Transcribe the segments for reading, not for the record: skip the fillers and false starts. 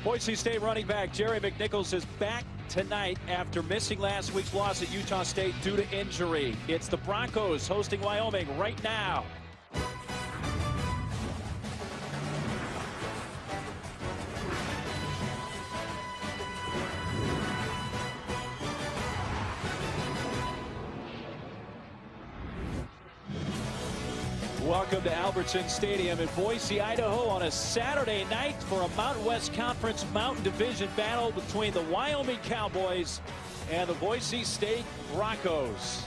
Boise State running back Jerry McNichols is back tonight after missing last week's loss at Utah State due to injury. It's the Broncos hosting Wyoming right now. Welcome to Albertson Stadium in Boise, Idaho on a Saturday night for a Mountain West Conference Mountain Division battle between the Wyoming Cowboys and the Boise State Broncos.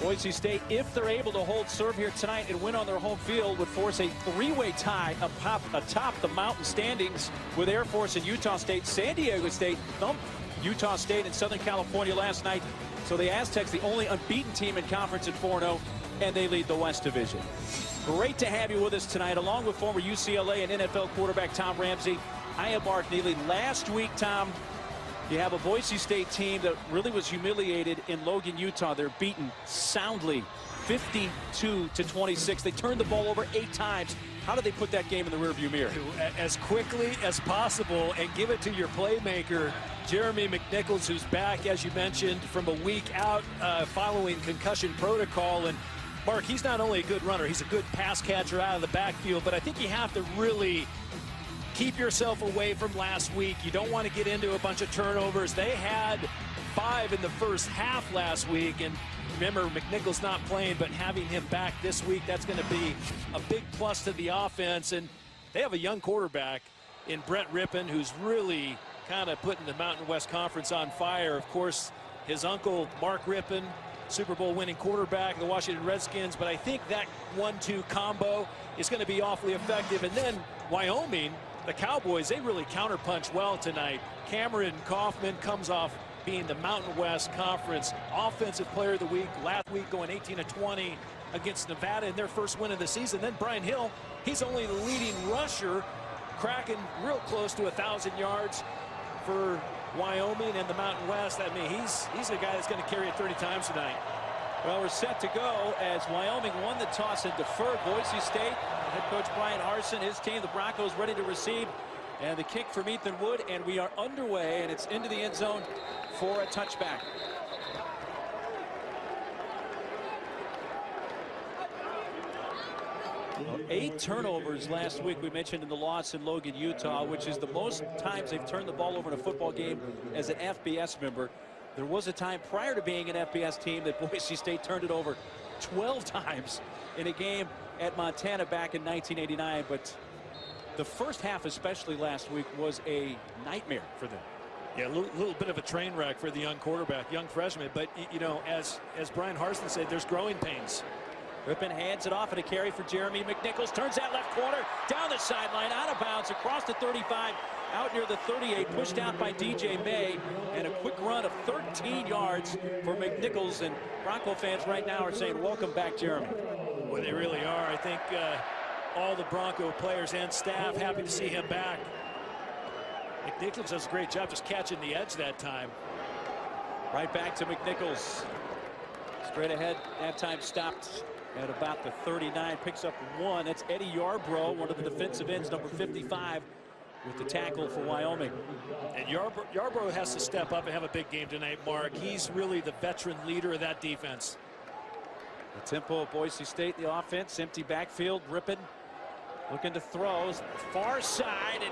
Boise State, if they're able to hold serve here tonight and win on their home field, would force a three-way tie atop the mountain standings with Air Force and Utah State. San Diego State thumped Utah State in Southern California last night. So the Aztecs, the only unbeaten team in conference at 4-0. And they lead the West Division. Great to have you with us tonight, along with former UCLA and NFL quarterback Tom Ramsey. I am Mark Neely. Last week, Tom, you have a Boise State team that really was humiliated in Logan, Utah. They're beaten soundly, 52-26. They turned the ball over 8 times. How did they put that game in the rearview mirror? As quickly as possible and give it to your playmaker, Jeremy McNichols, who's back, as you mentioned, from a week out following concussion protocol. And Mark, he's not only a good runner, he's a good pass catcher out of the backfield, but I think you have to really keep yourself away from last week. You don't want to get into a bunch of turnovers. They had 5 in the first half last week, and remember, McNichols not playing, but having him back this week, that's going to be a big plus to the offense. And they have a young quarterback in Brett Rippon, who's really kind of putting the Mountain West Conference on fire. Of course, his uncle, Mark Rippon, Super Bowl winning quarterback of the Washington Redskins. But I think that 1-2 combo is going to be awfully effective. And then Wyoming, the Cowboys, they really counterpunch well tonight. Cameron Kaufman comes off being the Mountain West Conference Offensive Player of the Week last week, going 18-20 against Nevada in their first win of the season. Then Brian Hill, he's only the leading rusher, cracking real close to 1,000 yards for Wyoming and the Mountain West. I mean, he's a guy that's going to carry it 30 times tonight. Well, we're set to go as Wyoming won the toss and deferred. Boise State, head coach Brian Harsin, his team, the Broncos, ready to receive. And the kick from Ethan Wood, and we are underway, and it's into the end zone for a touchback. Well, 8 turnovers last week, we mentioned in the loss in Logan, Utah, which is the most times they've turned the ball over in a football game as an FBS member. There was a time prior to being an FBS team that Boise State turned it over 12 times in a game at Montana back in 1989, but the first half, especially last week, was a nightmare for them. Yeah, a little bit of a train wreck for the young quarterback, young freshman. But, you know, as Brian Harsin said, there's growing pains. Rippon hands it off, and a carry for Jeremy McNichols. Turns that left corner, down the sideline, out of bounds, across the 35, out near the 38, pushed out by DJ May, and a quick run of 13 yards for McNichols. And Bronco fans right now are saying, welcome back, Jeremy. Well, they really are. I think all the Bronco players and staff happy to see him back. McNichols does a great job just catching the edge that time. Right back to McNichols. Straight ahead, that time stopped at about the 39, picks up 1. That's Eddie Yarbrough, one of the defensive ends, number 55, with the tackle for Wyoming. And Yarbrough has to step up and have a big game tonight, Mark. He's really the veteran leader of that defense. The tempo of Boise State, the offense, empty backfield. Rippon looking to throw, far side, and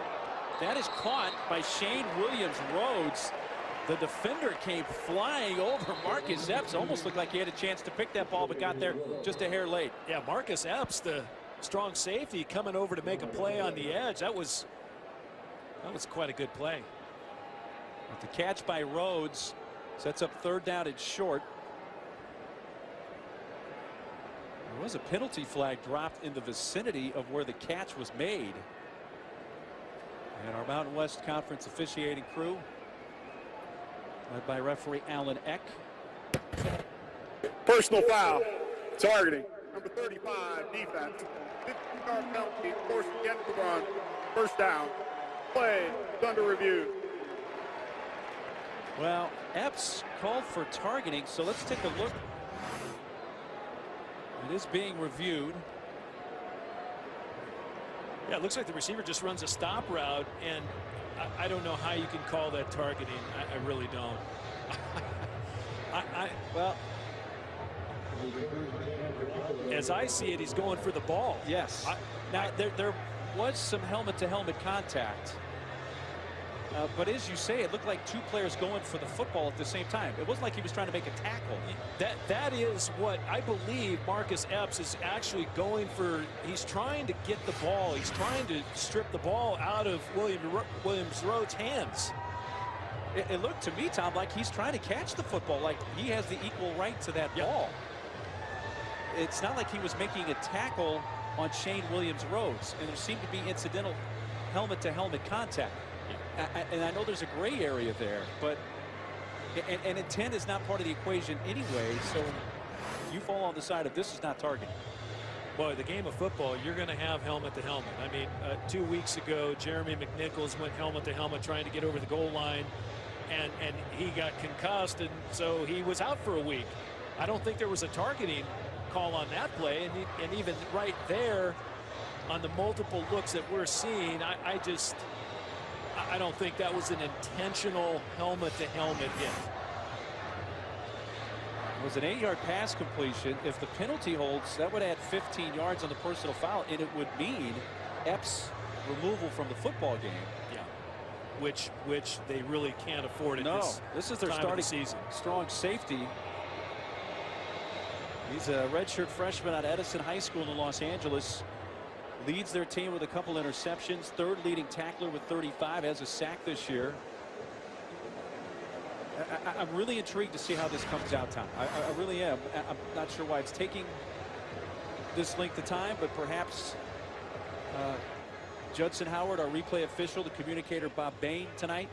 that is caught by Shane Williams-Rhodes. The defender came flying over Marcus Epps. Almost looked like he had a chance to pick that ball, but got there just a hair late. Yeah, Marcus Epps, the strong safety, coming over to make a play on the edge. That was quite a good play. But the catch by Rhodes sets up 3rd down and short. There was a penalty flag dropped in the vicinity of where the catch was made. And our Mountain West Conference officiating crew, led by referee Alan Eck. Personal foul, targeting. Number 35, defense. 15-yard penalty, forced against the run. 1st down. Play is under review. Well, Epps called for targeting, so let's take a look. It is being reviewed. Yeah, it looks like the receiver just runs a stop route, and I don't know how you can call that targeting. I really don't. Well, as I see it, he's going for the ball. yes. Now, there was some helmet-to-helmet contact. But as you say, it looked like two players going for the football at the same time. It wasn't like he was trying to make a tackle. That is what I believe Marcus Epps is actually going for. He's trying to get the ball. He's trying to strip the ball out of Williams-Rhodes' hands. It looked to me, Tom, like he's trying to catch the football, like he has the equal right to that ball. It's not like he was making a tackle on Shane Williams-Rhodes, and there seemed to be incidental helmet-to-helmet contact. And I know there's a gray area there, but and intent is not part of the equation anyway, so you fall on the side of this is not targeting. Boy, the game of football, you're going to have helmet-to-helmet. I mean, 2 weeks ago, Jeremy McNichols went helmet-to-helmet trying to get over the goal line, and he got concussed, and so he was out for a week. I don't think there was a targeting call on that play, and even right there on the multiple looks that we're seeing, I don't think that was an intentional helmet-to-helmet hit. It was an 8-yard pass completion. If the penalty holds, that would add 15 yards on the personal foul, and it would mean Epps' removal from the football game. Yeah, which they really can't afford at this is their starting season. Strong safety. He's a redshirt freshman out of Edison High School in Los Angeles. Leads their team with a couple interceptions. Third leading tackler with 35. Has a sack this year. I'm really intrigued to see how this comes out, Tom. I really am. I'm not sure why it's taking this length of time, but perhaps Judson Howard, our replay official, the communicator Bob Bain tonight.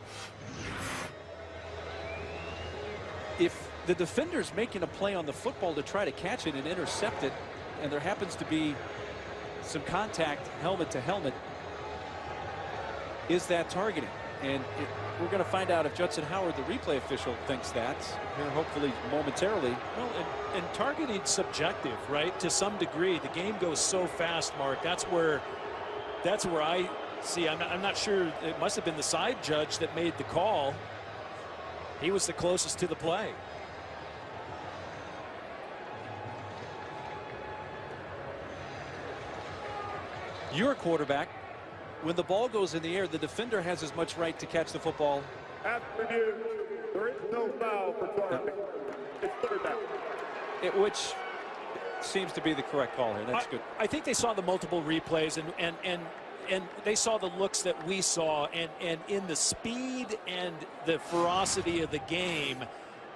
If the defender's making a play on the football to try to catch it and intercept it, and there happens to be some contact helmet to helmet, is that targeting? And we're going to find out if Judson Howard, the replay official, thinks that here hopefully momentarily. Well, and targeting's subjective, right? To some degree, the game goes so fast, Mark. That's where I see. I'm not sure. It must have been the side judge that made the call. He was the closest to the play. You're a quarterback. When the ball goes in the air, the defender has as much right to catch the football. After review, there is no foul for targeting. It's third down. Which seems to be the correct call here. That's good. I think they saw the multiple replays and they saw the looks that we saw, and in the speed and the ferocity of the game,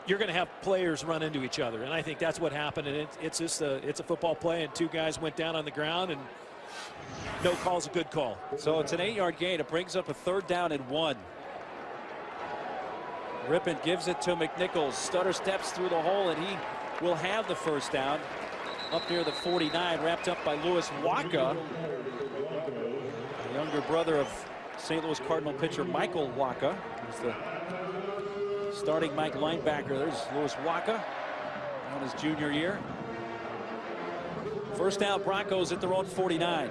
you're going to have players run into each other, and I think that's what happened. And it's a football play, and two guys went down on the ground, and no call's a good call. So it's an 8-yard gain. It brings up a 3rd down and 1. Rippon gives it to McNichols. Stutter steps through the hole, and he will have the 1st down up near the 49, wrapped up by Louis Waka, the younger brother of St. Louis Cardinal pitcher Michael Waka. He's the starting Mike linebacker. There's Louis Waka on his junior year. 1st down, Broncos at their own 49.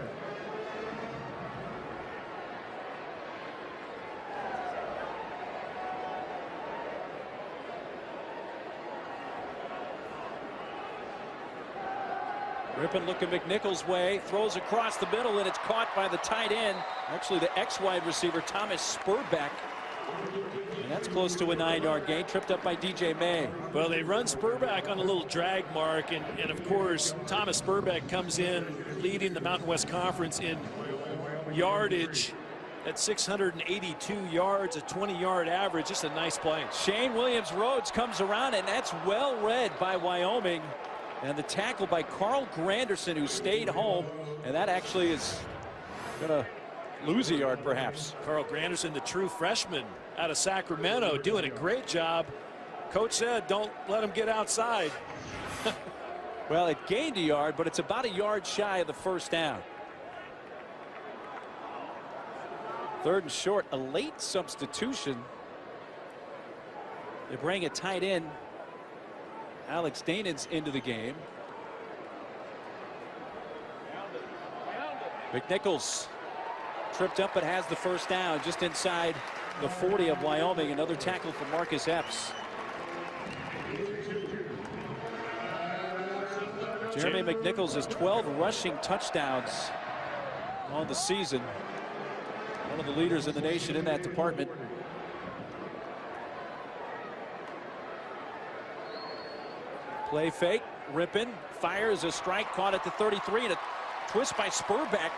Rippon looking McNichols' way, throws across the middle, and it's caught by the tight end. Actually, the ex-wide receiver, Thomas Spurbeck. And that's close to a 9-yard gain, tripped up by DJ May. Well, they run Spurbeck on a little drag mark, and of course, Thomas Spurbeck comes in leading the Mountain West Conference in yardage at 682 yards, a 20-yard average. Just a nice play. Shane Williams-Rhodes comes around, and that's well read by Wyoming. And the tackle by Carl Granderson, who stayed home, and that actually is going to lose a yard perhaps. Carl Granderson, the true freshman out of Sacramento, doing a great job. Coach said don't let him get outside. Well, it gained a yard, but it's about a yard shy of the 1st down. 3rd and short, a late substitution. They bring a tight end, Alex Danens, into the game. tripped up but has the first down just inside the 40 of Wyoming. Another tackle for Marcus Epps. Jeremy McNichols has 12 rushing touchdowns on the season. One of the leaders in the nation in that department. Play fake. Rippon fires a strike, caught at the 33, and a twist by Spurbeck,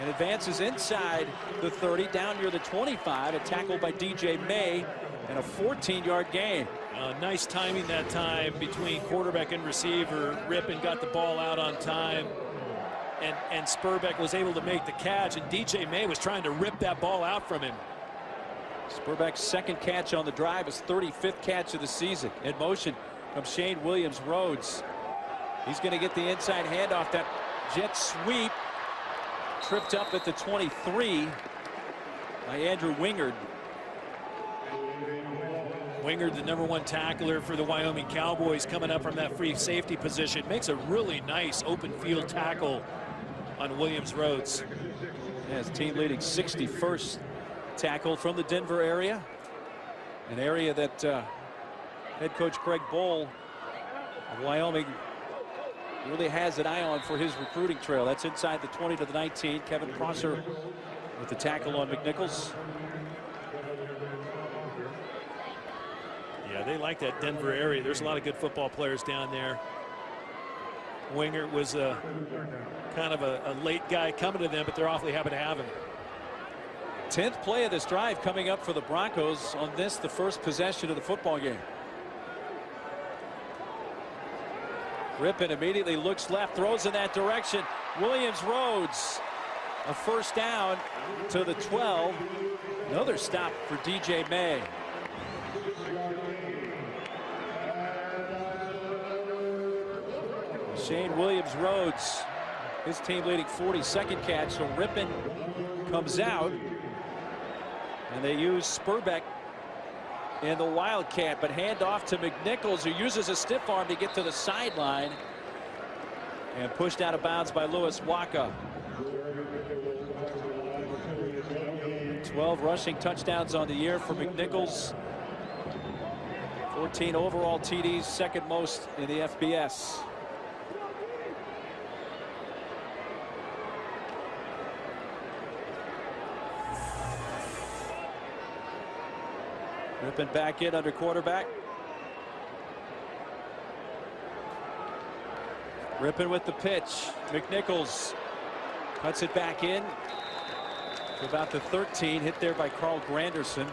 and advances inside the 30, down near the 25. A tackle by DJ May, and a 14-yard gain. Nice timing that time between quarterback and receiver. Rippon got the ball out on time, and Spurbeck was able to make the catch, and DJ May was trying to rip that ball out from him. Spurbeck's second catch on the drive, his 35th catch of the season. In motion comes Shane Williams-Rhodes. He's going to get the inside handoff. That jet sweep tripped up at the 23 by Andrew Wingard. Wingard, the #1 tackler for the Wyoming Cowboys, coming up from that free safety position, makes a really nice open field tackle on Williams-Rhodes. Yeah, his team leading 61st tackle from the Denver area, an area that head coach Craig Bohl of Wyoming really has an eye on for his recruiting trail. That's inside the 20 to the 19. Kevin Prosser with the tackle on McNichols. Yeah, they like that Denver area. There's a lot of good football players down there. Wingard was a kind of a late guy coming to them, but they're awfully happy to have him. 10th play of this drive coming up for the Broncos on this, the first possession of the football game. Rippon immediately looks left, throws in that direction. Williams-Rhodes, a first down to the 12. Another stop for DJ May. Shane Williams-Rhodes, his team leading 42nd catch. So Rippon comes out, and they use Spurbeck in the Wildcat, but hand off to McNichols, who uses a stiff arm to get to the sideline, and pushed out of bounds by Lewis Waka. 12 rushing touchdowns on the year for McNichols. 14 overall TDs, second most in the FBS. Rippon back in under quarterback. Rippon with the pitch. McNichols cuts it back in to about the 13, hit there by Carl Granderson.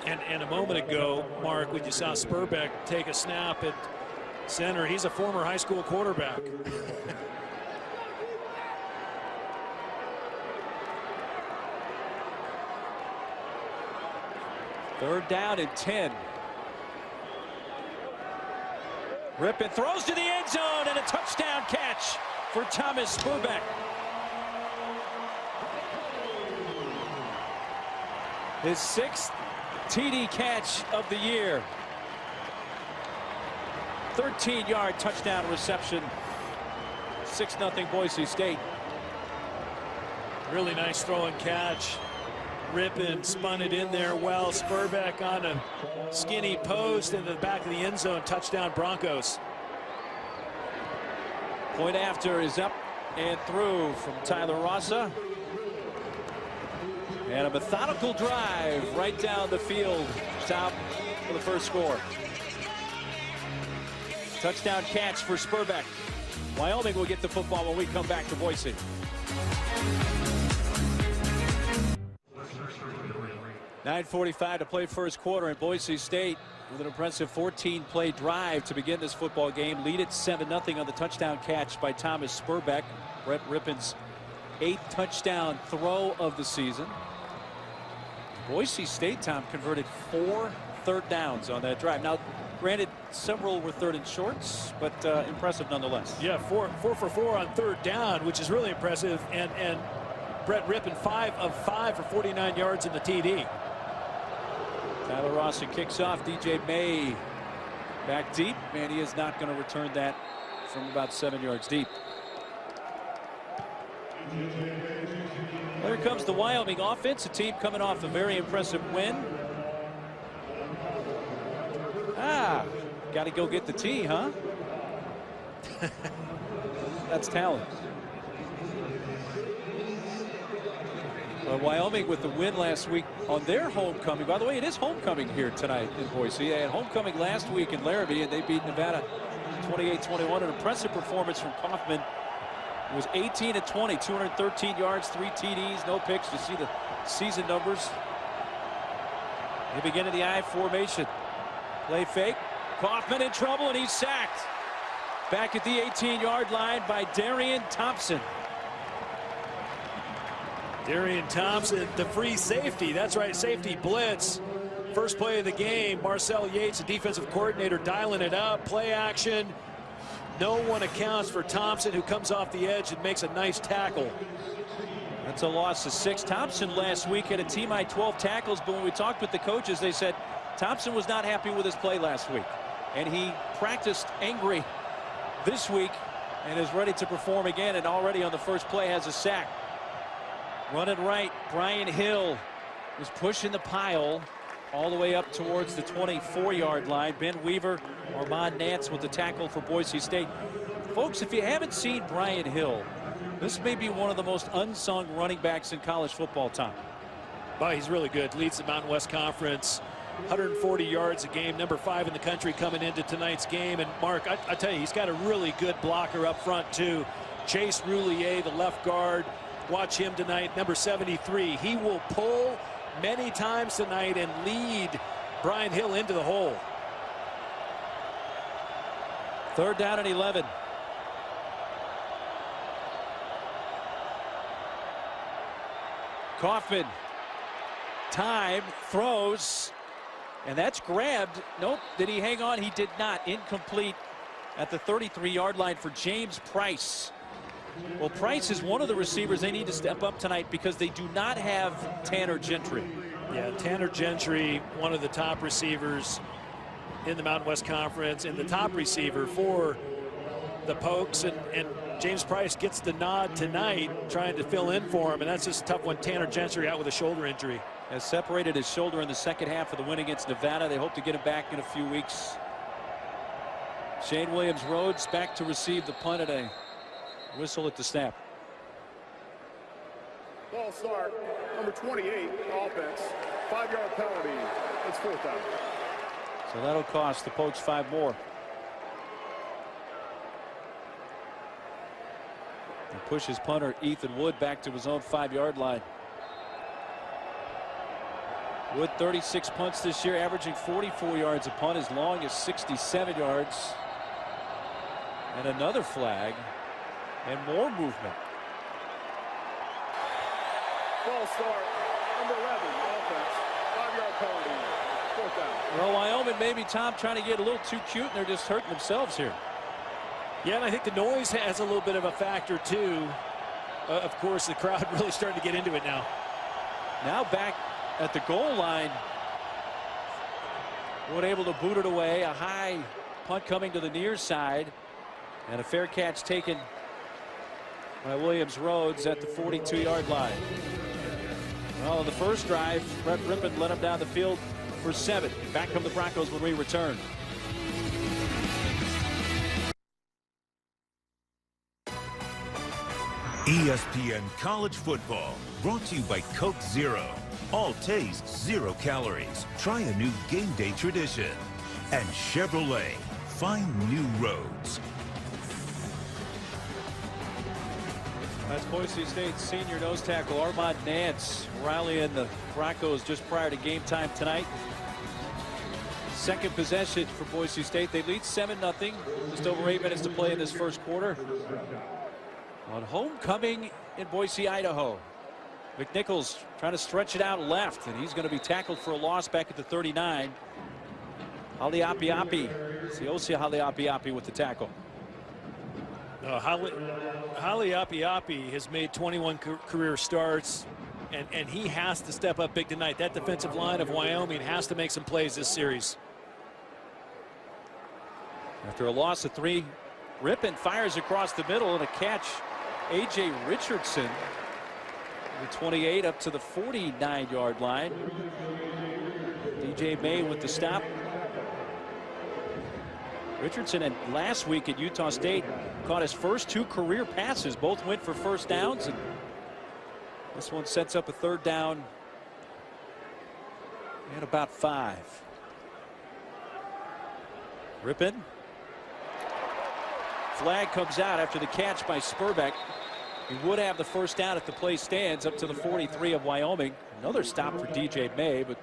And a moment ago, Mark, when you saw Spurbeck take a snap at center, he's a former high school quarterback. Third down and 10. Rippon throws to the end zone, and a touchdown catch for Thomas Spurbeck. His 6th TD catch of the year. 13-yard touchdown reception. 6-0 Boise State. Really nice throw and catch. Rippon spun it in there well. Spurbeck on a skinny post in the back of the end zone. Touchdown Broncos. Point after is up and through from Tyler Rassa. And a methodical drive right down the field. Top for the first score. Touchdown catch for Spurbeck. Wyoming will get the football when we come back to Boise. .9:45 to play first quarter, and Boise State with an impressive 14-play drive to begin this football game. Lead it 7-0 on the touchdown catch by Thomas Spurbeck. Brett Rippon's 8th touchdown throw of the season. Boise State, Tom, converted 4 third downs on that drive. Now, granted, several were third and shorts, but impressive nonetheless. Yeah, 4 for 4 on third down, which is really impressive. And Brett Rippon 5 of 5 for 49 yards in the TD. Tyler Rassa kicks off. DJ May back deep, and he is not going to return that from about 7 yards deep. There comes the Wyoming offense, a team coming off a very impressive win. Got to go get the tee, huh? That's talent. Wyoming with the win last week on their homecoming. By the way, it is homecoming here tonight in Boise. They had homecoming last week in Laramie, and they beat Nevada 28-21. An impressive performance from Kaufman. It was 18-20, 213 yards, 3 TDs, no picks. You see the season numbers. They begin in the I formation. Play fake. Kaufman in trouble, and he's sacked. Back at the 18-yard line by Darian Thompson. Darian Thompson, the free safety. That's right, safety blitz. First play of the game. Marcel Yates, the defensive coordinator, dialing it up. Play action. No one accounts for Thompson, who comes off the edge and makes a nice tackle. That's a loss of 6. Thompson last week had a team high 12 tackles, but when we talked with the coaches, they said Thompson was not happy with his play last week. And he practiced angry this week and is ready to perform again, and already on the first play has a sack. Running right, Brian Hill was pushing the pile all the way up towards the 24-yard line. Ben Weaver, Armand Nance with the tackle for Boise State. Folks, if you haven't seen Brian Hill, this may be one of the most unsung running backs in college football time. Well, he's really good. Leads the Mountain West Conference. 140 yards a game, number 5 in the country coming into tonight's game. And Mark, I tell you, he's got a really good blocker up front too. Chase Roulier, the left guard. Watch him tonight, number 73. He will pull many times tonight and lead Brian Hill into the hole. 3rd down and 11. Kaufman, time, throws, and that's grabbed. Nope, did he hang on? He did not. Incomplete at the 33-yard line for James Price. Well, Price is one of the receivers they need to step up tonight because they do not have Tanner Gentry. Yeah, Tanner Gentry, one of the top receivers in the Mountain West Conference, and the top receiver for the Pokes, and James Price gets the nod tonight, trying to fill in for him, and that's just a tough one. Tanner Gentry out with a shoulder injury. Has separated his shoulder in the second half of the win against Nevada. They hope to get him back in a few weeks. Shane Williams-Rhodes back to receive the punt at a whistle at the snap. Ball start, number 28, offense. 5-yard penalty. It's 4th down. So that'll cost the Pokes 5 more. And pushes punter Ethan Wood back to his own 5-yard line. Wood 36 punts this year, averaging 44 yards a punt, as long as 67 yards. And another flag and more movement. Ball start, number 11, offense. 5-yard penalty. 4th down. Well, Wyoming maybe, Tom, trying to get a little too cute, and they're just hurting themselves here. Yeah, and I think the noise has a little bit of a factor too. Of course, the crowd really starting to get into it now. Now back at the goal line. Wood able to boot it away. A high punt coming to the near side. And a fair catch taken by Williams-Rhodes at the 42-yard line. Well, the first drive, Brett Rippon led him down the field for 7. Back come the Broncos when we return. ESPN College Football, brought to you by Coke Zero. All taste, 0 calories. Try a new game day tradition. And Chevrolet, find new roads. That's Boise State's senior nose tackle Armand Nance rallying the Broncos just prior to game time tonight. Second possession for Boise State. They lead 7-0. Just over 8 minutes to play in this first quarter. On homecoming in Boise, Idaho. McNichols trying to stretch it out left, and he's going to be tackled for a loss back at the 39. Holly Apiapi. It's the Osia Holly Apiapi with the tackle. Holly Apiapi has made 21 career starts, and he has to step up big tonight. That defensive line of Wyoming has to make some plays this series. After a loss of 3, Rippon fires across the middle, and a catch A.J. Richardson, the 28 up to the 49-yard line. DJ May with the stop. Richardson, and last week at Utah State, caught his first 2 career passes. Both went for first downs, and this one sets up a 3rd down and about 5. Rippin. Flag comes out after the catch by Spurbeck. He would have the first down if the play stands up to the 43 of Wyoming. Another stop for DJ May, but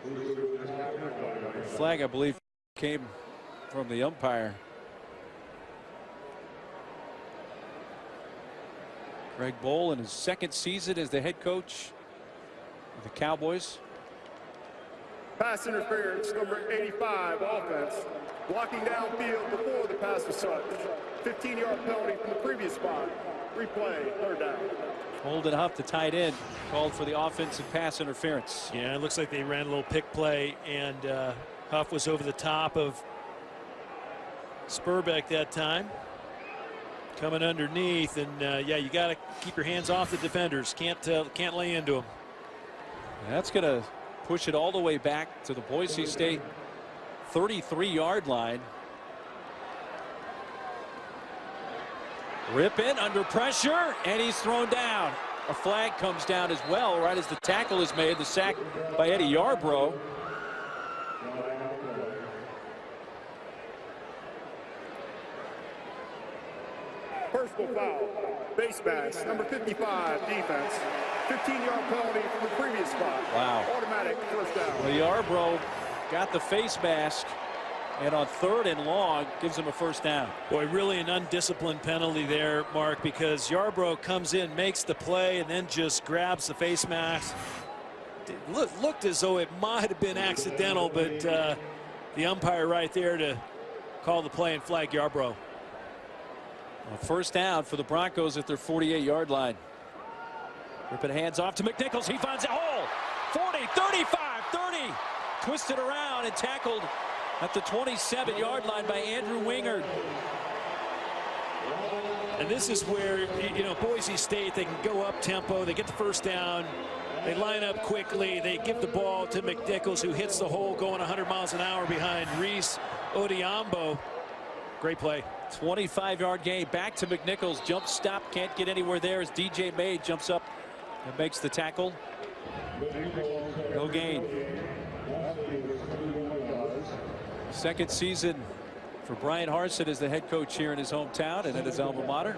the flag, I believe, came from the umpire. Greg Bowl in his 2nd season as the head coach of the Cowboys. Pass interference, number 85, offense. Blocking downfield before the pass was touched. 15-yard penalty from the previous spot. Replay, 3rd down. Holden Huff, the tight end, called for the offensive pass interference. Yeah, it looks like they ran a little pick play, and Huff was over the top of Spurbeck that time. Coming underneath, and yeah, you got to keep your hands off the defenders. Can't lay into them. That's going to push it all the way back to the Boise State 33-yard line. Rippin under pressure, and he's thrown down. A flag comes down as well right as the tackle is made. The sack by Eddie Yarbrough. Personal foul. Base mask, number 55, defense. 15-yard penalty from the previous spot. Wow. Automatic 1st down. Well, Yarbrough got the face mask, and on 3rd and long gives him a 1st down. Boy, really an undisciplined penalty there, Mark, because Yarbrough comes in, makes the play, and then just grabs the face mask. It looked as though it might have been accidental, but the umpire right there to call the play and flag Yarbrough. Well, 1st down for the Broncos at their 48-yard line. Ripping hands off to McNichols. He finds a hole. 40, 35, 30. Twisted around and tackled at the 27-yard line by Andrew Wingard. And this is where, you know, Boise State, they can go up tempo. They get the 1st down. They line up quickly. They give the ball to McNichols, who hits the hole going 100 miles an hour behind Reese Odiambo. Great play. 25-yard gain back to McNichols. Jump stop, can't get anywhere there as DJ May jumps up and makes the tackle. No gain. 2nd season for Brian Harsin as the head coach here in his hometown and at his alma mater.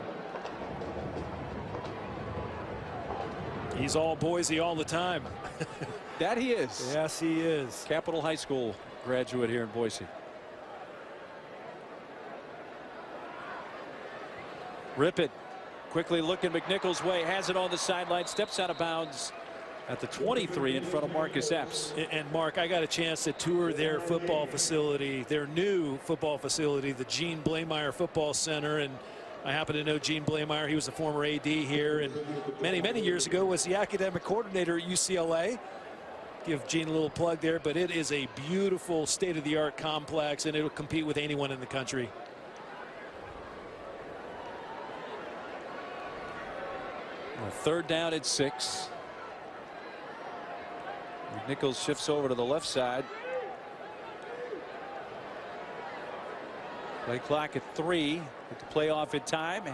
He's all Boise all the time. That he is. Yes, he is. Capitol High School graduate here in Boise. Rip it. Quickly looking McNichols' way. Has it on the sideline. Steps out of bounds at the 23 in front of Marcus Epps. And Mark, I got a chance to tour their football facility, their new football facility, the Gene Blameyer Football Center. And I happen to know Gene Blameyer. He was a former AD here, and many years ago was the academic coordinator at UCLA. Give Gene a little plug there, but it is a beautiful state-of-the-art complex, and it'll compete with anyone in the country. Well, 3rd down at 6. Nichols shifts over to the left side. Play clock at 3. Get the play off in time.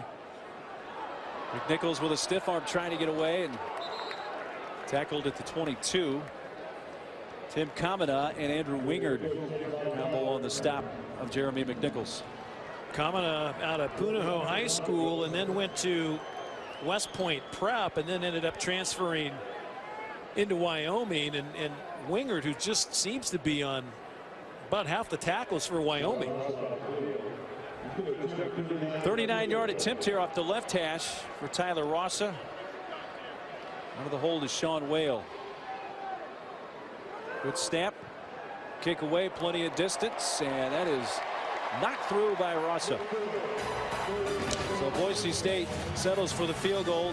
McNichols with a stiff arm trying to get away and tackled at the 22. Tim Kamina and Andrew Wingard combo on the stop of Jeremy McNichols. Kamina out of Punahou High School and then went to West Point Prep and then ended up transferring into Wyoming, and Wingard, who just seems to be on about half the tackles for Wyoming. 39-yard attempt here off the left hash for Tyler Rossa. Under the hold is Sean Whale. Good snap. Kick away, plenty of distance, and that is knocked through by Rossa. So Boise State settles for the field goal,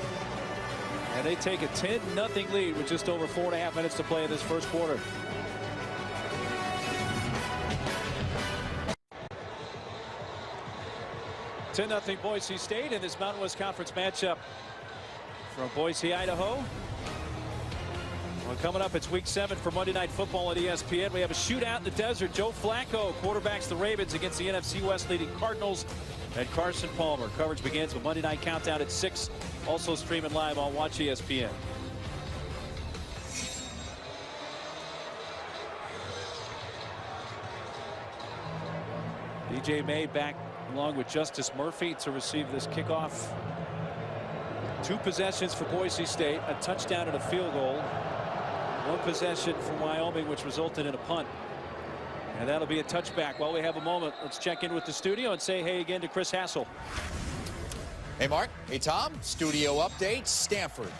and they take a 10-0 lead with just over 4.5 minutes to play in this 1st quarter. 10-0 Boise State in this Mountain West Conference matchup from Boise, Idaho. Well, coming up, it's week 7 for Monday Night Football at ESPN. We have a shootout in the desert. Joe Flacco quarterbacks the Ravens against the NFC West leading Cardinals and Carson Palmer. Coverage begins with Monday Night Countdown at 6. Also streaming live on Watch ESPN. DJ May back along with Justice Murphy to receive this kickoff. 2 possessions for Boise State, a touchdown and a field goal. 1 possession for Wyoming, which resulted in a punt. And that'll be a touchback. While we have a moment, let's check in with the studio and say hey again to Chris Hassel. Hey, Mark. Hey, Tom. Studio update. Stanford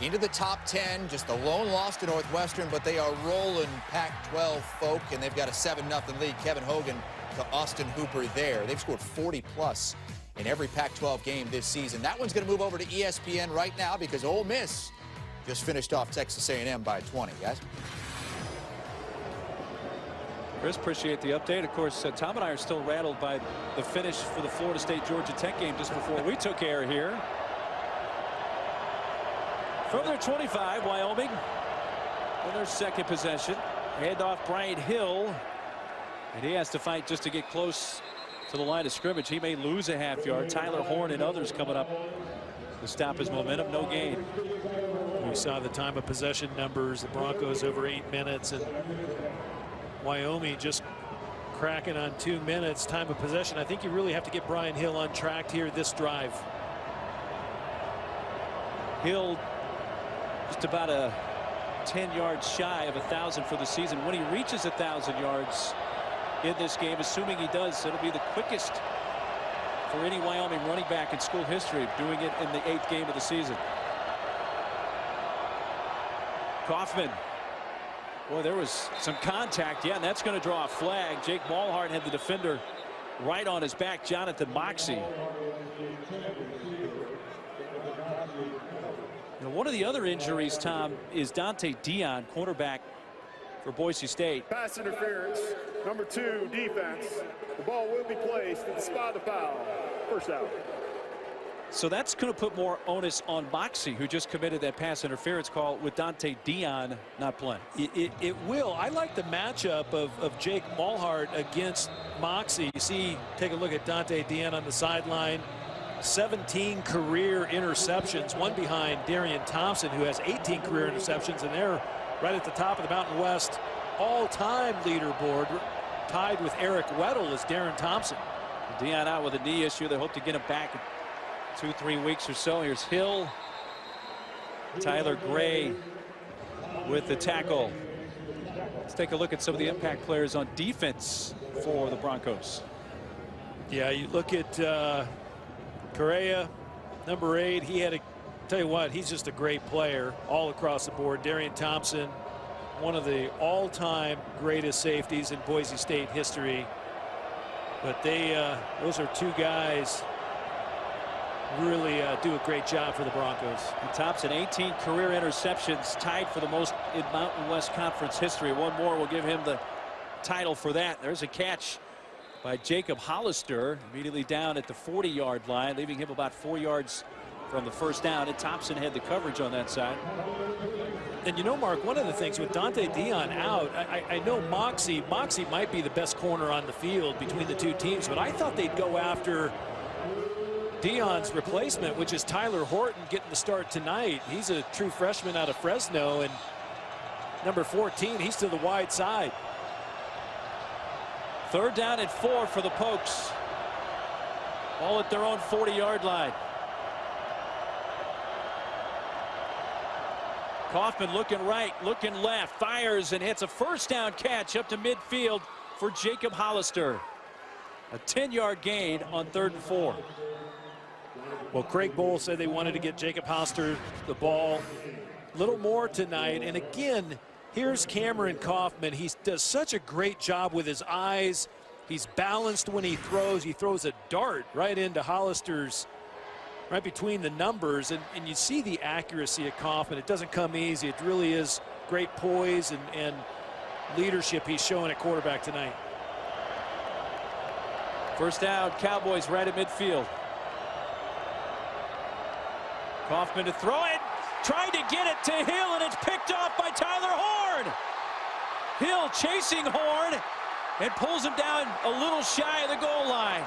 into the top 10. Just a lone loss to Northwestern, but they are rolling Pac-12 folk, and they've got a 7-0 lead. Kevin Hogan to Austin Hooper there. They've scored 40+ in every Pac-12 game this season. That one's going to move over to ESPN right now because Ole Miss just finished off Texas A&M by 20, guys. Chris, appreciate the update. Of course, Tom and I are still rattled by the finish for the Florida State-Georgia Tech game just before we took air here. From their 25, Wyoming on their second possession. Handoff Bryant Hill. And he has to fight just to get close to the line of scrimmage. He may lose a half yard. Tyler Horn and others coming up to stop his momentum. No gain. We saw the time of possession numbers. The Broncos over 8 minutes, and Wyoming just cracking on 2 minutes time of possession. I think you really have to get Brian Hill on track here this drive. Hill just about a 10 yards shy of 1,000 for the season. When he reaches 1,000 yards in this game, assuming he does, it'll be the quickest for any Wyoming running back in school history, doing it in the 8th game of the season. Kaufman. Boy, there was some contact. Yeah, and that's going to draw a flag. Jake Ballhart had the defender right on his back, Jonathan Moxey. Now, one of the other injuries, Tom, is Dante Dion, cornerback for Boise State. Pass interference, number 2, defense. The ball will be placed at the spot of the foul. First out. So that's going to put more onus on Moxey, who just committed that pass interference call with Dante Dion not playing. It will. I like the matchup of Jake Ballhart against Moxey. You see, take a look at Dante Dion on the sideline. 17 career interceptions, one behind Darian Thompson, who has 18 career interceptions, and they're right at the top of the Mountain West all-time leaderboard, tied with Eric Weddle as Darren Thompson. Dion out with a knee issue. They hope to get him back in 2-3 weeks or so. Here's Hill. Tyler Gray with the tackle. Let's take a look at some of the impact players on defense for the Broncos. Yeah, you look at Correa, number 8. He had a, tell you what, he's just a great player all across the board. Darian Thompson, one of the all-time greatest safeties in Boise State history. But they, those are 2 guys really do a great job for the Broncos. And Thompson, 18 career interceptions, tied for the most in Mountain West Conference history. One more will give him the title for that. There's a catch by Jacob Hollister, immediately down at the 40-yard line, leaving him about 4 yards from the first down. And Thompson had the coverage on that side. And you know, Mark, one of the things with Dante Dion out, I know Moxey might be the best corner on the field between the 2 teams, but I thought they'd go after Dion's replacement, which is Tyler Horton, getting the start tonight. He's a true freshman out of Fresno, and number 14, he's to the wide side. 3rd down and 4 for the Pokes. All at their own 40-yard line. Kaufman looking right, looking left, fires and hits a first down catch up to midfield for Jacob Hollister. A 10-yard gain on 3rd and 4. Well, Craig Bowl said they wanted to get Jacob Hollister the ball a little more tonight. And again, here's Cameron Kaufman. He does such a great job with his eyes. He's balanced when he throws. He throws a dart right into Hollister's, right between the numbers. And you see the accuracy of Kaufman. It doesn't come easy. It really is great poise and leadership he's showing at quarterback tonight. First down, Cowboys right at midfield. Kaufman to throw it, trying to get it to Hill, and it's picked off by Tyler Horn. Hill chasing Horn and pulls him down a little shy of the goal line.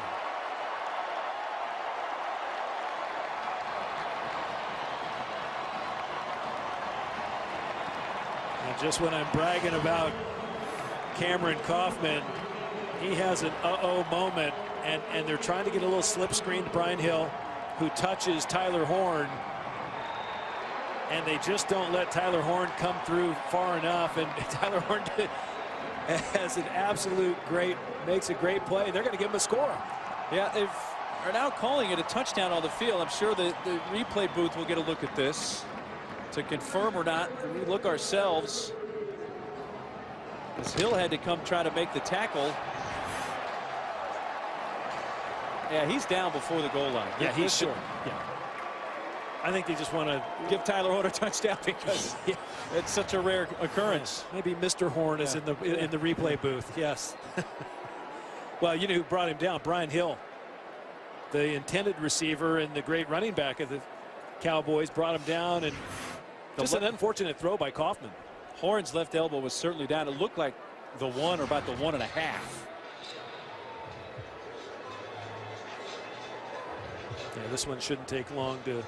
And just when I'm bragging about Cameron Kaufman, he has an uh-oh moment, and they're trying to get a little slip screen to Brian Hill, who touches Tyler Horn, and they just don't let Tyler Horn come through far enough, and Tyler Horn has an absolute makes a great play. They're going to give him a score. Yeah, they are now calling it a touchdown on the field. I'm sure the replay booth will get a look at this to confirm or not. We look ourselves, as Hill had to come try to make the tackle. Yeah, he's down before the goal line. Yeah, he's short. Yeah. I think they just want to give Tyler Horn a touchdown because it's such a rare occurrence. Maybe Mr. Horn is in the replay booth. Yes. Well, you know who brought him down? Brian Hill, the intended receiver and the great running back of the Cowboys, brought him down, and just an unfortunate throw by Kaufman. Horn's left elbow was certainly down. It looked like the 1 or about the 1.5. Yeah, this one shouldn't take long to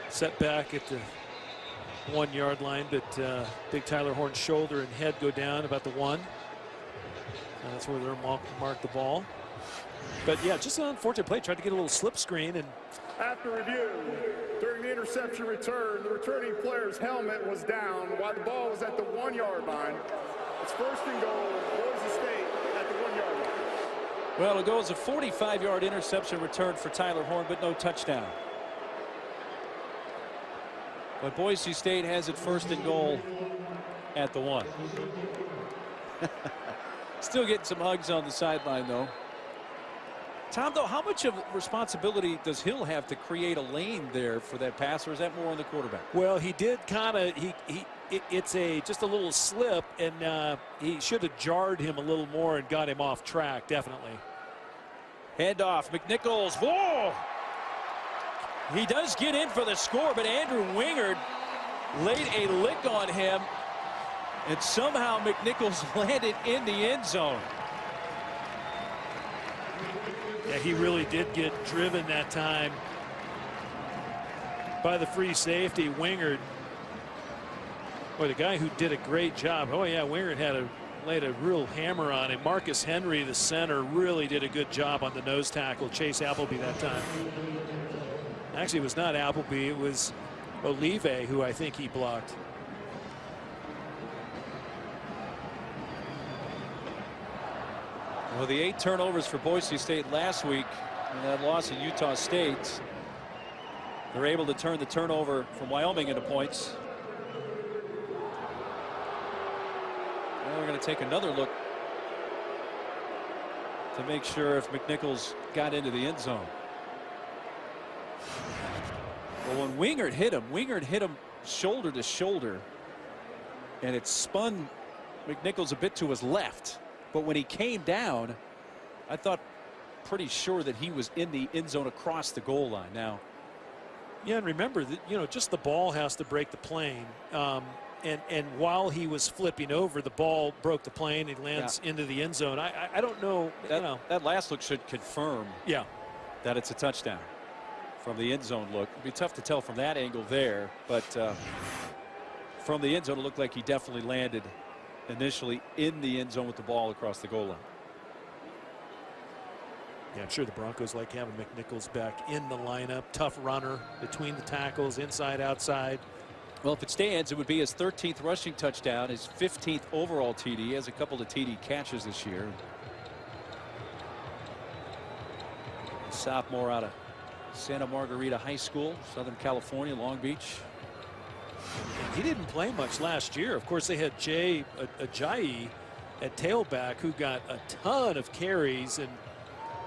set back at the 1 yard line, but big Tyler Horn's shoulder and head go down about the 1. And that's where they're mark the ball. But yeah, just an unfortunate play. Tried to get a little slip screen, and after review, during the interception return, the returning player's helmet was down while the ball was at the 1 yard line. It's first and goal, Boise State at the 1 yard line. Well, it goes a 45-yard interception return for Tyler Horn, but no touchdown. But Boise State has it first and goal at the 1. Still getting some hugs on the sideline, though. Tom, though, how much of responsibility does Hill have to create a lane there for that pass, or is that more on the quarterback? Well, he did kind of, it's just a little slip, and he should have jarred him a little more and got him off track, definitely. Handoff, McNichols, whoa! He does get in for the score, but Andrew Wingard laid a lick on him, and somehow McNichols landed in the end zone. Yeah, he really did get driven that time by the free safety, Wingard. Boy, the guy who did a great job. Oh yeah, Wingard laid a real hammer on him. Marcus Henry, the center, really did a good job on the nose tackle. Chase Appleby that time. Actually, it was not Appleby. It was Olive who I think he blocked. Well, the 8 turnovers for Boise State last week in that loss at Utah State. They're able to turn the turnover from Wyoming into points. Now we're going to take another look to make sure if McNichols got into the end zone. Well, when Wingard hit him shoulder to shoulder, and it spun McNichols a bit to his left. But when he came down, I thought pretty sure that he was in the end zone across the goal line. Now, yeah, and remember that, you know, just the ball has to break the plane. And while he was flipping over, the ball broke the plane. He lands into the end zone. I don't know. That last look should confirm that it's a touchdown from the end zone look. It'd be tough to tell from that angle there, but from the end zone, it looked like he definitely landed initially in the end zone with the ball across the goal line. Yeah, I'm sure the Broncos like having McNichols back in the lineup. Tough runner between the tackles, inside, outside. Well, if it stands, it would be his 13th rushing touchdown, his 15th overall TD. He has a couple of TD catches this year. Sophomore out of Santa Margarita High School, Southern California, Long Beach. He didn't play much last year. Of course, they had Jay Ajayi at tailback, who got a ton of carries and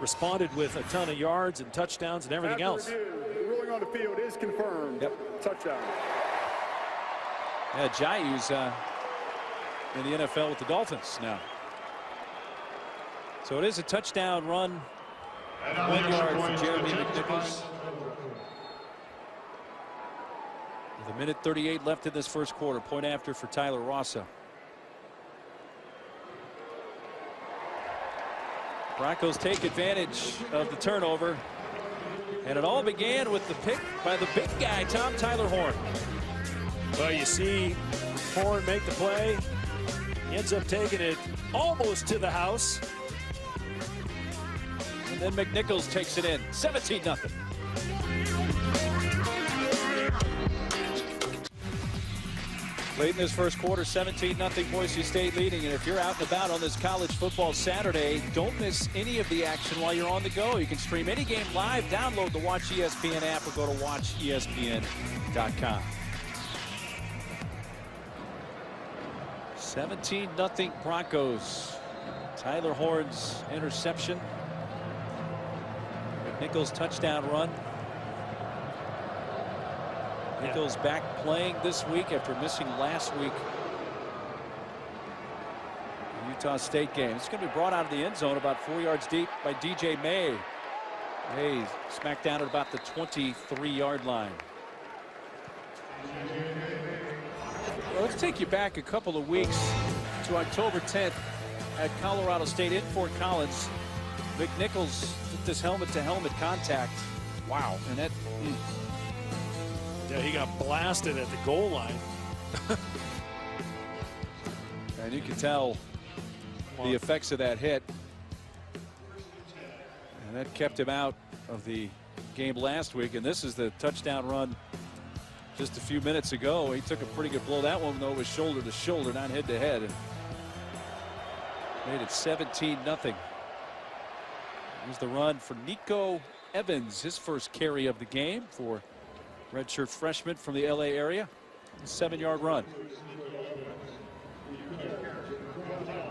responded with a ton of yards and touchdowns and everything else. Review, the ruling on the field is confirmed. Yep. Touchdown. Yeah, Ajayu's in the NFL with the Dolphins now. So it is a touchdown run, 1 yard for Jeremy McNichols. With a minute 38 left in this first quarter. Point after for Tyler Rossa. Broncos take advantage of the turnover. And it all began with the pick by the big guy, Tyler Horn. Well, you see Horn make the play. He ends up taking it almost to the house. And then McNichols takes it in. 17-0. Late in this first quarter, 17-0 Boise State leading. And if you're out and about on this college football Saturday, don't miss any of the action while you're on the go. You can stream any game live, download the Watch ESPN app, or go to watchespn.com. 17-0 Broncos. Tyler Horn's interception. McNichols touchdown run. Nichols back playing this week after missing last week. The Utah State game. It's going to be brought out of the end zone about 4 yards deep by DJ May. May smacked down at about the 23-yard line. Well, let's take you back a couple of weeks to October 10th at Colorado State in Fort Collins. McNichols did this helmet-to-helmet contact. Wow. And that... Yeah, he got blasted at the goal line. And you can tell the effects of that hit. And that kept him out of the game last week. And this is the touchdown run just a few minutes ago. He took a pretty good blow. That one, though, was shoulder to shoulder, not head to head. And made it 17-0. Here's the run for Nico Evans, his first carry of the game for redshirt freshman from the LA area. A 7-yard run.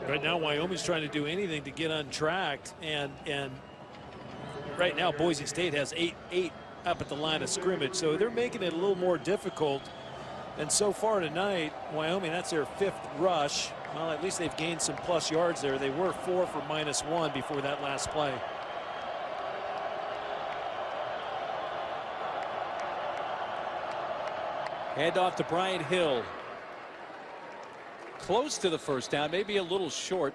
Right now, Wyoming's trying to do anything to get untracked, and right now Boise State has 8 up at the line of scrimmage, so they're making it a little more difficult. And so far tonight, Wyoming, that's their 5th rush. Well, at least they've gained some plus yards there. They were 4 for -1 before that last play. Hand off to Brian Hill. Close to the first down, maybe a little short.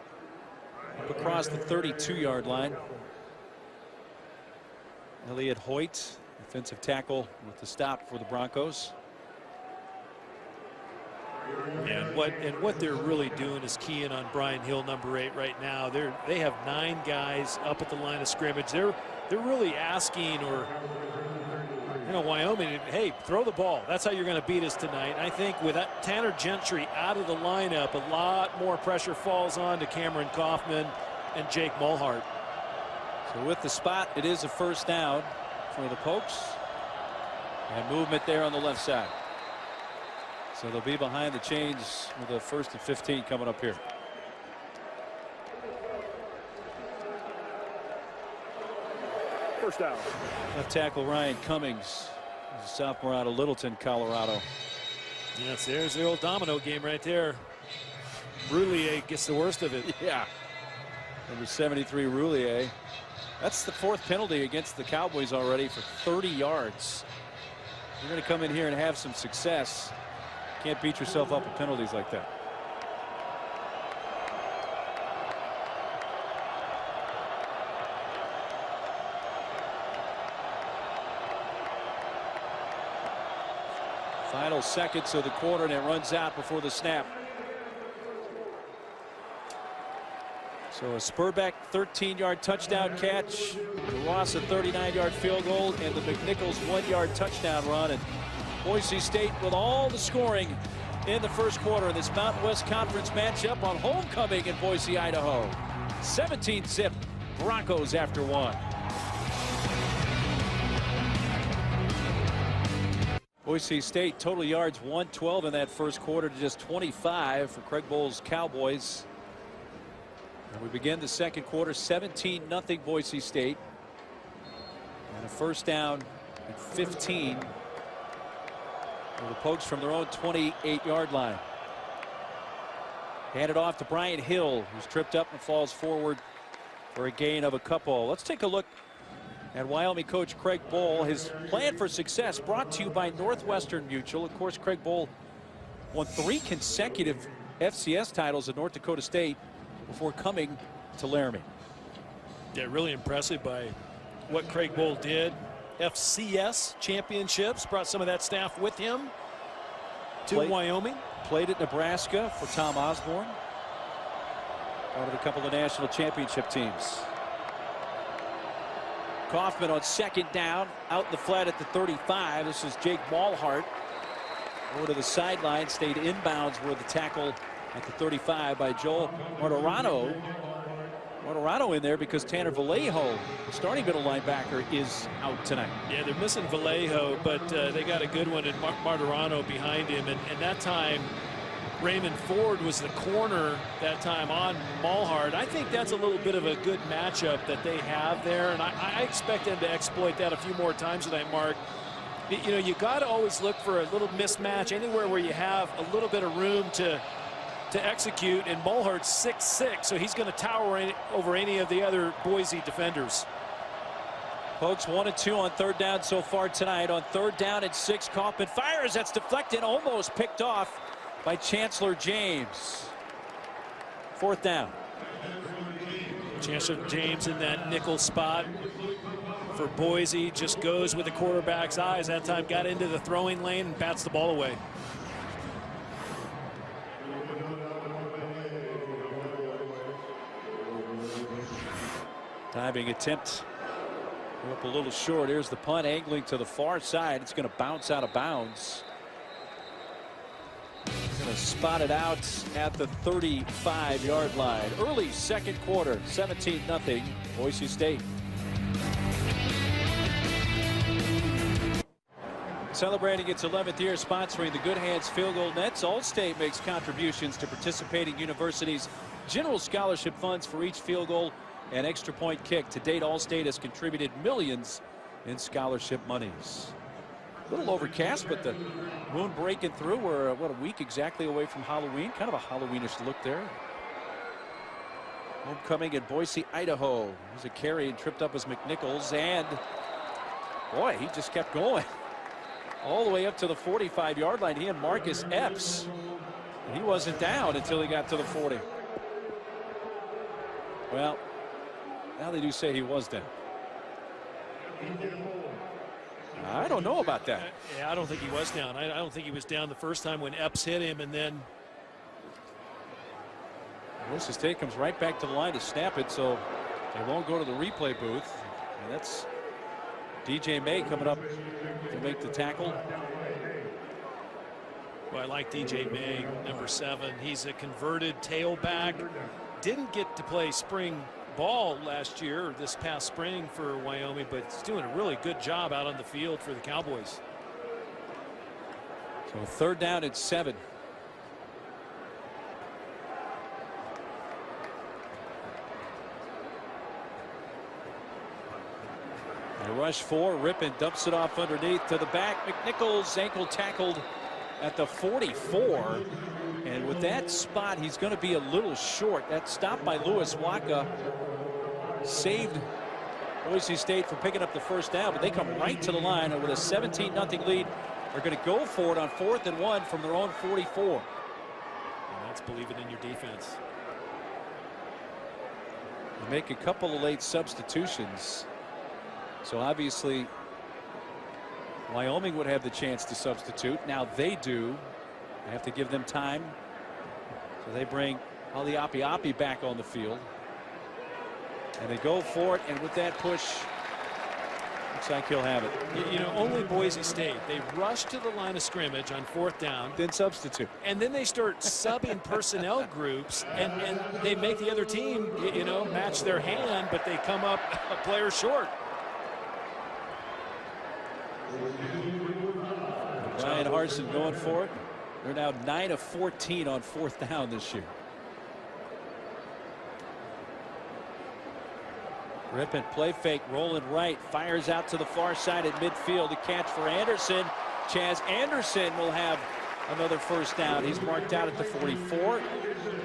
Up across the 32-yard line. Elliott Hoyt, defensive tackle, with the stop for the Broncos. And what they're really doing is keying on Brian Hill, number 8, right now. They have 9 guys up at the line of scrimmage. They're really asking, or Wyoming, hey, throw the ball. That's how you're going to beat us tonight. I think with that Tanner Gentry out of the lineup, a lot more pressure falls on to Cameron Kaufman and Jake Mulhart. So with the spot, it is a first down for the Pokes. And movement there on the left side. So they'll be behind the chains with a 1st and 15 coming up here. First down. Left tackle Ryan Cummings, a sophomore out of Littleton, Colorado. Yes, there's the old domino game right there. Roulier gets the worst of it. Yeah. Number 73 Roulier. That's the 4th penalty against the Cowboys already for 30 yards. You're going to come in here and have some success. Can't beat yourself up with penalties like that. Final seconds of the quarter, and it runs out before the snap. So a Spurbeck 13-yard touchdown catch, the Ross a 39-yard field goal, and the McNichols 1-yard touchdown run. And Boise State with all the scoring in the first quarter in this Mountain West Conference matchup on homecoming in Boise, Idaho. 17-zip Broncos after 1. Boise State total yards 112 in that first quarter to just 25 for Craig Bowles' Cowboys. And we begin the second quarter 17-0 Boise State. And a first down and 15 for the Pokes from their own 28-yard line. Handed off to Brian Hill, who's tripped up and falls forward for a gain of a couple. Let's take a look at Wyoming coach Craig Bohl. His plan for success brought to you by Northwestern Mutual. Of course, Craig Bohl won 3 consecutive FCS titles at North Dakota State before coming to Laramie. Yeah, really impressive by what Craig Bohl did. FCS championships, brought some of that staff with him to Wyoming. Played at Nebraska for Tom Osborne. Part of a couple of national championship teams. Kaufman on second down, out in the flat at the 35. This is Jake Ballhart. Over to the sideline, stayed inbounds with the tackle at the 35 by Joel Martorano. Martorano in there because Tanner Vallejo, starting middle linebacker, is out tonight. Yeah, they're missing Vallejo, but they got a good one in Martorano behind him. And that time, Raymond Ford was the corner that time on Ballhart. I think that's a little bit of a good matchup that they have there, and I expect them to exploit that a few more times tonight, Mark. You know, you got to always look for a little mismatch anywhere where you have a little bit of room to execute, and Ballhart's 6'6", so he's going to tower over any of the other Boise defenders. Folks, 1 and 2 on third down so far tonight. On third down and 6, Kaufman fires. That's deflected, almost picked off by Chancellor James. Fourth down. Chancellor James in that nickel spot for Boise, just goes with the quarterback's eyes. That time got into the throwing lane and bats the ball away. Diving attempt up a little short. Here's the punt, angling to the far side. It's going to bounce out of bounds. Going to spot it out at the 35-yard line. Early second quarter, 17-0 Boise State. Celebrating its 11th year sponsoring the Good Hands Field Goal Nets, Allstate makes contributions to participating universities' general scholarship funds for each field goal and extra point kick. To date, Allstate has contributed millions in scholarship monies. A little overcast, but the moon breaking through. We're what, a week exactly away from Halloween. Kind of a Halloweenish look there. Homecoming in Boise, Idaho. There's a carry and tripped up as McNichols, and boy, he just kept going all the way up to the 45-yard line. He and Marcus Epps, and he wasn't down until he got to the 40. Well, now they do say he was down. I don't know about that. Yeah, I don't think he was down. I don't think he was down the first time when Epps hit him, and then Boise State comes right back to the line to snap it, so they won't go to the replay booth. And that's DJ May coming up to make the tackle. Well, I like DJ May, number 7. He's a converted tailback. Didn't get to play spring ball last year or this past spring for Wyoming, but he's doing a really good job out on the field for the Cowboys. So third down and 7. They rush 4. Rippon dumps it off underneath to the back. McNichols ankle tackled at the 44. And with that spot, he's going to be a little short. That stop by Lewis Waka saved Boise State from picking up the first down, but they come right to the line, and with a 17-0 lead, they're going to go for it on 4th and 1 from their own 44. And that's believing in your defense. They make a couple of late substitutions. So obviously, Wyoming would have the chance to substitute. Now they do. They have to give them time. So they bring Ali Apiapi back on the field. And they go for it, and with that push, looks like he'll have it. You know, only Boise State. They rush to the line of scrimmage on 4th down. Then substitute. And then they start subbing personnel groups, and they make the other team, you know, match their hand, but they come up a player short. Ryan Harsin going for it. They're now 9 of 14 on 4th down this year. Rippon play fake, rolling right, fires out to the far side at midfield. The catch for Anderson. Chaz Anderson will have another first down. He's marked out at the 44.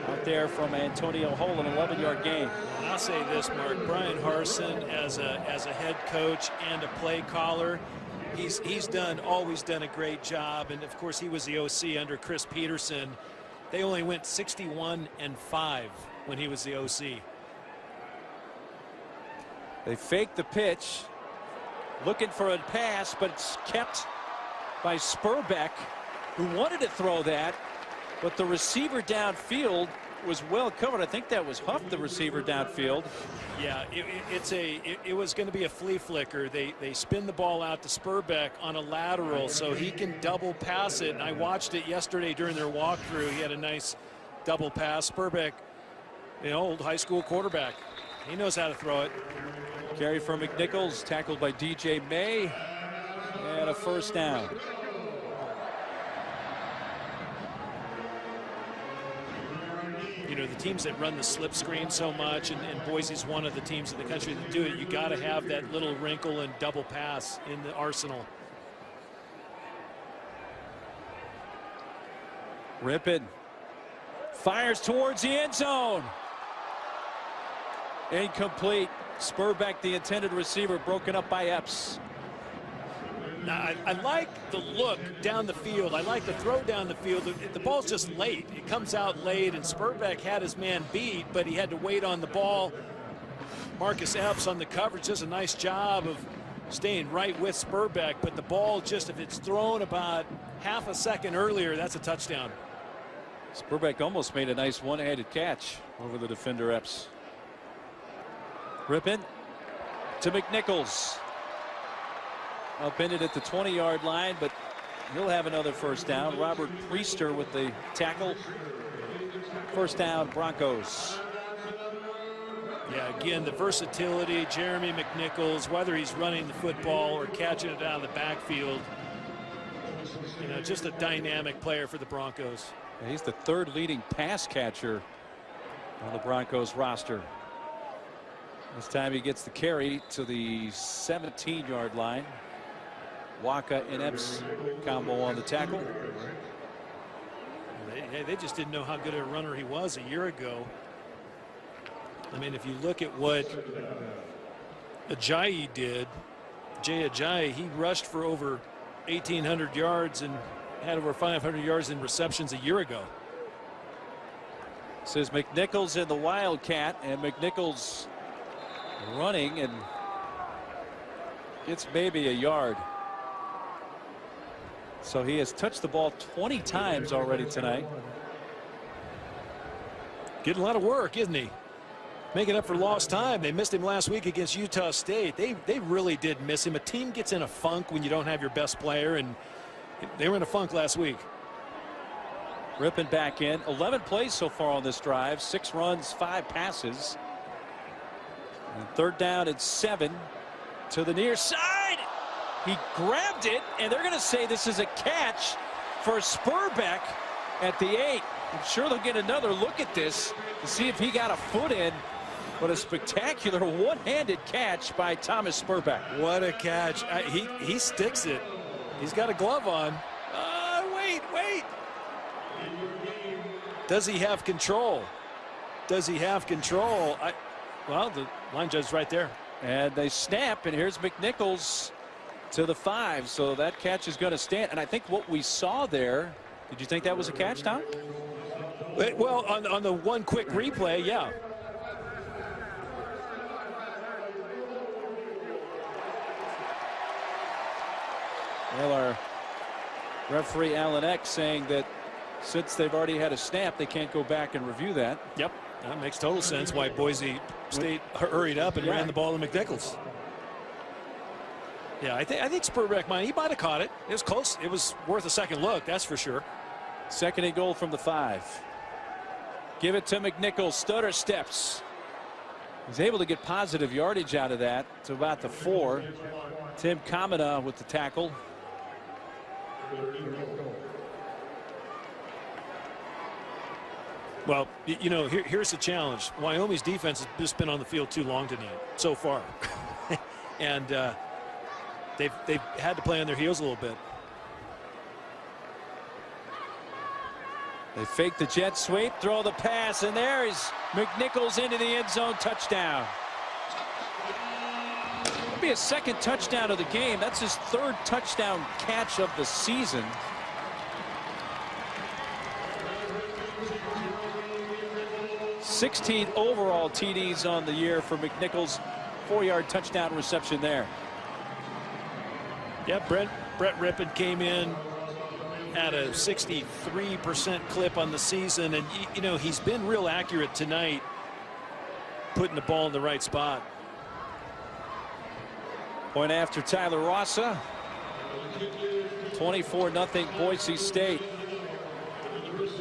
Out there from Antonio Hull, an 11-yard gain. And I'll say this, Mark, Brian Harsin as a head coach and a play caller, he's always done a great job. And of course he was the OC under Chris Peterson. They only went 61-5 when he was the OC. They faked the pitch, looking for a pass, but it's kept by Spurbeck, who wanted to throw that, but the receiver downfield was well covered. I think that was Huff, the receiver downfield. Yeah, it was going to be a flea flicker. They spin the ball out to Spurbeck on a lateral so he can double pass it. And I watched it yesterday during their walkthrough. He had a nice double pass. Spurbeck, an old high school quarterback. He knows how to throw it. Carry for McNichols, tackled by DJ May, and a first down. You know, the teams that run the slip screen so much, and Boise's one of the teams in the country that do it, you got to have that little wrinkle and double pass in the arsenal. Rippon fires towards the end zone. Incomplete. Spurbeck, the intended receiver, broken up by Epps. Now, I like the look down the field. I like the throw down the field. The ball's just late. It comes out late, and Spurbeck had his man beat, but he had to wait on the ball. Marcus Epps on the coverage does a nice job of staying right with Spurbeck, but the ball just, if it's thrown about half a second earlier, that's a touchdown. Spurbeck almost made a nice one-handed catch over the defender Epps. Rippon to McNichols. Upended at the 20-yard line, but he'll have another first down. Robert Priester with the tackle. First down, Broncos. Yeah, again, the versatility, Jeremy McNichols, whether he's running the football or catching it out of the backfield, you know, just a dynamic player for the Broncos. He's the third leading pass catcher on the Broncos roster. This time he gets the carry to the 17-yard line. Waka and Epps combo on the tackle. They just didn't know how good a runner he was a year ago. I mean, if you look at what Ajayi did, Jay Ajayi, he rushed for over 1,800 yards and had over 500 yards in receptions a year ago. Says McNichols in the Wildcat, and McNichols running and gets maybe a yard. So he has touched the ball 20 times already tonight. Getting a lot of work, isn't he? Making up for lost time. They missed him last week against Utah State. They really did miss him. A team gets in a funk when you don't have your best player, and they were in a funk last week. Rippon back in. 11 plays so far on this drive. 6 runs, 5 passes. And third down and 7 to the near side. He grabbed it, and they're going to say this is a catch for Spurbeck at the 8. I'm sure they'll get another look at this to see if he got a foot in. But a spectacular one-handed catch by Thomas Spurbeck. What a catch. He sticks it. He's got a glove on. Wait. Does he have control? Does he have control? Well, the line judge's right there. And they snap, and here's McNichols to the 5. So that catch is going to stand. And I think what we saw there, did you think that was a catch, Tom? Well, on the one quick replay, yeah. Well, our referee Alan Eck saying that since they've already had a snap, they can't go back and review that. Yep, that makes total sense why Boise State hurried up and ran the ball to McNichols. Yeah, I think Spurbeck he might have caught it. It was close. It was worth a second look, that's for sure. Second and goal from the 5. Give it to McNichols. Stutter steps. He's able to get positive yardage out of that to about the 4. Tim Kamina with the tackle. Well, you know, here's the challenge. Wyoming's defense has just been on the field too long tonight so far. And they've had to play on their heels a little bit. They fake the jet sweep, throw the pass, and there's McNichols into the end zone, touchdown. It'll be a second touchdown of the game. That's his third touchdown catch of the season. '16 overall TDs on the year for McNichols. 4-yard touchdown reception there. Yeah, Brett Rippon came in at a 63% clip on the season, and you know, he's been real accurate tonight, putting the ball in the right spot. Point after Tyler Rossa. 24-0 Boise State.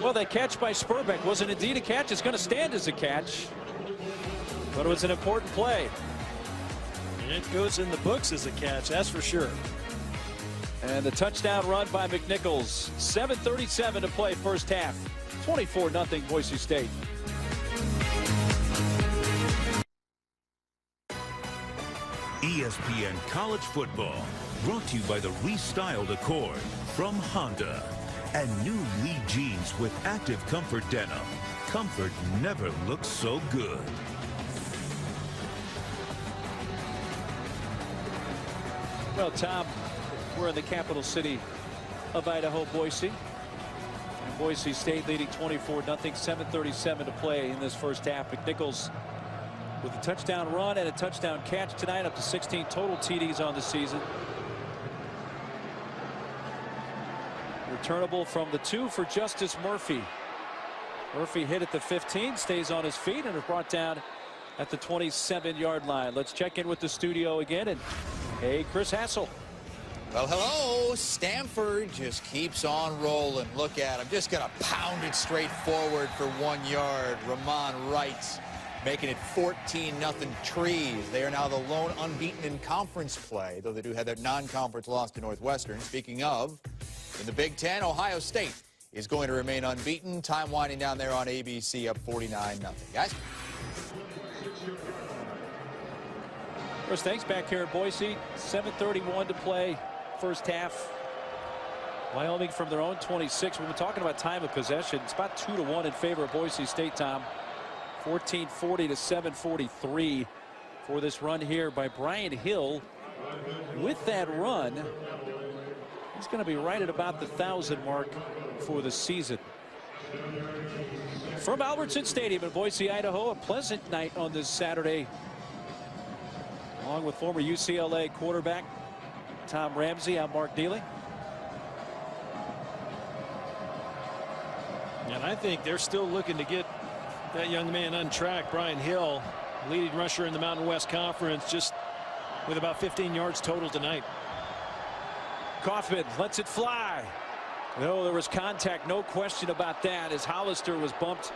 Well, that catch by Spurbeck wasn't indeed a catch. It's going to stand as a catch, but it was an important play. It goes in the books as a catch, that's for sure. And the touchdown run by McNichols. 7:37 to play first half. 24-0 Boise State. ESPN College Football, brought to you by the restyled Accord from Honda and new Lee jeans with active comfort denim. Comfort never looks so good. Well, Tom, we're in the capital city of Idaho, Boise. And Boise State leading 24-0, 7:37 to play in this first half. McNichols with a touchdown run and a touchdown catch tonight, up to 16 total TDs on the season. Returnable from the 2 for Justice Murphy. Murphy hit at the 15, stays on his feet, and is brought down at the 27-yard line. Let's check in with the studio again. And hey, Chris Hassel. Well, hello. Stanford just keeps on rolling. Look at him. Just going to pound it straight forward for 1 yard. Ramon Wright making it 14-0 Trees. They are now the lone unbeaten in conference play, though they do have their non-conference loss to Northwestern. Speaking of, in the Big Ten, Ohio State is going to remain unbeaten. Time winding down there on ABC, up 49-0. Guys? Chris, thanks. Back here in Boise. 7:31 to play first half. Wyoming from their own 26. We've been talking about time of possession. It's about 2-1 in favor of Boise State, Tom. 14:40 to 7:43 for this run here by Brian Hill. With that run, he's going to be right at about the 1,000 mark for the season. From Albertson Stadium in Boise, Idaho, a pleasant night on this Saturday. Along with former UCLA quarterback Tom Ramsey, I'm Mark Neely. And I think they're still looking to get that young man untracked. Brian Hill, leading rusher in the Mountain West Conference, just with about 15 yards total tonight. Kaufman lets it fly. No, there was contact, no question about that, as Hollister was bumped.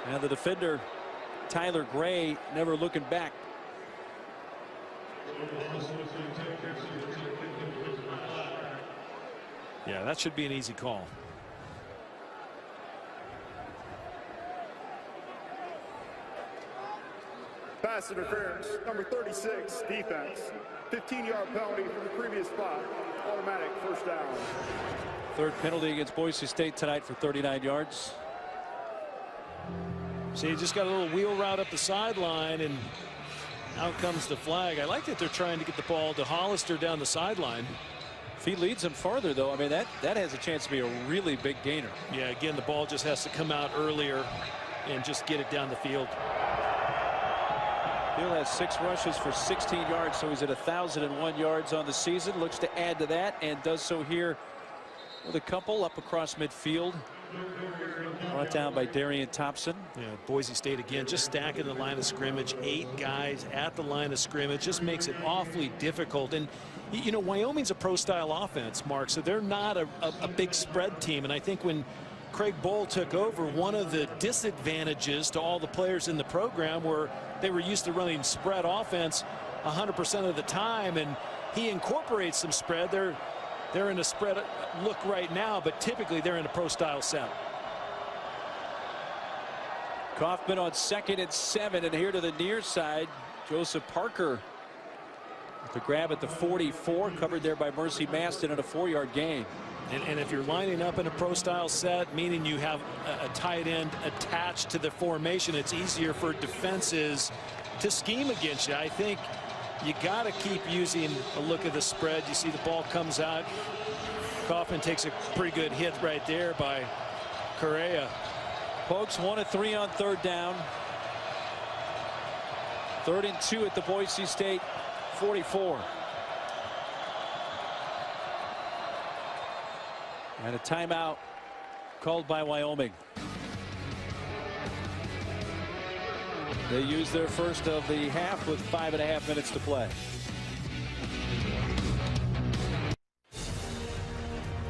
And the defender, Tyler Gray, never looking back. Yeah, that should be an easy call. Pass interference, number 36, defense. 15-yard penalty from the previous spot. Automatic first down. Third penalty against Boise State tonight for 39 yards. See, he just got a little wheel route up the sideline, and out comes the flag. I like that they're trying to get the ball to Hollister down the sideline. If he leads them farther, though, I mean, that has a chance to be a really big gainer. Yeah, again, the ball just has to come out earlier and just get it down the field. Hill has 6 rushes for 16 yards, so he's at 1,001 yards on the season. Looks to add to that, and does so here with a couple up across midfield. Brought down by Darian Thompson. Yeah, Boise State again just stacking the line of scrimmage. 8 guys at the line of scrimmage just makes it awfully difficult. And you know, Wyoming's a pro-style offense, Mark, so they're not a big spread team. And I think when Craig Bohl took over, one of the disadvantages to all the players in the program were they were used to running spread offense 100% of the time, and he incorporates some spread. They're in a spread look right now, but typically they're in a pro-style set. Kaufman on 2nd and 7, and here to the near side, Joseph Parker The grab at the 44, covered there by Mercy Maston at a 4-yard gain. And if you're lining up in a pro-style set, meaning you have a tight end attached to the formation, it's easier for defenses to scheme against you. I think you got to keep using a look at the spread. You see the ball comes out. Kaufman takes a pretty good hit right there by Correa. Pokes 1 of 3 on 3rd down. 3rd and 2 at the Boise State 44. And a timeout called by Wyoming. They use their first of the half with 5.5 minutes to play.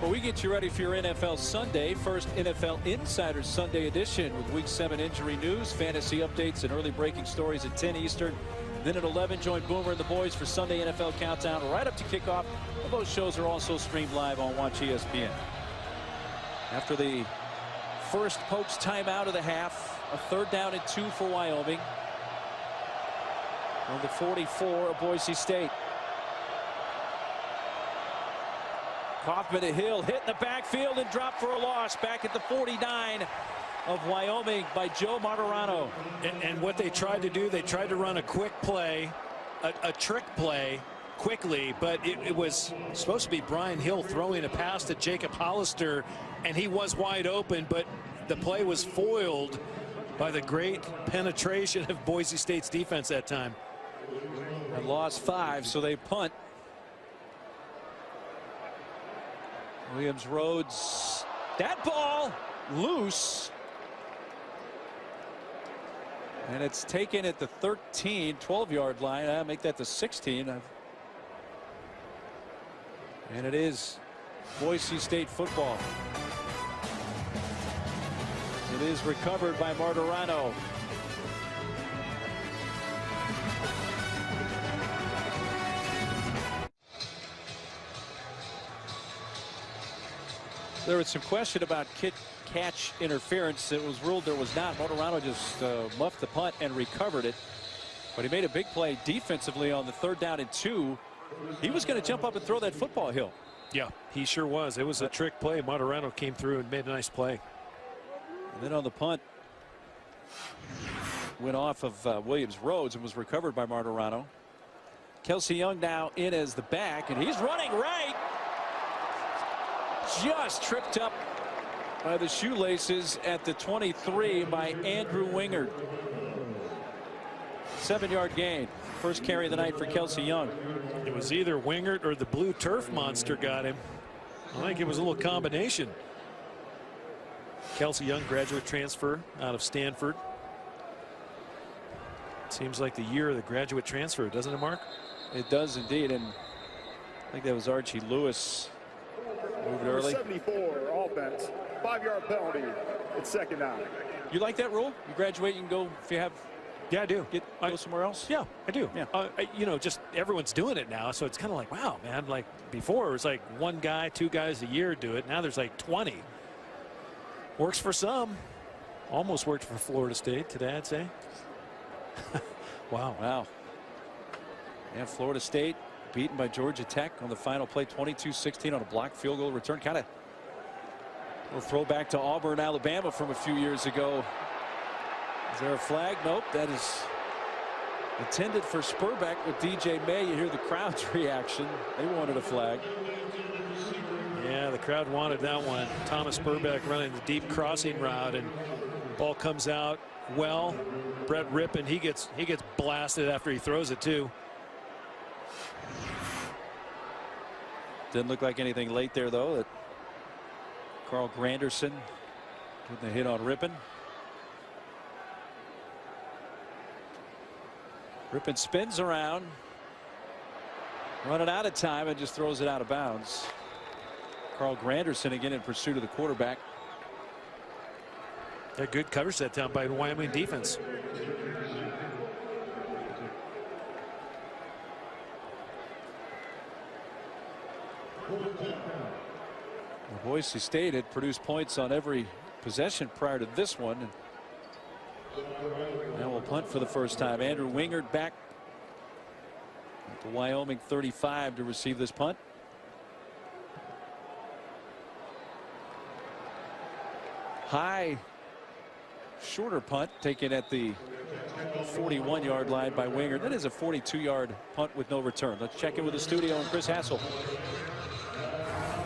Well, we get you ready for your NFL Sunday. First NFL Insider Sunday edition with Week 7 injury news, fantasy updates, and early breaking stories at 10 Eastern. Then at 11, join Boomer and the boys for Sunday NFL Countdown right up to kickoff. Both shows are also streamed live on Watch ESPN. After the first Pokes timeout of the half, a 3rd down and 2 for Wyoming. On the 44 of Boise State. Kaufman to Hill, hit in the backfield and dropped for a loss back at the 49 of Wyoming by Joe Martorano. And what they tried to do, they tried to run a quick play, a trick play quickly, but it was supposed to be Brian Hill throwing a pass to Jacob Hollister, and he was wide open, but the play was foiled by the great penetration of Boise State's defense that time. And lost 5, so they punt. Williams Rhodes, that ball loose. And it's taken at the 13, 12-yard line. I make that the 16. And it is Boise State football. It is recovered by Martorano. There was some question about catch interference. It was ruled there was not. Martorano just muffed the punt and recovered it. But he made a big play defensively on the 3rd down and 2. He was going to jump up and throw that football, Hill. Yeah, he sure was. It was a trick play. Martorano came through and made a nice play. And then on the punt, went off of Williams Rhodes and was recovered by Martorano. Kelsey Young now in as the back, and he's running right. Just tripped up by the shoelaces at the 23 by Andrew Wingard. 7-yard gain. First carry of the night for Kelsey Young. It was either Wingard or the blue turf monster got him. I think it was a little combination. Kelsey Young, graduate transfer out of Stanford. Seems like the year of the graduate transfer, doesn't it, Mark? It does indeed, and I think that was Archie Lewis. Moved early. 74 offense, 5-yard penalty. It's 2nd down. You like that rule? You graduate, you can go if you have. Yeah, I do. Go somewhere else? Yeah, I do. Yeah. You know, just everyone's doing it now, so it's kind of like, wow, man. Like before, it was like 1 guy, 2 guys a year do it. Now there's like 20. Works for some. Almost worked for Florida State today, I'd say. Wow. Yeah, Florida State beaten by Georgia Tech on the final play, 22-16 on a blocked field goal return. Kind of a little throwback to Auburn, Alabama from a few years ago. Is there a flag? Nope. That is intended for Spurbeck with DJ May. You hear the crowd's reaction. They wanted a flag. Yeah, the crowd wanted that one. Thomas Spurbeck running the deep crossing route, and ball comes out well. Brett Rippon, he gets blasted after he throws it too. Didn't look like anything late there, though. That Carl Granderson getting the hit on Rippon. Rippon spins around, running out of time, and just throws it out of bounds. Carl Granderson again in pursuit of the quarterback. A good coverage that time by the Wyoming defense. Boise State had produced points on every possession prior to this one. Now we'll punt for the first time. Andrew Wingard back The Wyoming 35 to receive this punt. High, shorter punt taken at the 41-yard line by Winger. That is a 42-yard punt with no return. Let's check in with the studio and Chris Hassel.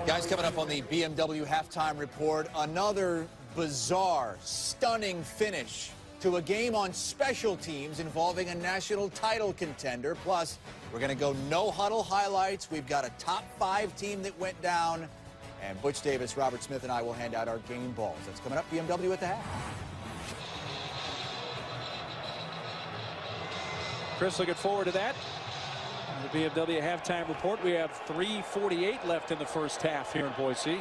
Guys, coming up on the BMW halftime report, another bizarre, stunning finish to a game on special teams involving a national title contender. Plus, we're going to go no huddle highlights. We've got a top 5 team that went down. And Butch Davis, Robert Smith, and I will hand out our game balls. That's coming up. BMW at the half. Chris, looking forward to that. The BMW halftime report. We have 3:48 left in the first half here in Boise.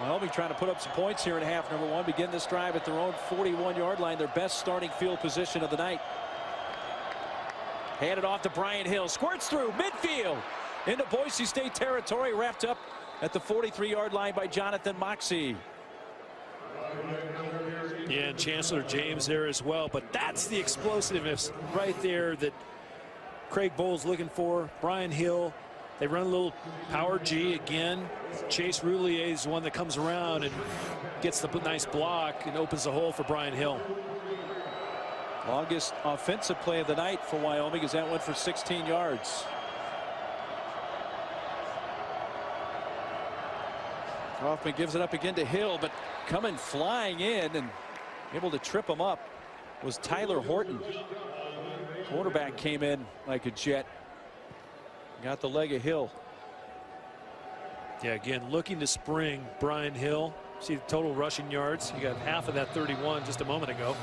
Wyoming trying to put up some points here in half number 1. Begin this drive at their own 41-yard line. Their best starting field position of the night. Handed off to Brian Hill. Squirts through midfield into Boise State territory. Wrapped up at the 43-yard line by Jonathan Moxie. Yeah, and Chancellor James there as well. But that's the explosiveness right there that Craig Bowles looking for. Brian Hill. They run a little power G again. Chase Roulier is the one that comes around and gets the nice block and opens the hole for Brian Hill. Longest offensive play of the night for Wyoming as that went for 16 yards. Kaufman gives it up again to Hill, but coming flying in and able to trip him up was Tyler Horton. Quarterback came in like a jet. Got the leg of Hill. Yeah, again, looking to spring Brian Hill. See the total rushing yards. You got half of that 31 just a moment ago.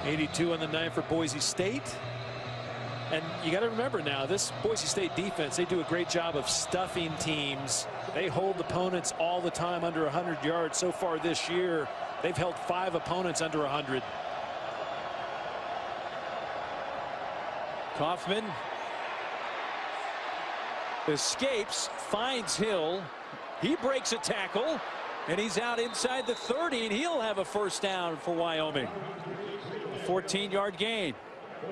82 on the night for Boise State. And you got to remember now, this Boise State defense, they do a great job of stuffing teams. They hold opponents all the time under 100 yards. So far this year, they've held 5 opponents under 100. Kaufman escapes, finds Hill. He breaks a tackle, and he's out inside the 30, and he'll have a first down for Wyoming. A 14-yard gain.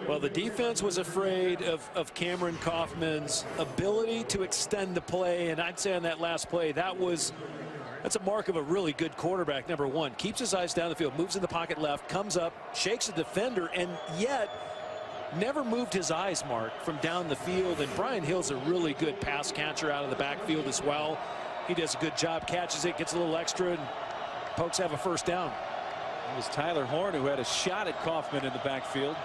Well, the defense was afraid of Cameron Kaufman's ability to extend the play, and I'd say on that last play, that's a mark of a really good quarterback. Number one, keeps his eyes down the field, moves in the pocket left, comes up, shakes a defender, and yet never moved his eyes, Mark, from down the field. And Brian Hill's a really good pass catcher out of the backfield as well. He does a good job, catches it, gets a little extra, and Pokes have a first down. It was Tyler Horn who had a shot at Kaufman in the backfield.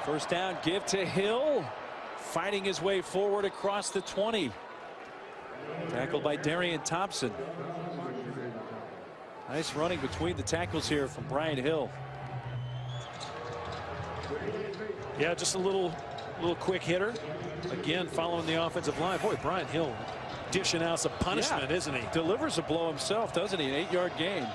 First down, give to Hill, fighting his way forward across the 20. Tackled by Darian Thompson. Nice running between the tackles here from Brian Hill. Yeah, just a little quick hitter. Again, following the offensive line. Boy, Brian Hill dishing out some punishment, isn't he? Delivers a blow himself, doesn't he? An 8-yard gain.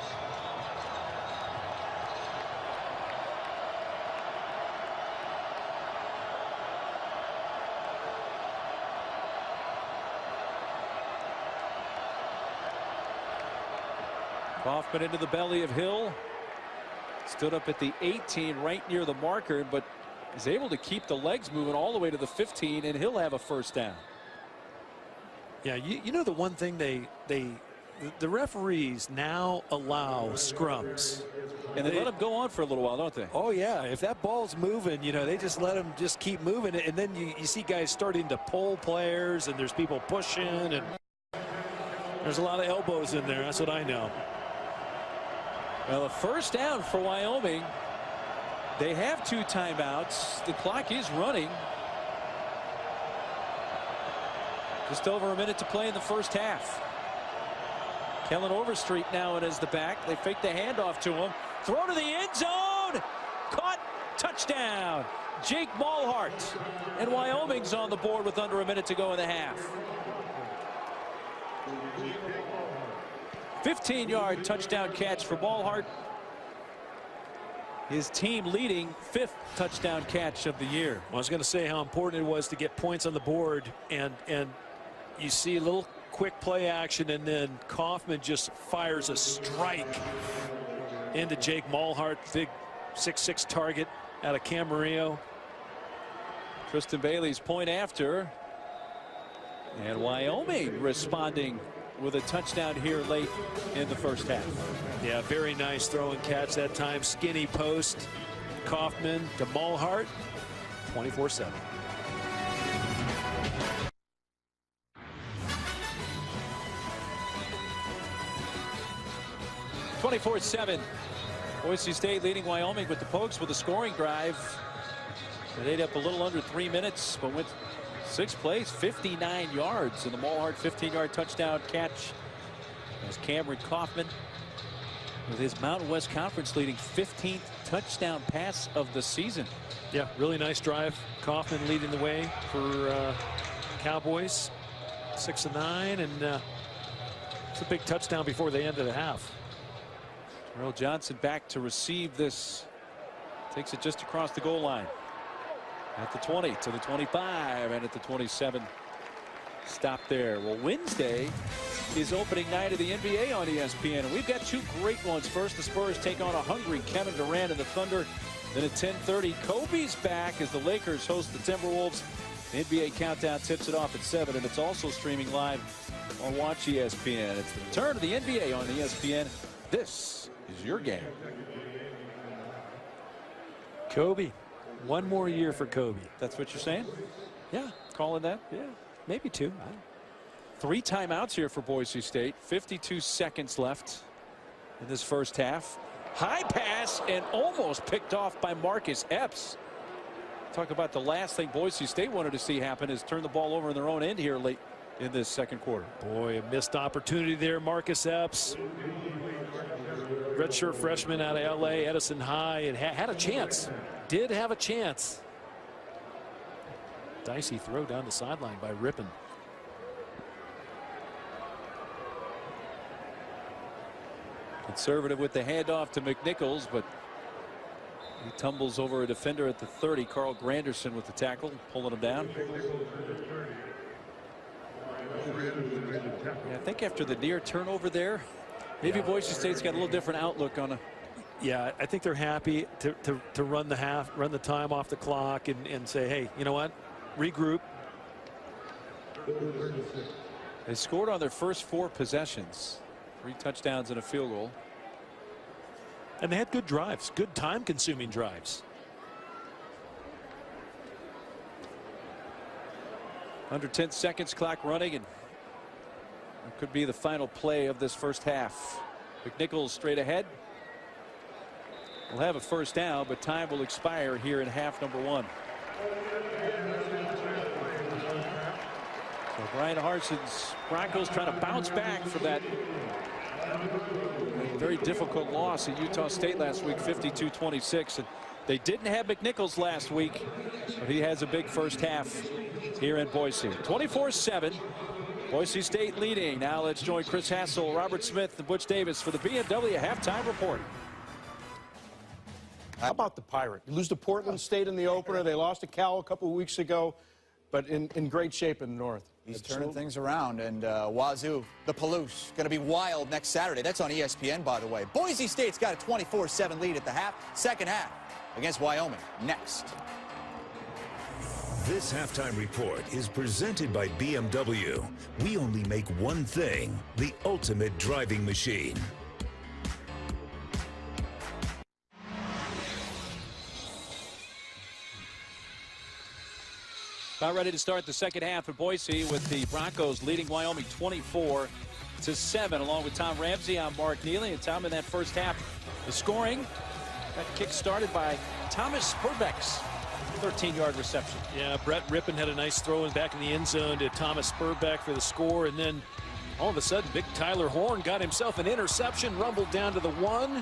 Kaufman into the belly of Hill. Stood up at the 18 right near the marker, but is able to keep the legs moving all the way to the 15, and he'll have a first down. Yeah, you know the one thing the referees now allow scrums. And they let them go on for a little while, don't they? Oh, yeah. If that ball's moving, you know, they just let them just keep moving. And then you see guys starting to pull players, and there's people pushing, and there's a lot of elbows in there. That's what I know. Well, a first down for Wyoming. They have 2 timeouts. The clock is running. Just over a minute to play in the first half. Kellen Overstreet now in as the back. They fake the handoff to him. Throw to the end zone. Caught. Touchdown. Jake Malhart. And Wyoming's on the board with under a minute to go in the half. 15-yard touchdown catch for Malhart. His team leading 5th touchdown catch of the year. Well, I was going to say how important it was to get points on the board, and you see a little quick play action, and then Kaufman just fires a strike into Jake Malhart, big 6'6" target out of Camarillo. Tristan Bailey's point after. And Wyoming responding with a touchdown here late in the first half. Yeah, very nice throw and catch that time. Skinny post. Kaufman to Mulhart. 24-7. Boise State leading Wyoming with the Pokes with a scoring drive. They ate up a little under 3 minutes, but went 6 plays, 59 yards in the Mulhart 15-yard touchdown catch. As Cameron Kaufman with his Mountain West Conference leading 15th touchdown pass of the season. Yeah, really nice drive. Kaufman leading the way for Cowboys. 6 of 9, and it's a big touchdown before the end of the half. Terrell Johnson back to receive this. Takes it just across the goal line. At the 20 to the 25 and at the 27. Stop there. Well, Wednesday is opening night of the NBA on ESPN, and we've got 2 great ones. First, the Spurs take on a hungry Kevin Durant and the Thunder. Then at 10:30, Kobe's back as the Lakers host the Timberwolves. The NBA Countdown tips it off at 7, and it's also streaming live on Watch ESPN. It's the return of the NBA on ESPN. This is your game. Kobe. One more year for Kobe. That's what you're saying? Yeah. Calling that? Yeah. Maybe 2. 3 timeouts here for Boise State. 52 seconds left in this first half. High pass and almost picked off by Marcus Epps. Talk about the last thing Boise State wanted to see happen is turn the ball over in their own end here late in this second quarter. Boy, a missed opportunity there. Marcus Epps. Redshirt freshman out of LA, Edison High, and had a chance. Did have a chance. Dicey throw down the sideline by Rippon. Conservative with the handoff to McNichols, but he tumbles over a defender at the 30. Carl Granderson with the tackle, pulling him down. Yeah, I think after the near turnover there, maybe Boise State's got a little different outlook on a. Yeah, I think they're happy to run the time off the clock and say, hey, you know what, regroup. They scored on their first 4 possessions, 3 touchdowns and a field goal. And they had good drives, good time-consuming drives. Under 10 seconds, clock running, and it could be the final play of this first half. McNichols straight ahead. We'll have a first down, but time will expire here in half number 1. So Brian Harson's Broncos trying to bounce back from that very difficult loss at Utah State last week, 52-26. And they didn't have McNichols last week, but he has a big first half here in Boise. 24-7. Boise State leading. Now let's join Chris Hassel, Robert Smith, and Butch Davis for the BMW halftime report. How about the Pirate? You lose to Portland State in the opener. They lost to Cal a couple of weeks ago, but in great shape in the north. He's turning things around, and Wazoo, the Palouse, going to be wild next Saturday. That's on ESPN, by the way. Boise State's got a 24-7 lead at the second half against Wyoming next. This halftime report is presented by BMW. We only make one thing, the ultimate driving machine. About ready to start the second half of Boise with the Broncos leading Wyoming 24-7. Along with Tom Ramsey, I'm Mark Neely. And Tom, in that first half, the scoring got kick started by Thomas Spurbeck's 13-yard reception. Yeah, Brett Rippon had a nice throw in back in the end zone to Thomas Spurbeck for the score. And then all of a sudden, big Tyler Horn got himself an interception, rumbled down to the 1.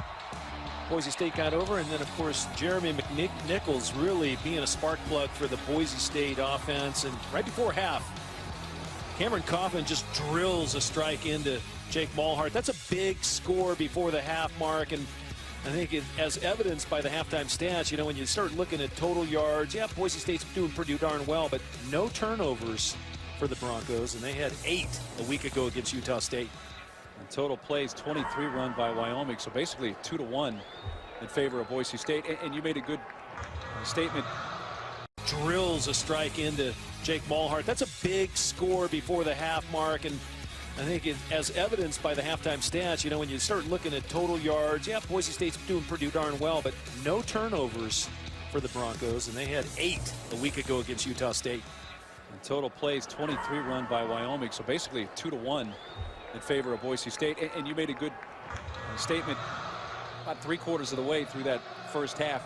Boise State got over, and then of course Jeremy McNichols really being a spark plug for the Boise State offense. And right before half, Cameron Kaufman just drills a strike into Jake Mulhart. That's a big score before the half mark, and I think as evidenced by the halftime stats, you know, when you start looking at total yards, yeah, Boise State's doing pretty darn well, but no turnovers for the Broncos, and they had 8 a week ago against Utah State. And total plays 23 run by Wyoming, so basically 2-1 in favor of Boise State. And you made a good statement drills a strike into Jake Malhart. That's a big score before the half mark, and I think as evidenced by the halftime stats, you know, when you start looking at total yards, yeah, Boise State's doing pretty darn well, but no turnovers for the Broncos, and they had 8 a week ago against Utah State. And total plays 23 run by Wyoming, so basically 2-1 in favor of Boise State. And you made a good statement about 3/4 of the way through that first half.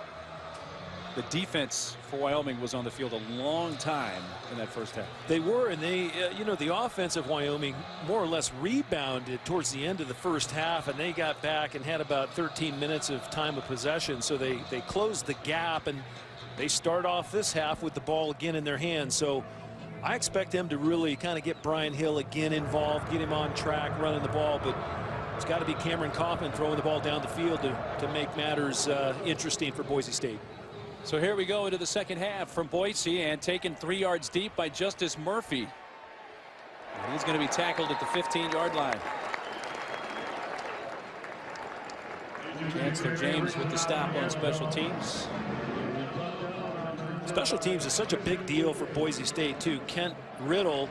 The defense for Wyoming was on the field a long time in that first half. They were, and they, you know, the offense of Wyoming more or less rebounded towards the end of the first half, and they got back and had about 13 minutes of time of possession. So they closed the gap, and they start off this half with the ball again in their hands. So I expect them to really kind of get Brian Hill again involved, get him on track, running the ball, but it's got to be Cameron Kaufman throwing the ball down the field to make matters interesting for Boise State. So here we go into the second half from Boise, and taken 3 yards deep by Justice Murphy. And he's going to be tackled at the 15-yard line. Chancellor James with the stop on special teams. Special teams is such a big deal for Boise State, too. Kent Riddle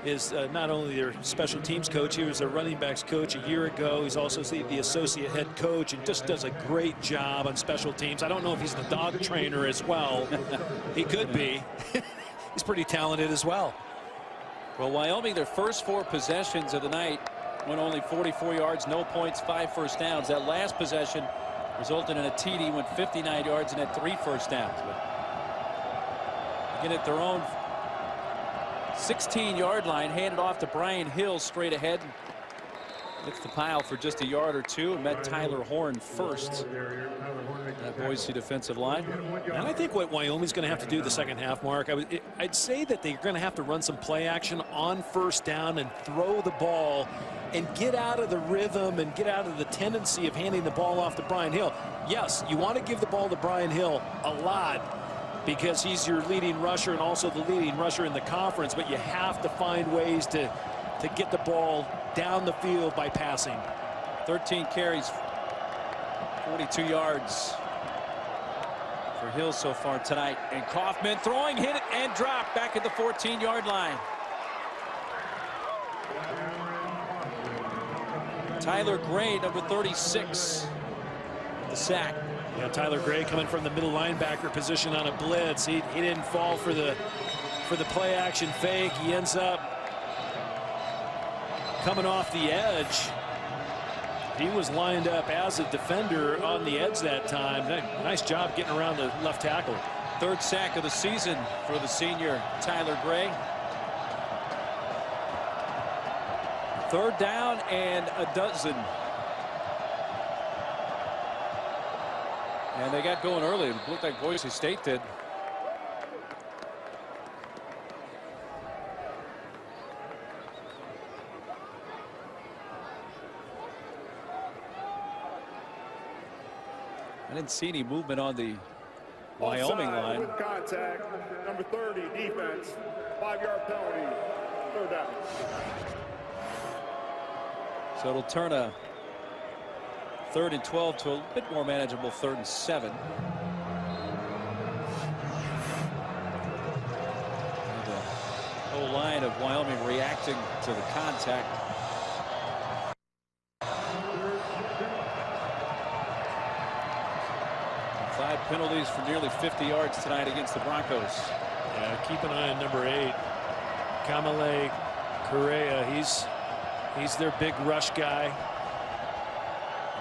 is not only their special teams coach, he was their running backs coach a year ago. He's also the associate head coach and just does a great job on special teams. I don't know if he's the dog trainer as well. He could be. He's pretty talented as well. Well, Wyoming, their first 4 possessions of the night went only 44 yards, no points, 5 first downs. That last possession resulted in a TD, went 59 yards, and had 3 first downs. But again, at their own 16-yard line, handed off to Brian Hill straight ahead. Hits the pile for just a yard or two and met Tyler Horn first. That Boise defensive line. And I think what Wyoming's going to have to do the second half, Mark, I'd say that they're going to have to run some play action on first down and throw the ball and get out of the rhythm and get out of the tendency of handing the ball off to Brian Hill. Yes, you want to give the ball to Brian Hill a lot, because he's your leading rusher and also the leading rusher in the conference, but you have to find ways to get the ball down the field by passing. 13 carries, 42 yards for Hill so far tonight. And Kaufman throwing, hit it, and dropped back at the 14-yard line. Tyler Gray, number 36, the sack. Yeah, Tyler Gray coming from the middle linebacker position on a blitz. He didn't fall for the play action fake. He ends up coming off the edge. He was lined up as a defender on the edge that time. Nice job getting around the left tackle. 3rd sack of the season for the senior Tyler Gray. 3rd down and a dozen. And they got going early. It looked like Boise State did. I didn't see any movement on the Wyoming line. With contact, number 30, defense, 5-yard penalty, 3rd down. So it'll turn a 3rd and 12 to a bit more manageable 3rd and 7. And the whole line of Wyoming reacting to the contact. And 5 penalties for nearly 50 yards tonight against the Broncos. Yeah, keep an eye on number 8, Kamale Correa. He's their big rush guy.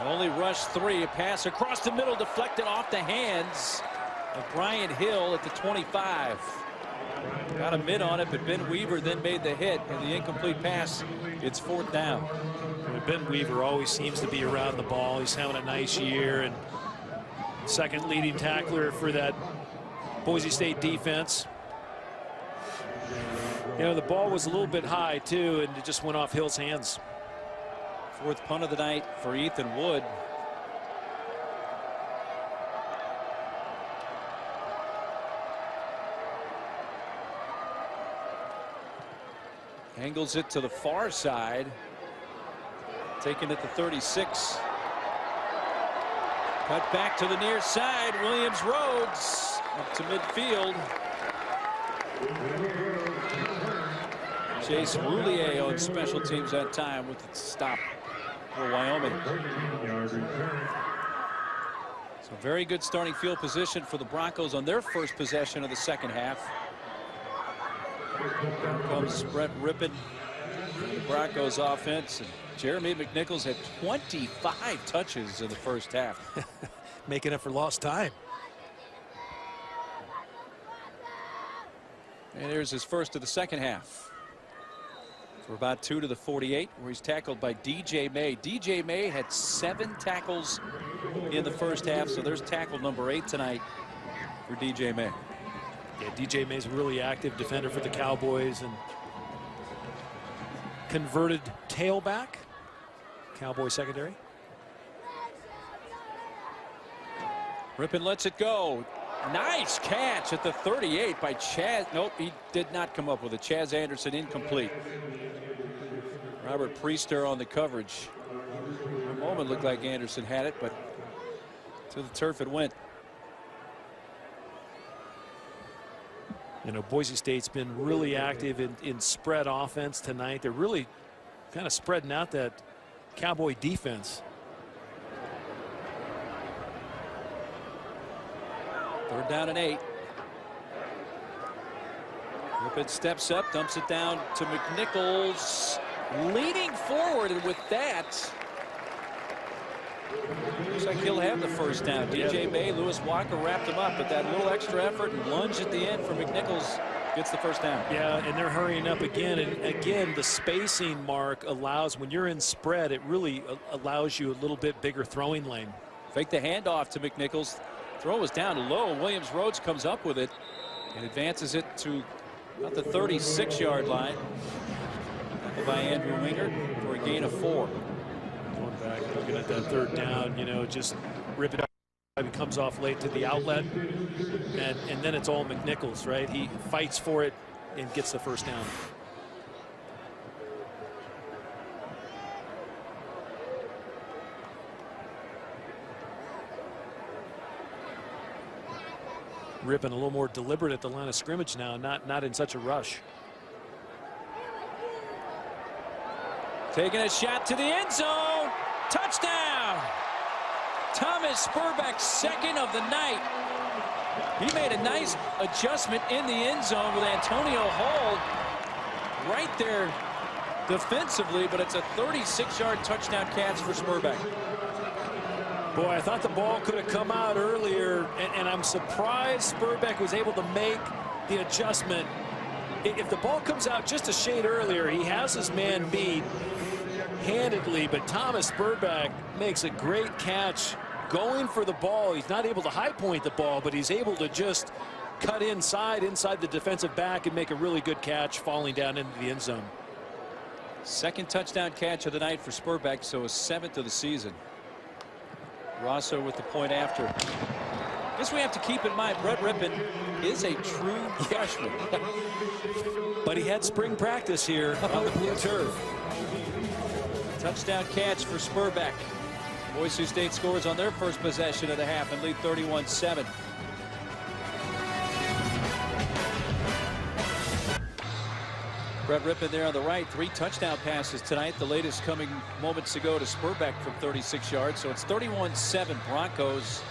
Only rush 3. A pass across the middle, deflected off the hands of Brian Hill at the 25. Got a mid on it, but Ben Weaver then made the hit, and the incomplete pass. It's 4th down. Ben Weaver always seems to be around the ball. He's having a nice year, and second leading tackler for that Boise State defense. You know, the ball was a little bit high too, and it just went off Hill's hands. 4th punt of the night for Ethan Wood. Angles it to the far side. Taking it to 36. Cut back to the near side. Williams Rhodes Up to midfield. Chase Roulier on special teams that time with the stop for Wyoming. So very good starting field position for the Broncos on their first possession of the second half. Here comes Brett Rippon, the Broncos offense. And Jeremy McNichols had 25 touches in the first half. Making up for lost time. And here's his first of the second half. For about 2 to the 48, where he's tackled by DJ May. DJ May had 7 tackles in the first half, so there's tackle number 8 tonight for DJ May. Yeah, DJ May's a really active defender for the Cowboys and converted tailback. Cowboy secondary. Rippon lets it go. Nice catch at the 38 by Chaz. Nope, he did not come up with it. Chaz Anderson incomplete. Robert Priester on the coverage. For a moment looked like Anderson had it, but to the turf it went. You know, Boise State's been really active in spread offense tonight. They're really kind of spreading out that Cowboy defense. Third down and 8. Rippon steps up, dumps it down to McNichols, leaning forward, and with that, looks like he'll have the first down. DJ May, Lewis Walker wrapped him up, but that little extra effort and lunge at the end for McNichols gets the first down. Yeah, and they're hurrying up again. And again, the spacing, Mark, allows, when you're in spread, it really allows you a little bit bigger throwing lane. Fake the handoff to McNichols. Throw was down low. Williams Rhodes comes up with it and advances it to about the 36-yard line. By Andrew Winger for a gain of 4. Going back, looking at that third down, you know, just rip it up. He comes off late to the outlet, and then it's all McNichols, right? He fights for it and gets the first down. Rippon a little more deliberate at the line of scrimmage now, not in such a rush. Taking a shot to the end zone. Touchdown. Thomas Spurbeck, second of the night. He made a nice adjustment in the end zone with Antonio Hall right there defensively, but it's a 36-yard touchdown catch for Spurbeck. Boy, I thought the ball could have come out earlier, and I'm surprised Spurbeck was able to make the adjustment. If the ball comes out just a shade earlier, he has his man beat handedly, but Thomas Spurbeck makes a great catch going for the ball. He's not able to high point the ball, but he's able to just cut inside the defensive back and make a really good catch, falling down into the end zone. Second touchdown catch of the night for Spurbeck, so his 7th of the season. Rosso with the point after. Guess we have to keep in mind Brett Rippon is a true freshman. But he had spring practice here on the blue turf. Touchdown catch for Spurbeck. Boise State scores on their first possession of the half and lead 31-7. Brett Rippon there on the right. 3 touchdown passes tonight. The latest coming moments ago to Spurbeck from 36 yards. So it's 31-7 Broncos.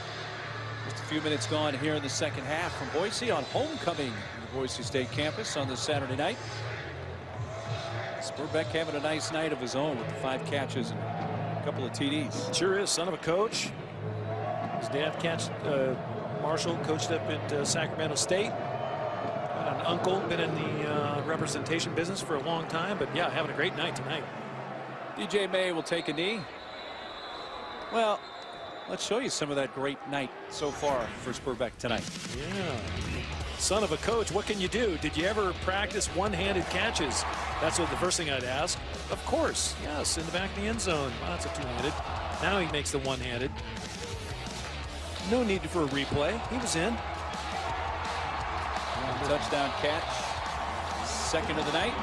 Just a few minutes gone here in the second half from Boise on homecoming in the Boise State campus on this Saturday night. Spurbeck having a nice night of his own with the 5 catches and a couple of TDs. Sure is. Son of a coach. His dad Marshall coached up at Sacramento State. Got an uncle, been in the representation business for a long time, but yeah, having a great night tonight. DJ May will take a knee. Well, let's show you some of that great night so far for Spurbeck tonight. Yeah. Son of a coach, what can you do? Did you ever practice one-handed catches? That's what the first thing I'd ask. Of course, yes, in the back of the end zone. Well, that's a two-handed. Now he makes the one-handed. No need for a replay. He was in. Touchdown catch. Second of the night.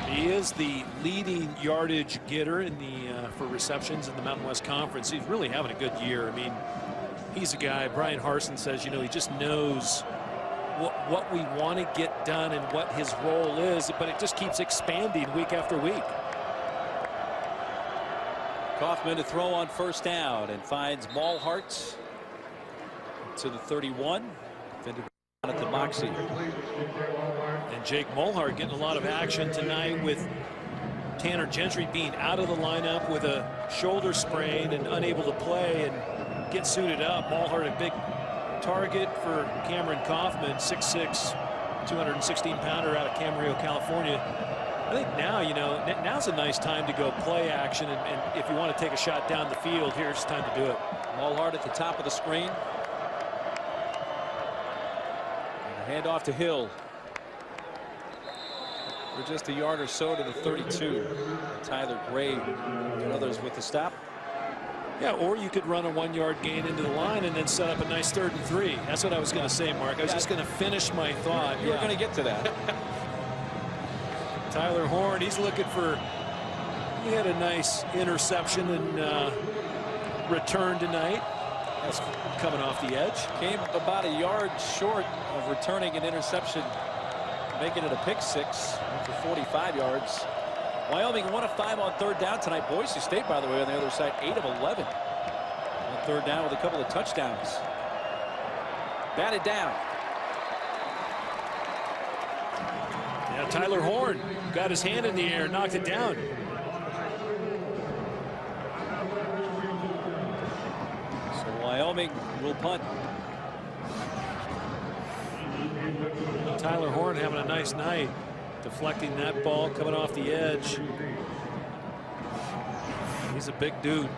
He is the leading yardage getter in the for receptions in the Mountain West Conference. He's really having a good year. I mean, He's a guy, Brian Harsin says, you know, he just knows what we want to get done and what his role is, but it just keeps expanding week after week. Kaufman to throw on first down and finds Malhart to the 31. Defended at the Moxie. And Jake Malhart getting a lot of action tonight with Tanner Gentry being out of the lineup with a shoulder sprain and unable to play and get suited up. Malhart a big target for Cameron Kaufman, 6'6", 216-pounder out of Camarillo, California. I think now, you know, now's a nice time to go play action, and if you want to take a shot down the field, here's the time to do it. Malhart at the top of the screen. And the handoff to Hill. For just a yard or so to the 32. Tyler Gray and others with the stop. Yeah, or you could run a 1-yard gain into the line and then set up a nice 3rd and 3. That's what I was going to say, Mark. I was just going to finish my thought. You were going to get to that. Tyler Horn, he's looking for, he had a nice interception and return tonight. That's coming off the edge. Came about a yard short of returning an interception, making it a pick 6 for 45 yards. Wyoming 1 of 5 on 3rd down tonight. Boise State, by the way, on the other side, 8 of 11 on 3rd down with a couple of touchdowns. Batted down. Yeah, Tyler Horn got his hand in the air, knocked it down. So Wyoming will punt. Tyler Horn having a nice night, deflecting that ball coming off the edge. He's a big dude.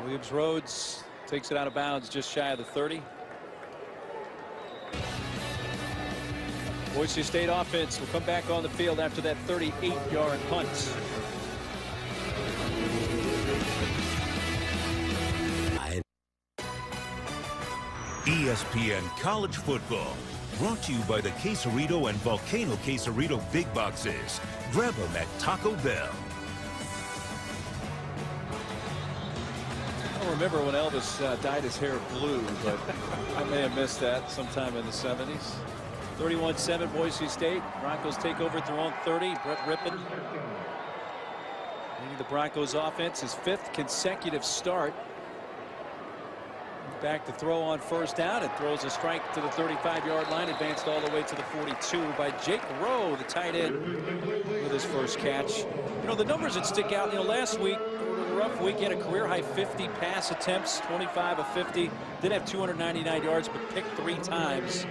Williams Rhodes takes it out of bounds just shy of the 30. Boise State offense will come back on the field after that 38-yard punt. ESPN College Football, brought to you by the Quesarito and Volcano Quesarito Big Boxes. Grab them at Taco Bell. I don't remember when Elvis dyed his hair blue, but I may have missed that sometime in the 70s. 31-7 Boise State. Broncos take over at their own 30. Brett Rippon leading the Broncos offense, his 5th consecutive start. Back to throw on first down and throws a strike to the 35-yard line, advanced all the way to the 42 by Jake Rowe, the tight end, with his first catch. You know, the numbers that stick out, you know, last week, a rough week, he had a career-high 50 pass attempts, 25 of 50, did have 299 yards, but picked 3 times.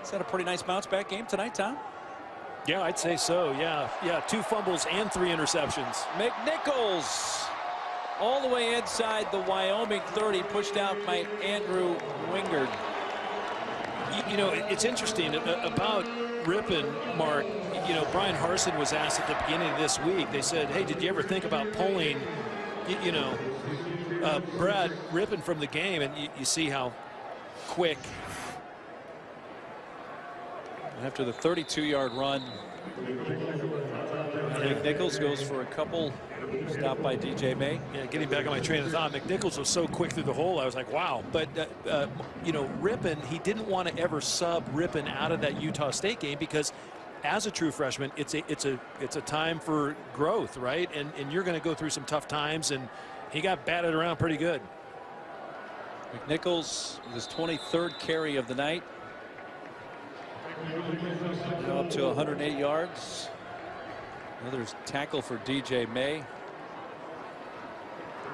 Is that a pretty nice bounce-back game tonight, Tom? Yeah, I'd say so. Yeah, 2 fumbles and 3 interceptions. McNichols all the way inside the Wyoming 30, pushed out by Andrew Wingard. You know, it's interesting about Rippon, Mark. You know, Brian Harsin was asked at the beginning of this week. They said, hey, did you ever think about pulling, Brad Rippon from the game? And you see how quick. After the 32-yard run, McNichols goes for a couple. Stopped by DJ May. Yeah, getting back on my train of thought, McNichols was so quick through the hole. I was like, wow. But you know, Rippon, he didn't want to ever sub Rippon out of that Utah State game because, as a true freshman, it's a time for growth, right? And you're going to go through some tough times, and he got batted around pretty good. McNichols with his 23rd carry of the night. Now up to 108 yards. Another tackle for DJ May.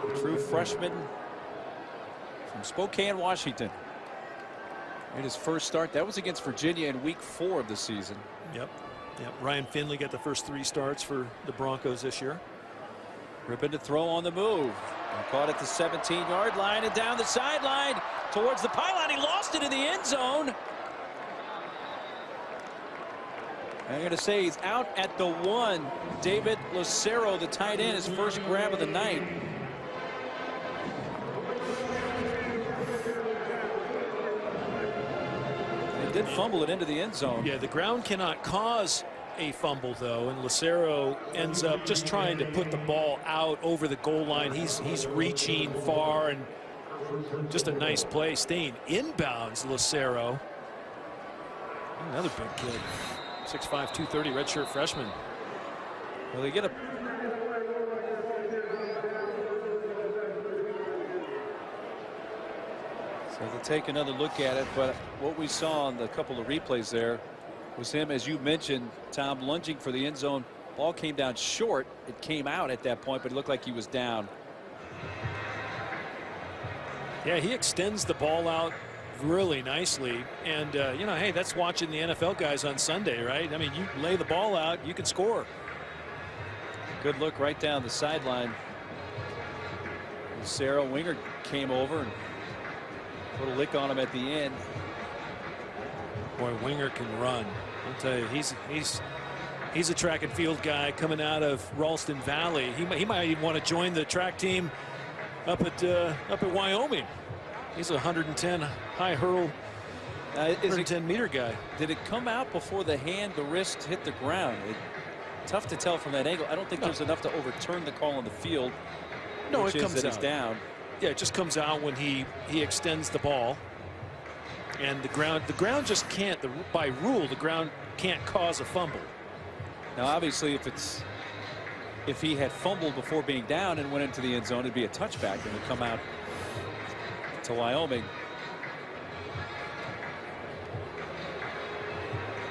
A true freshman from Spokane, Washington. Made his first start. That was against Virginia in week 4 of the season. Yep. Ryan Finley got the first 3 starts for the Broncos this year. Rippon to throw on the move. And caught at the 17-yard line and down the sideline towards the pylon. He lost it in the end zone. I'm going to say he's out at the 1. David Lucero, the tight end, his first grab of the night. He did fumble it into the end zone. Yeah, the ground cannot cause a fumble, though, and Lucero ends up just trying to put the ball out over the goal line. He's reaching far, and just a nice play, staying inbounds. Lucero, another big kid, 6'5", 230, redshirt freshman. Well, they get a so they'll take another look at it, but what we saw on the couple of replays there was him, as you mentioned, Tom, lunging for the end zone. Ball came down short. It came out at that point, but it looked like he was down. Yeah, he extends the ball out really nicely, and you know, hey, that's watching the NFL guys on Sunday, right? I mean, you lay the ball out, you can score. Good look right down the sideline. Sarah Winger came over and put a lick on him at the end. Boy, Winger can run. I'll tell you, he's a track and field guy coming out of Ralston Valley. He might even want to join the track team up at Wyoming. He's a 110 high hurdle, 110-meter guy. Did it come out before the wrist hit the ground? Tough to tell from that angle. I don't think there's enough to overturn the call on the field. No, it comes out. He's down. Yeah, it just comes out when he extends the ball, and the ground just can't. By rule, the ground can't cause a fumble. Now, obviously, if he had fumbled before being down and went into the end zone, it'd be a touchback and would come out to Wyoming.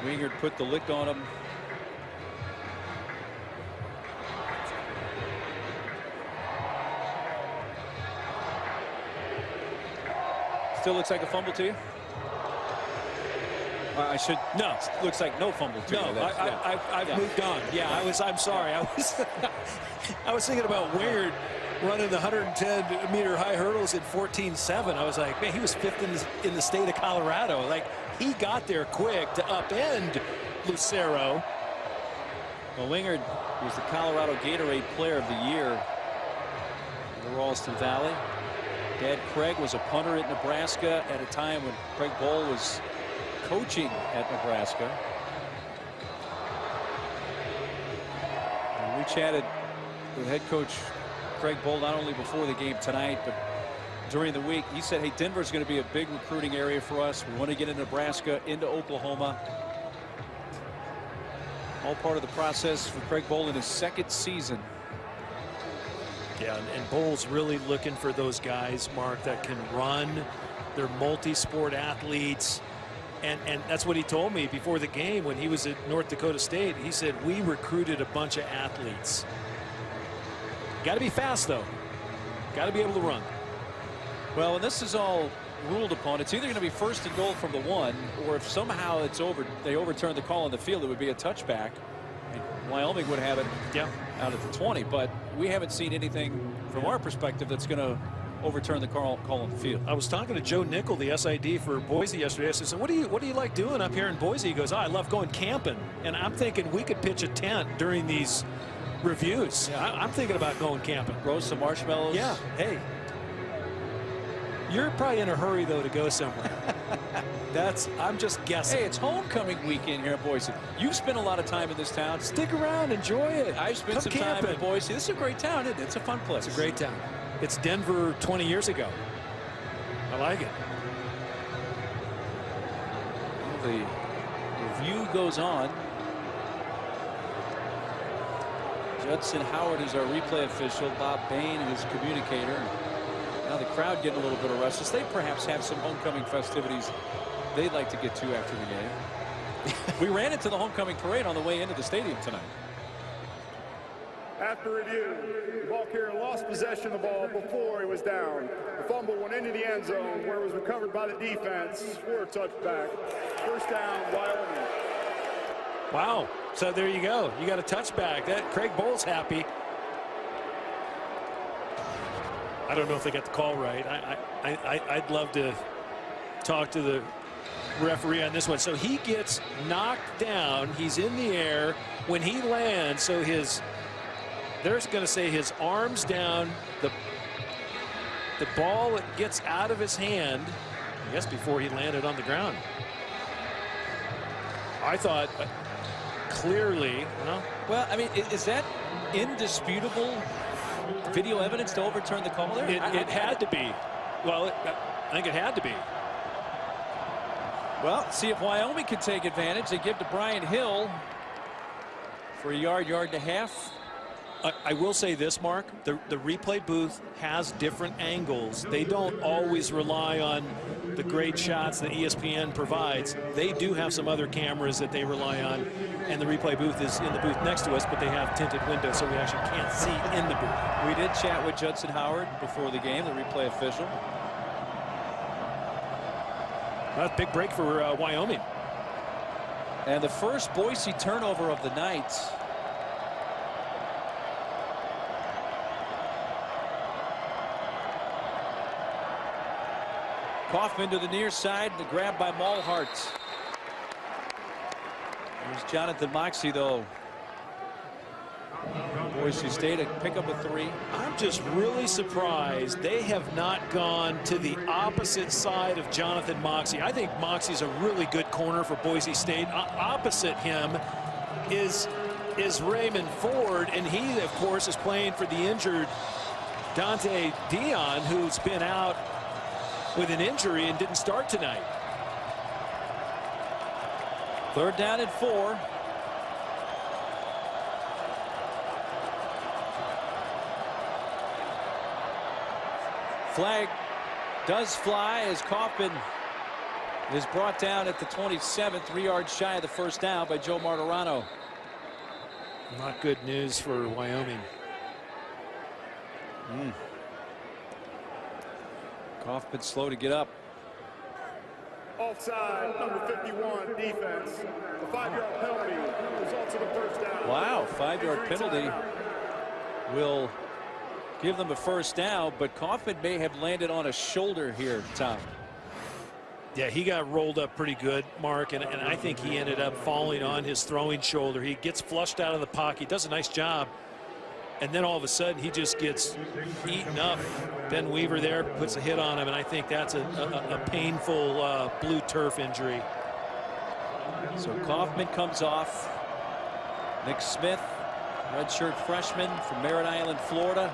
Wingard put the lick on him. Still looks like a fumble to you? No. Looks like no fumble to you. No, I've moved on. Yeah, I'm sorry. I was thinking about Wingard running the 110-meter high hurdles in 14.7. I was like, man, he was fifth in the state of Colorado. Like, he got there quick to upend Lucero. Well, Wingard was the Colorado Gatorade Player of the Year in the Ralston Valley. Dad Craig was a punter at Nebraska at a time when Craig Bohl was coaching at Nebraska. And we chatted with head coach Craig Bohl not only before the game tonight, but during the week. He said, hey, Denver's going to be a big recruiting area for us. We want to get into Nebraska, into Oklahoma. All part of the process for Craig Bohl in his second season. Yeah, and Bohl's really looking for those guys, Mark, that can run. They're multi-sport athletes. And that's what he told me before the game when he was at North Dakota State. He said, we recruited a bunch of athletes. Got to be fast, though. Got to be able to run. Well, and this is all ruled upon. It's either going to be first and goal from the 1, or if somehow they overturn the call on the field, it would be a touchback. And Wyoming would have it out at the 20. But we haven't seen anything from our perspective that's going to overturn the call on the field. I was talking to Joe Nickel, the SID for Boise yesterday. I said, what do you like doing up here in Boise? He goes, I love going camping. And I'm thinking we could pitch a tent during these reviews. Yeah. I'm thinking about going camping. Roast some marshmallows. Yeah. Hey. You're probably in a hurry, though, to go somewhere. I'm just guessing. Hey, it's homecoming weekend here in Boise. You've spent a lot of time in this town. Stick around, enjoy it. I've spent some time in Boise. This is a great town, isn't it? It's a fun place. It's a great town. It's Denver 20 years ago. I like it. Well, the review goes on. Judson Howard is our replay official. Bob Bain is communicator. Now the crowd getting a little bit of restless. They perhaps have some homecoming festivities they'd like to get to after the game. We ran into the homecoming parade on the way into the stadium tonight. After review, the ball carrier lost possession of the ball before he was down. The fumble went into the end zone where it was recovered by the defense for a touchback. First down, Wyoming. Wow. So there you go. You got a touchback. Craig Bohl's happy. I don't know if they got the call right. I'd love to talk to the referee on this one. So he gets knocked down. He's in the air. When he lands, so they're going to say his arms down. The ball gets out of his hand, I guess, before he landed on the ground. I thought clearly. Well, I mean, is that indisputable video evidence to overturn the call there? It had to be. Well, I think it had to be. Well, see if Wyoming can take advantage. They give to Brian Hill for a yard and a half. I will say this, Mark, the replay booth has different angles. They don't always rely on the great shots that ESPN provides. They do have some other cameras that they rely on, and the replay booth is in the booth next to us, but they have tinted windows, so we actually can't see in the booth. We did chat with Judson Howard before the game, the replay official. That's a big break for Wyoming. And the first Boise turnover of the night. Kaufman to the near side, the grab by Malhart. There's Jonathan Moxey, though. Boise State a pick up a 3. I'm just really surprised they have not gone to the opposite side of Jonathan Moxey. I think Moxey's a really good corner for Boise State. Opposite him is Raymond Ford, and he, of course, is playing for the injured Dante Dion, who's been out with an injury and didn't start tonight. 3rd down and 4. Flag does fly as Kaufman is brought down at the 27, 3 yards shy of the first down by Joe Martirano. Not good news for Wyoming. Kaufman slow to get up. Offside, number 51, defense. A 5-yard penalty results in a first down. Wow, 5-yard penalty will give them a first down, but Kaufman may have landed on a shoulder here, Tom. Yeah, he got rolled up pretty good, Mark, and I think he ended up falling on his throwing shoulder. He gets flushed out of the pocket, does a nice job, and then all of a sudden he just gets eaten up. Ben Weaver there puts a hit on him, and I think that's a painful blue turf injury. So Kaufman comes off. Nick Smith, redshirt freshman from Merritt Island, Florida,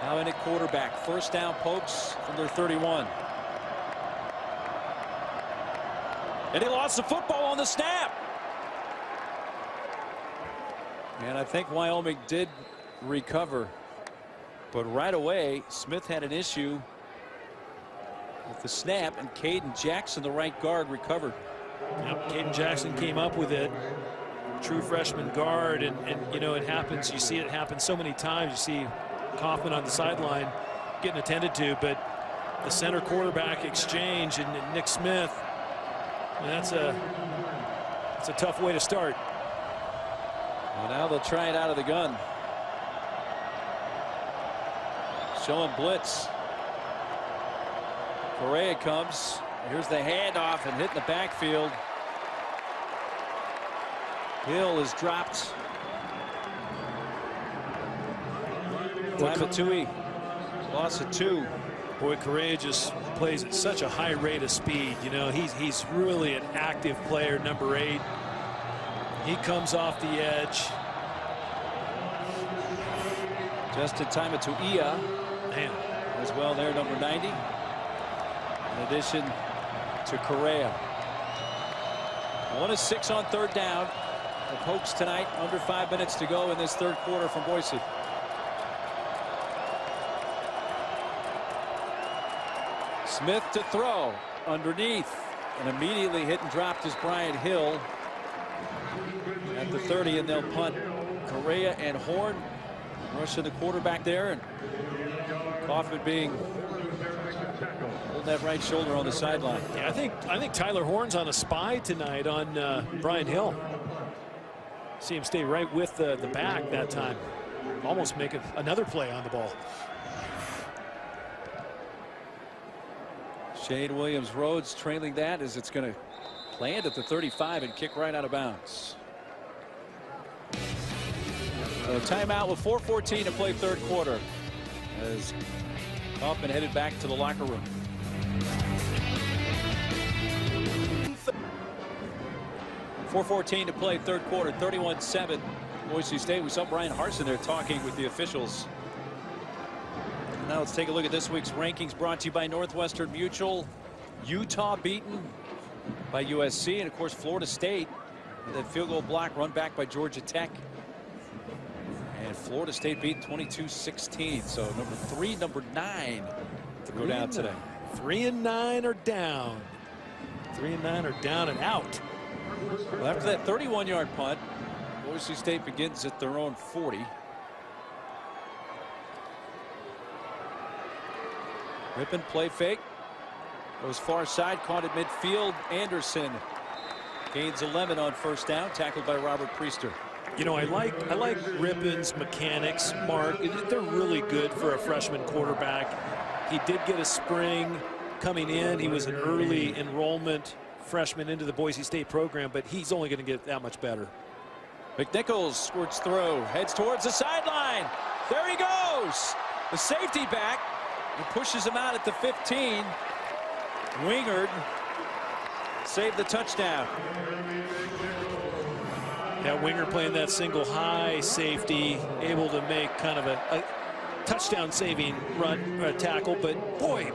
now in at quarterback. First down, Pokes from their 31. And he lost the football on the snap. And I think Wyoming did recover. But right away, Smith had an issue with the snap, and Caden Jackson, the right guard, recovered. Yep, Caden Jackson came up with it. True freshman guard, and you know, it happens. You see it happen so many times. You see Kaufman on the sideline getting attended to, but the center quarterback exchange and Nick Smith, that's a tough way to start. Well, now they'll try it out of the gun. Showing blitz. Correa comes. Here's the handoff and hitting the backfield. Hill is dropped. Tui loss of 2. Boy, Correa just plays at such a high rate of speed. You know, he's really an active player, number 8. He comes off the edge. Justin Tuia Man, as well there, number 90. In addition to Correa. 1 of 6 on 3rd down. The Pokes tonight, under 5 minutes to go in this 3rd quarter from Boise. Smith to throw underneath, and immediately hit and dropped is Brian Hill at the 30, and they'll punt. Correa and Horn rushing the quarterback there, and Kaufman being holding that right shoulder on the sideline. yeah, I think Tyler Horn's on a spy tonight on Brian Hill. See him stay right with the back that time. Almost make another play on the ball. Shane Williams-Rhodes trailing that as it's going to land at the 35 and kick right out of bounds. So timeout with 4:14 to play 3rd quarter as Kaufman headed back to the locker room. 4:14 to play, third quarter, 31-7. Boise State. We saw Brian Harsin there talking with the officials. Now let's take a look at this week's rankings, brought to you by Northwestern Mutual. Utah beaten by USC, and of course Florida State. That field goal block run back by Georgia Tech. And Florida State beat 22-16. So number 3, number 9 to go down today. 3 and 9 are down. 3 and 9 are down and out. Well, after that 31-yard punt, Boise State begins at their own 40. Rippon play fake. Goes far side, caught at midfield. Anderson gains 11 on first down, tackled by Robert Priester. You know, I like Rippon's mechanics, Mark. They're really good for a freshman quarterback. He did get a spring coming in. He was an early enrollment freshman into the Boise State program, but he's only going to get that much better. McNichols squirts through, heads towards the sideline. There he goes. The safety back. He pushes him out at the 15. Wingard saved the touchdown. Yeah, Winger playing that single high safety, able to make kind of a touchdown saving run or tackle. But boy,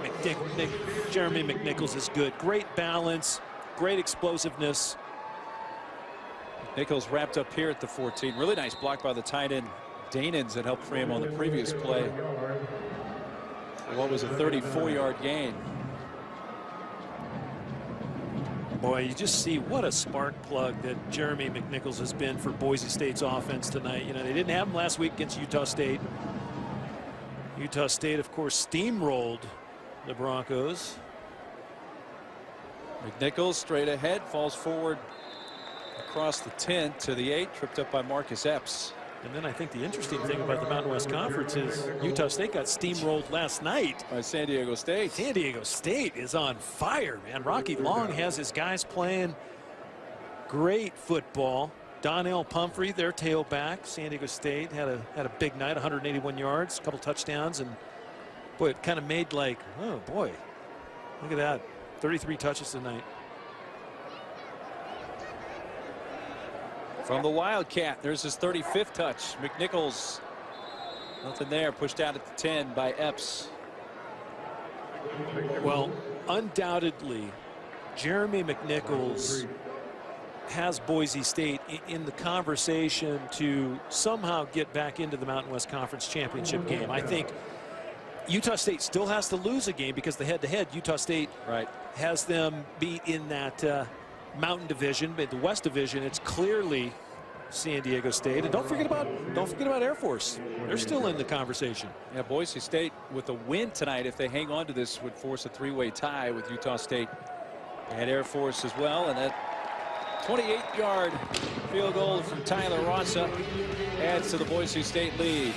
Jeremy McNichols is good. Great balance, great explosiveness. Nichols wrapped up here at the 14. Really nice block by the tight end Danins that helped free him on the previous play. What was a 34-yard gain. Boy, you just see what a spark plug that Jeremy McNichols has been for Boise State's offense tonight. You know, they didn't have him last week against Utah State. Utah State, of course, steamrolled the Broncos. McNichols straight ahead, falls forward across the 10 to the 8, tripped up by Marcus Epps. And then I think the interesting thing about the Mountain West Conference is Utah State got steamrolled last night by San Diego State. San Diego State is on fire, man. Rocky Long has his guys playing great football. Donnell Pumphrey, their tailback. San Diego State had a big night, 181 yards, a couple touchdowns, and boy, it kind of made like, oh boy, look at that, 33 touches tonight. From the Wildcat, there's his 35th touch. McNichols, nothing there, pushed out at the 10 by Epps. Well, undoubtedly, Jeremy McNichols has Boise State in the conversation to somehow get back into the Mountain West Conference championship game. I think Utah State still has to lose a game because the head-to-head, Utah State has them beat in that Mountain Division, but the West Division, it's clearly San Diego State. And don't forget about Air Force. They're still in the conversation. Yeah, Boise State with a win tonight, if they hang on to this, would force a 3-way tie with Utah State and Air Force as well. And that 28-yard field goal from Tyler Rossa adds to the Boise State lead.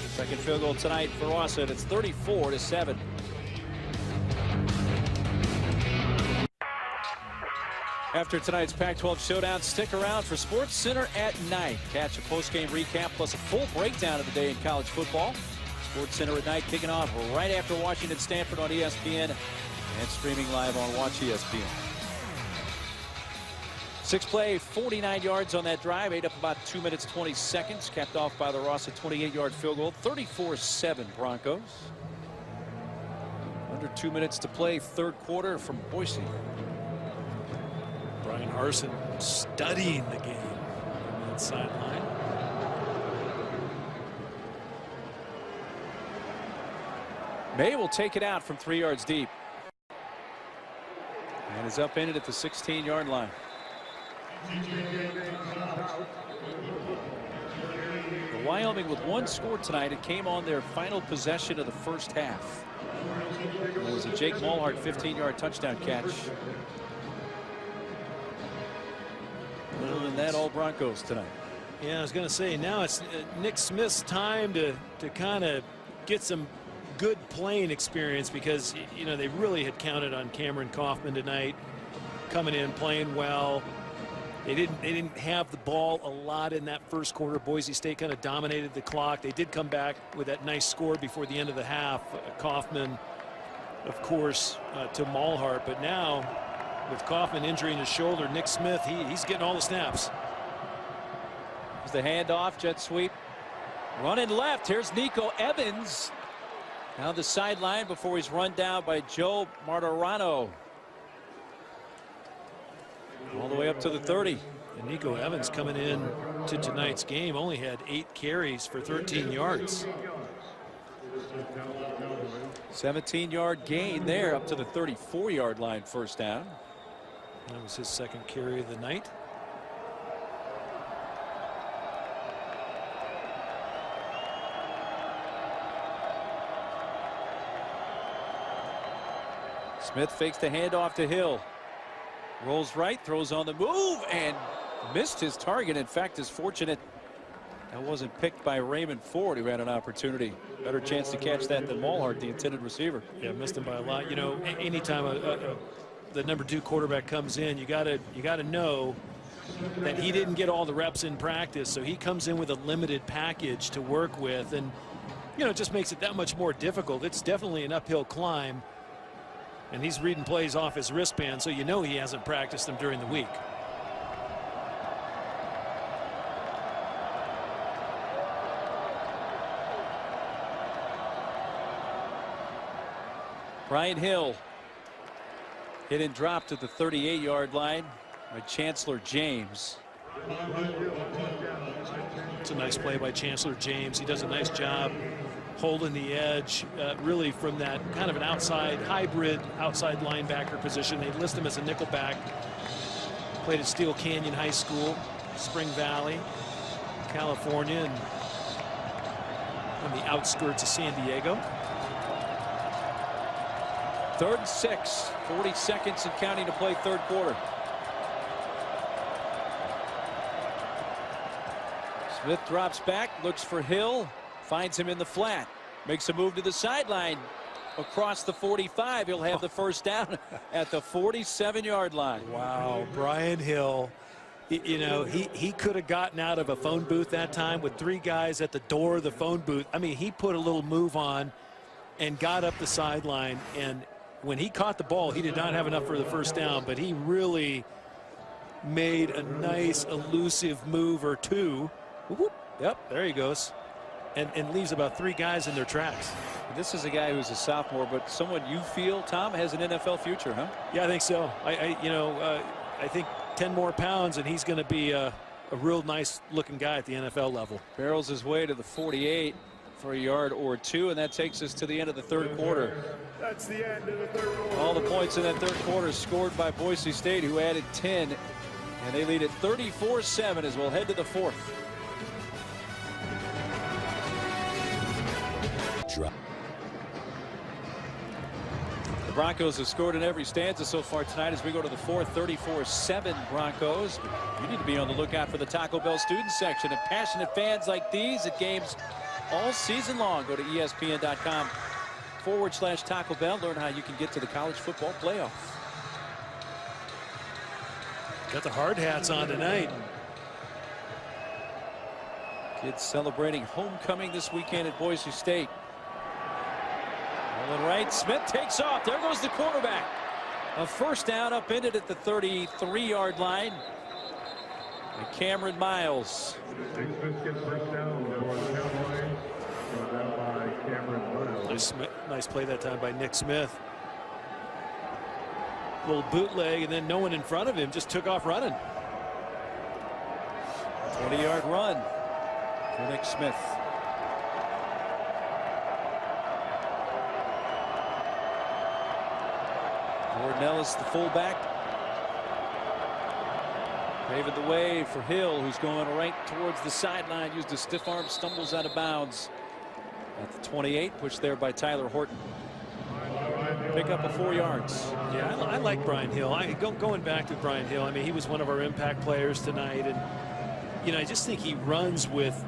Second field goal tonight for Rossa, and it's 34-7. After tonight's Pac-12 showdown, stick around for Sports Center at night. Catch a post-game recap plus a full breakdown of the day in college football. Sports Center at night kicking off right after Washington Stanford on ESPN and streaming live on Watch ESPN. 6-play, 49 yards on that drive, ate up about 2 minutes 20 seconds, capped off by the Rossa 28-yard field goal. 34-7 Broncos. Under 2 minutes to play, third quarter from Boise. Brian Harsin studying the game on that sideline. May will take it out from 3 yards deep. And is up in it at the 16-yard line. The Wyoming with one score tonight. It came on their final possession of the first half. It was a Jake Mulhart 15-yard touchdown catch. Other than that, all Broncos tonight. Yeah, I was going to say, now it's Nick Smith's time to kind of get some good playing experience, because, you know, they really had counted on Cameron Kaufman tonight, coming in, playing well. They didn't have the ball a lot in that first quarter. Boise State kind of dominated the clock. They did come back with that nice score before the end of the half. Kaufman, of course, to Mulhart, but now with Kaufman injury in his shoulder, Nick Smith, he's getting all the snaps. Here's the handoff, jet sweep. Running left. Here's Nico Evans. Down the sideline before he's run down by Joe Martorano. All the way up to the 30. And Nico Evans coming in to tonight's game only had 8 carries for 13 yards. 17-yard gain there up to the 34-yard line, first down. That was his second carry of the night. Smith fakes the handoff to Hill. Rolls right, throws on the move, and missed his target. In fact, is fortunate that wasn't picked by Raymond Ford, who had an opportunity. Better chance to catch that than Malhart, the intended receiver. Yeah, missed him by a lot. You know, anytime the number 2 quarterback comes in, you gotta know that he didn't get all the reps in practice, so he comes in with a limited package to work with, and you know, it just makes it that much more difficult. It's definitely an uphill climb, and he's reading plays off his wristband, so you know he hasn't practiced them during the week. Brian Hill hit and dropped at the 38-yard line by Chancellor James. It's a nice play by Chancellor James. He does a nice job holding the edge, really from that kind of an outside hybrid outside linebacker position. They list him as a nickelback. Played at Steel Canyon High School, Spring Valley, California, and on the outskirts of San Diego. 3rd and 6, 40 seconds and counting to play, third quarter. Smith drops back, looks for Hill, finds him in the flat, makes a move to the sideline across the 45. He'll have the first down at the 47-yard line. Wow, Brian Hill, you know, he could have gotten out of a phone booth that time with 3 guys at the door of the phone booth. I mean, he put a little move on and got up the sideline, and when he caught the ball, he did not have enough for the first down, but he really made a nice elusive move or two. Whoop, yep, there he goes. And leaves about 3 guys in their tracks. This is a guy who's a sophomore, but someone you feel, Tom, has an NFL future, huh? Yeah, I think so. I think 10 more pounds and he's going to be a real nice looking guy at the NFL level. Barrels his way to the 48 for a yard or 2, and that takes us to the end of the third quarter. That's the end of the third quarter. All the points in that third quarter scored by Boise State, who added 10, and they lead at 34-7 as we'll head to the fourth. The Broncos have scored in every stanza so far tonight as we go to the fourth. 34-7 Broncos. You need to be on the lookout for the Taco Bell student section and passionate fans like these at games all season long. Go to ESPN.com/Taco Bell. Learn how you can get to the college football playoff. Got the hard hats on tonight. Kids celebrating homecoming this weekend at Boise State. Rolling right, Smith takes off. There goes the quarterback. A first down upended at the 33-yard line. And Cameron Miles. Nice play that time by Nick Smith. Little bootleg, and then no one in front of him, just took off running. 20-yard run for Nick Smith. Jordan Ellis, the fullback, paving the way for Hill, who's going right towards the sideline. Used a stiff arm, stumbles out of bounds at the 28, pushed there by Tyler Horton. Pick up a 4 yards. Yeah, I like Brian Hill. Going back to Brian Hill, I mean, he was one of our impact players tonight, and you know, I just think he runs with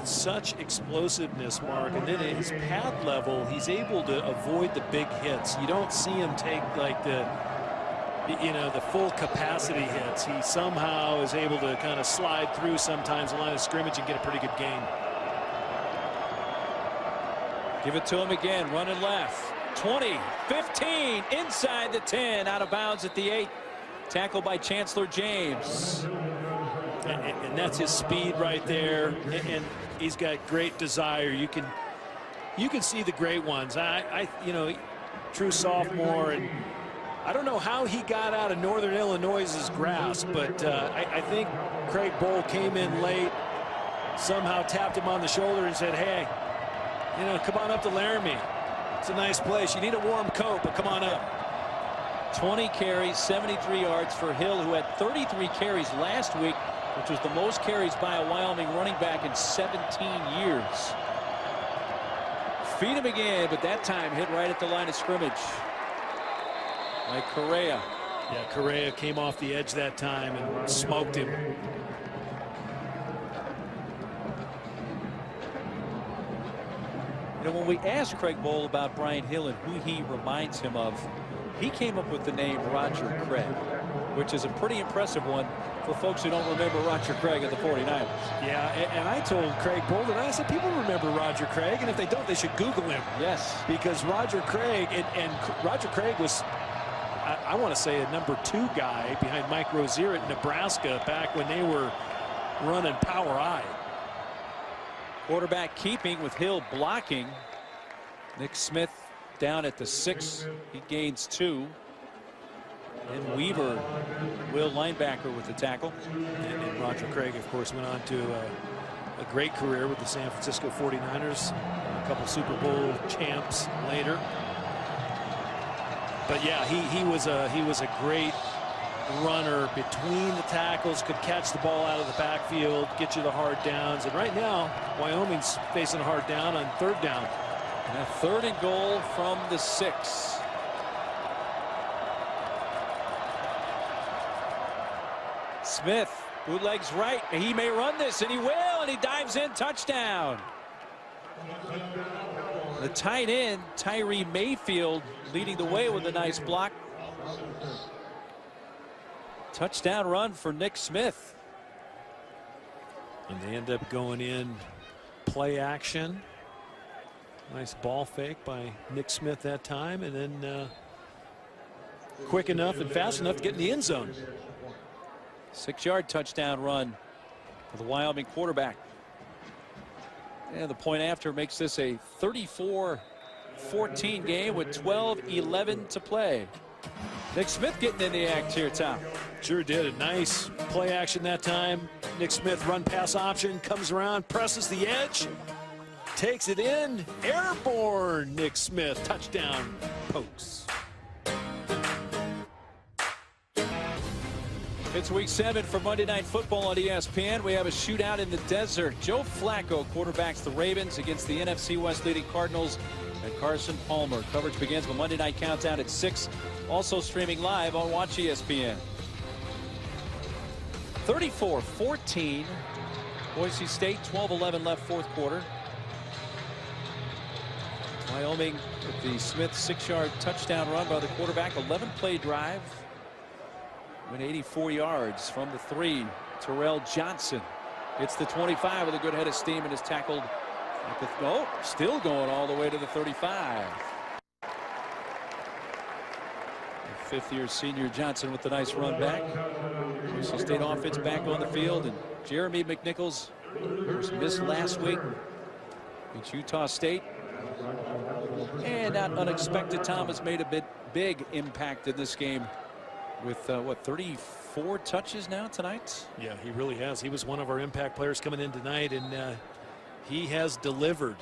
such explosiveness, Mark, and then at his pad level, he's able to avoid the big hits. You don't see him take like the full capacity hits. He somehow is able to kind of slide through sometimes the line of scrimmage and get a pretty good gain. Give it to him again, running left. 20, 15, inside the 10, out of bounds at the 8. Tackled by Chancellor James. And that's his speed right there. And he's got great desire. You can see the great ones. You know, true sophomore, and I don't know how he got out of Northern Illinois' grasp, but I think Craig Bowl came in late, somehow tapped him on the shoulder and said, hey, you know, come on up to Laramie. It's a nice place. You need a warm coat, but come on up. 20 carries, 73 yards for Hill, who had 33 carries last week, which was the most carries by a Wyoming running back in 17 years. Feed him again, but that time hit right at the line of scrimmage by Correa. Yeah, Correa came off the edge that time and smoked him. You know, when we asked Craig Bowl about Brian Hill and who he reminds him of, he came up with the name Roger Craig, which is a pretty impressive one for folks who don't remember Roger Craig of the 49ers. Yeah, and I told Craig Bolden, I said, people remember Roger Craig, and if they don't, they should Google him. Yes. Because Roger Craig, and Roger Craig was, I want to say, a number 2 guy behind Mike Rozier at Nebraska back when they were running power I. Quarterback keeping with Hill blocking. Nick Smith down at the 6. He gains 2. And Weaver, Will linebacker, with the tackle. And Roger Craig, of course, went on to a great career with the San Francisco 49ers. A couple Super Bowl champs later. But yeah, he was a great runner between the tackles, could catch the ball out of the backfield, get you the hard downs. And right now, Wyoming's facing a hard down on 3rd down. And a 3rd and goal from the 6. Smith bootlegs right. He may run this, and he will, and he dives in. Touchdown. The tight end, Tyree Mayfield, leading the way with a nice block. Touchdown run for Nick Smith. And they end up going in play action. Nice ball fake by Nick Smith that time, and then quick enough and fast enough to get in the end zone. 6-yard touchdown run for the Wyoming quarterback. And the point after makes this a 34-14 game with 12:11 to play. Nick Smith getting in the act here, Tom. Sure did. A nice play action that time. Nick Smith run pass option, comes around, presses the edge, takes it in, airborne. Nick Smith, touchdown, Pokes. It's week 7 for Monday Night Football on ESPN. We have a shootout in the desert. Joe Flacco quarterbacks the Ravens against the NFC West leading Cardinals and Carson Palmer. Coverage begins with Monday Night Countdown at 6. Also streaming live on Watch ESPN. 34-14. Boise State, 12-11 left 4th quarter. Wyoming with the Smith 6-yard touchdown run by the quarterback. 11-play drive. Went 84 yards from the 3. Terrell Johnson. It's the 25 with a good head of steam and is tackled at the, still going all the way to the 35. The 5th-year senior Johnson with the nice run back. Boise State offense back on the field, and Jeremy McNichols was missed last week against Utah State. And not unexpected, Tom has made a big impact in this game with what, 34 touches now tonight? Yeah, he really has. He was one of our impact players coming in tonight, and he has delivered.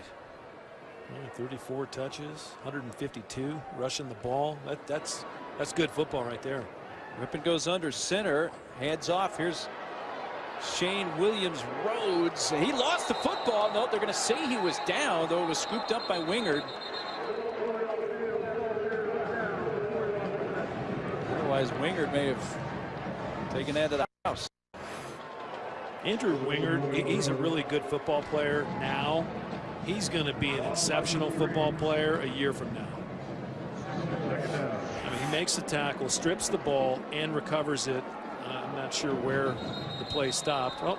34 touches, 152 rushing the ball. That's good football right there. Rippon goes under center, hands off. Here's Shane Williams Rhodes. He lost the football. No, they're going to say he was down, though it was scooped up by Wingard. Otherwise, Wingard may have taken that to the house. Andrew Wingard, he's a really good football player now. He's going to be an exceptional football player a year from now. I mean, he makes the tackle, strips the ball, and recovers it. I'm not sure where the play stopped. Well,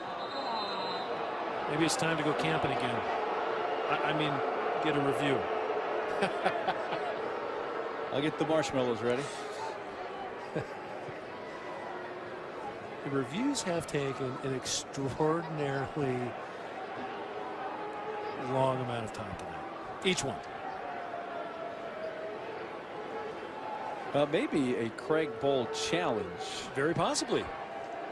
maybe it's time to go camping again. I mean, get a review. I'll get the marshmallows ready. The reviews have taken an extraordinarily long amount of time tonight. Each one. Maybe a Craig Bowl challenge. Very possibly.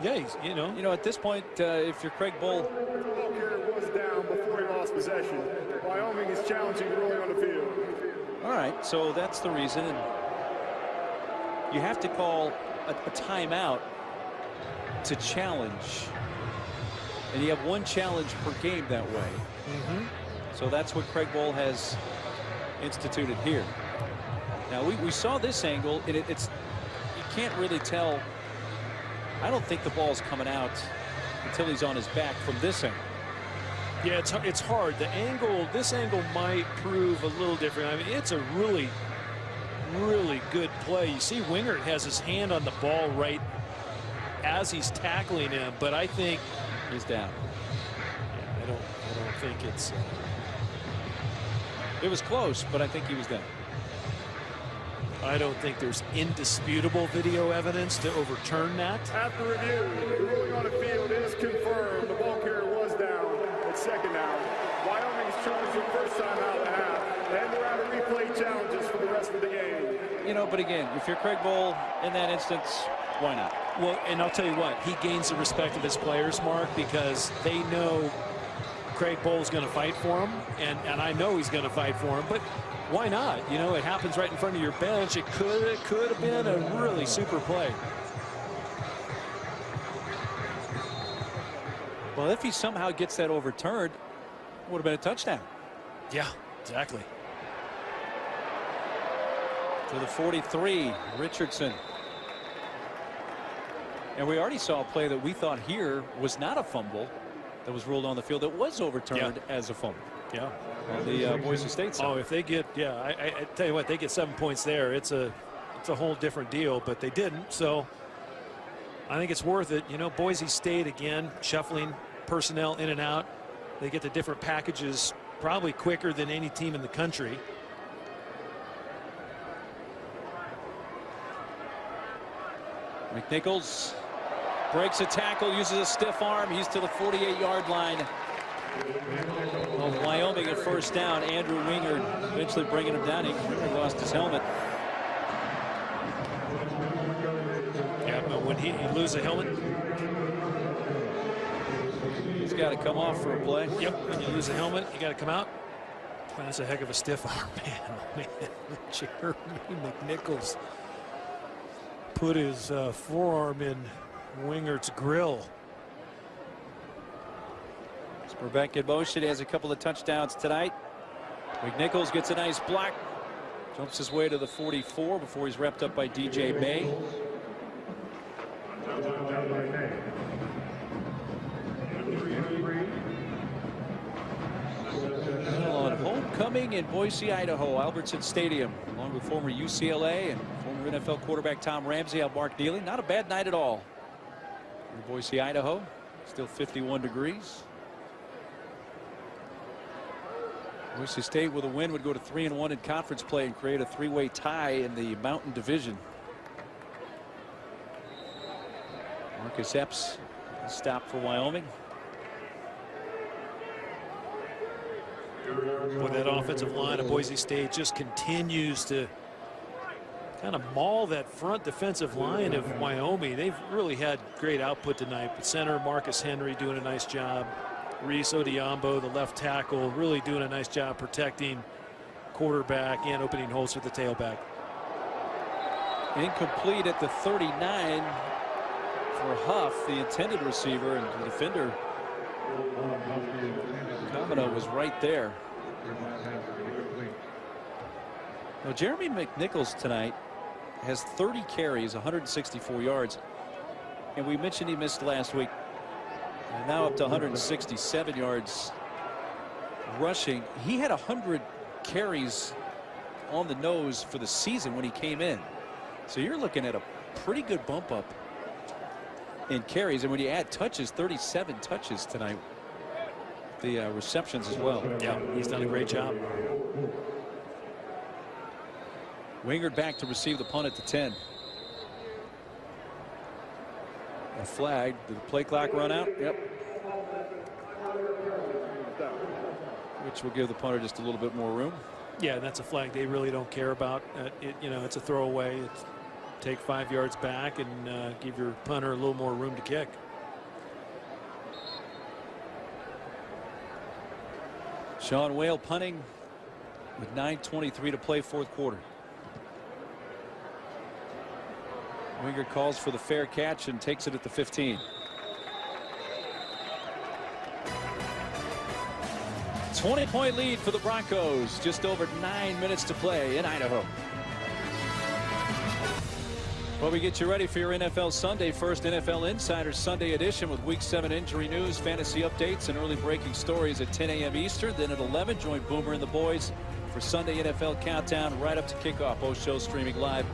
Yeah, he's, you know, at this point, if you're Craig Bowl. The ball carrier was down before he lost possession. Wyoming is challenging early on the field. All right, so that's the reason. And you have to call a timeout to challenge. And you have one challenge per game that way. So that's what Craig Bowl has instituted here. Now we saw this angle, and it's you can't really tell. I don't think the ball's coming out until he's on his back from this angle. Yeah, it's hard. This angle might prove a little different. I mean, it's a really, really good play. You see Wingert has his hand on the ball right as he's tackling him, but I think he's down. Yeah, I don't think it's. It was close, but I think he was down. I don't think there's indisputable video evidence to overturn that. After review, the ruling on the field is confirmed. The ball carrier was down at second down. Wyoming is charged for the first time out of the half, and they're out of replay challenges for the rest of the game. You know, but again, if you're Craig Bowl in that instance, why not? Well, and I'll tell you what, he gains the respect of his players, Mark, because they know Craig Bowl is going to fight for him, and I know he's going to fight for him, but why not? You know, it happens right in front of your bench. It could have been a really super play. Well, if he somehow gets that overturned, it would have been a touchdown. Yeah, exactly. To the 43, Richardson. And we already saw a play that we thought here was not a fumble that was ruled on the field that was overturned as a fumble. Yeah. On the Boise State side. Oh, if they get, I tell you what, they get 7 points there. It's a whole different deal, but they didn't. So I think it's worth it. You know, Boise State again shuffling personnel in and out. They get the different packages probably quicker than any team in the country. McNichols breaks a tackle, uses a stiff arm. He's to the 48-yard line of Wyoming at first down. Andrew Wingard eventually bringing him down. He lost his helmet. Yeah, but when he loses a helmet, he's got to come off for a play. Yep, when you lose a helmet, you got to come out. That's a heck of a stiff arm, man. Oh, man. Jeremy McNichols put his forearm in Wingard's grill. We're back in motion. He has a couple of touchdowns tonight. McNichols gets a nice block. Jumps his way to the 44 before he's wrapped up by DJ May. Well, on homecoming in Boise, Idaho, Albertson Stadium, along with former UCLA and former NFL quarterback Tom Ramsey, I'm Mark Neely. Not a bad night at all in Boise, Idaho. Still 51 degrees. Boise State with a win would go to 3-1 in conference play and create a three-way tie in the Mountain Division. Marcus Epps stop for Wyoming. Boy, that offensive line of Boise State just continues to kind of maul that front defensive line of Wyoming. They've really had great output tonight. But center Marcus Henry doing a nice job. Reese Odiombo, the left tackle, really doing a nice job protecting quarterback and opening holes for the tailback. Incomplete at the 39 for Huff, the intended receiver, and the defender Kamino was right there. Now, Jeremy McNichols tonight has 30 carries, 164 yards, and we mentioned he missed last week. And now up to 167 yards rushing. He had 100 carries on the nose for the season when he came in. So you're looking at a pretty good bump up in carries. And when you add touches, 37 touches tonight. The receptions as well. Yeah, he's done a great job. Wingard back to receive the punt at the 10. A flag. Did the play clock run out? Yep. Which will give the punter just a little bit more room. Yeah, that's a flag they really don't care about. It's a throwaway. Take 5 yards back and give your punter a little more room to kick. Sean Whale punting with 9:23 to play, fourth quarter. Wingard calls for the fair catch and takes it at the 15. 20-point lead for the Broncos. Just over 9 minutes to play in Idaho. Well, we get you ready for your NFL Sunday. First NFL Insider Sunday edition with Week 7 injury news, fantasy updates, and early breaking stories at 10 a.m. Eastern. Then at 11, join Boomer and the boys for Sunday NFL Countdown right up to kickoff. Both shows streaming live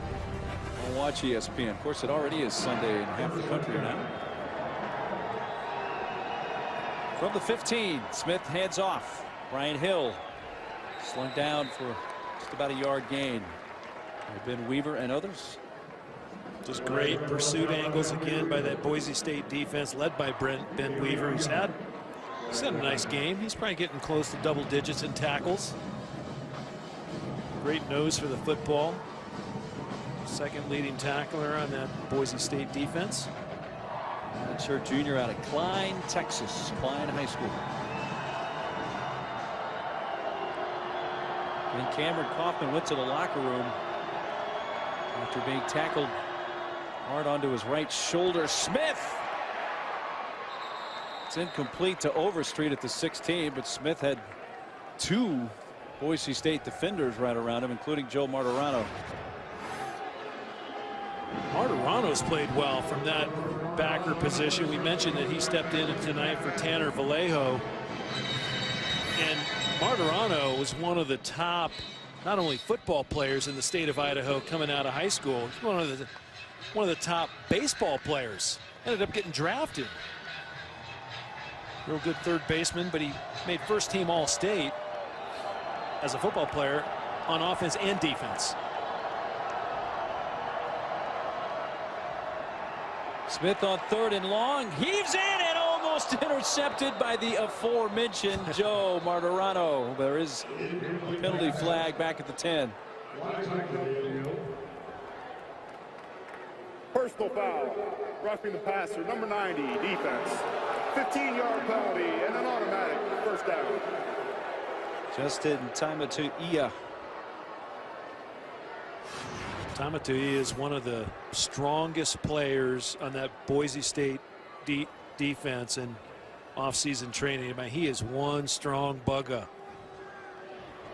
on Watch ESPN. Of course, it already is Sunday in half the country now. From the 15, Smith heads off. Brian Hill slung down for just about a yard gain. Ben Weaver and others. Just great pursuit angles again by that Boise State defense led by Ben Weaver, who's had a nice game. He's probably getting close to double digits in tackles. Great nose for the football. Second leading tackler on that Boise State defense. Redshirt junior out of Klein, Texas. Klein High School. And Cameron Kaufman went to the locker room after being tackled hard onto his right shoulder. Smith. It's incomplete to Overstreet at the 16, but Smith had 2 Boise State defenders right around him, including Joe Martirano. Martirano's played well from that backer position. We mentioned that he stepped in tonight for Tanner Vallejo. And Martirano was one of the top, not only football players in the state of Idaho coming out of high school, he's one of the top baseball players. Ended up getting drafted. Real good third baseman, but he made first team All-State as a football player on offense and defense. Smith on 3rd and long, heaves in and almost intercepted by the aforementioned Joe Martirano. There is a penalty flag back at the 10. Personal foul, roughing the passer, number 90, defense. 15-yard penalty and an automatic first down. Justin Taimatuia. Taimatuia is one of the strongest players on that Boise State defense in off-season training. I mean, he is one strong bugger.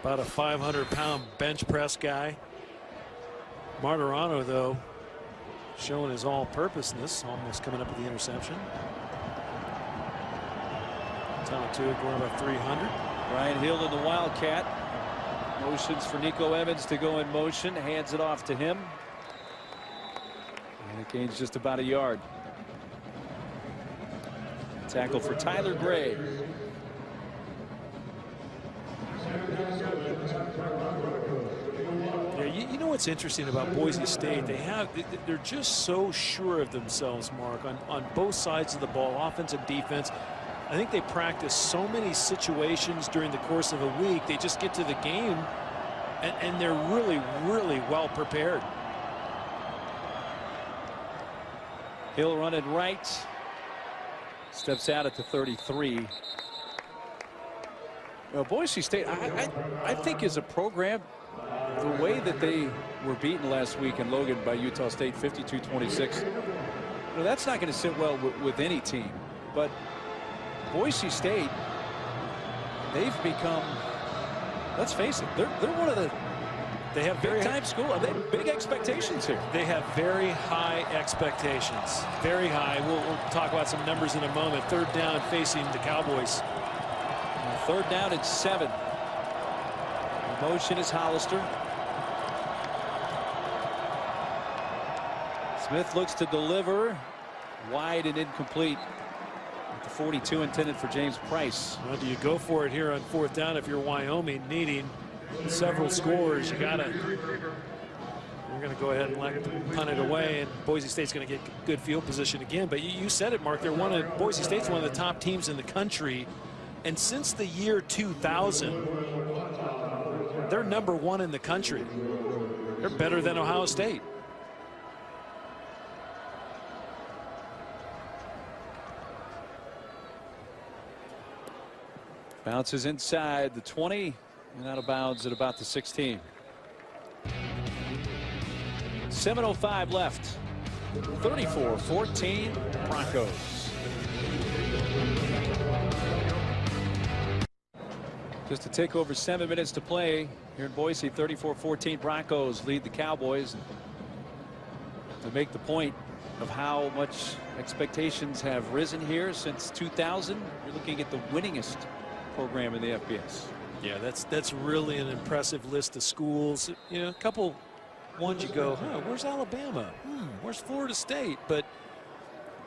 About a 500-pound bench press guy. Martirano, though, showing his all-purposeness, almost coming up with the interception. Taimatuia going about 300. Brian Hill in the Wildcat. Motions for Nico Evans to go in motion. Hands it off to him. And it gains just about a yard. Tackle for Tyler Gray. Yeah, you know what's interesting about Boise State? They're just so sure of themselves, Mark, on both sides of the ball, offense and defense. I think they practice so many situations during the course of a week. They just get to the game and they're really, really well prepared. Hill running right. Steps out at the 33. Well, Boise State, I think as a program, the way that they were beaten last week in Logan by Utah State 52-26, that's not going to sit well with any team. But Boise State, they've become, let's face it, they're one of the big time school. They have big expectations here. They have very high expectations. Very high. We'll talk about some numbers in a moment. 3rd down facing the Cowboys. 3rd down and 7. In motion is Hollister. Smith looks to deliver. Wide and incomplete. At the 42, intended for James Price. Well, do you go for it here on 4th down if you're Wyoming, needing several scores? You got to going to go ahead and punt it away, and Boise State's going to get good field position again. But you said it, Mark. Boise State's one of the top teams in the country, and since the year 2000, they're #1 in the country. They're better than Ohio State. Bounces inside the 20 and out of bounds at about the 16. 7:05 left. 34-14 Broncos. Just to take over 7 minutes to play here in Boise. 34-14 Broncos lead the Cowboys. To make the point of how much expectations have risen here since 2000, you're looking at the winningest program in the FBS. Yeah, that's really an impressive list of schools. You know, a couple ones you go, huh, where's Alabama? Where's Florida State? But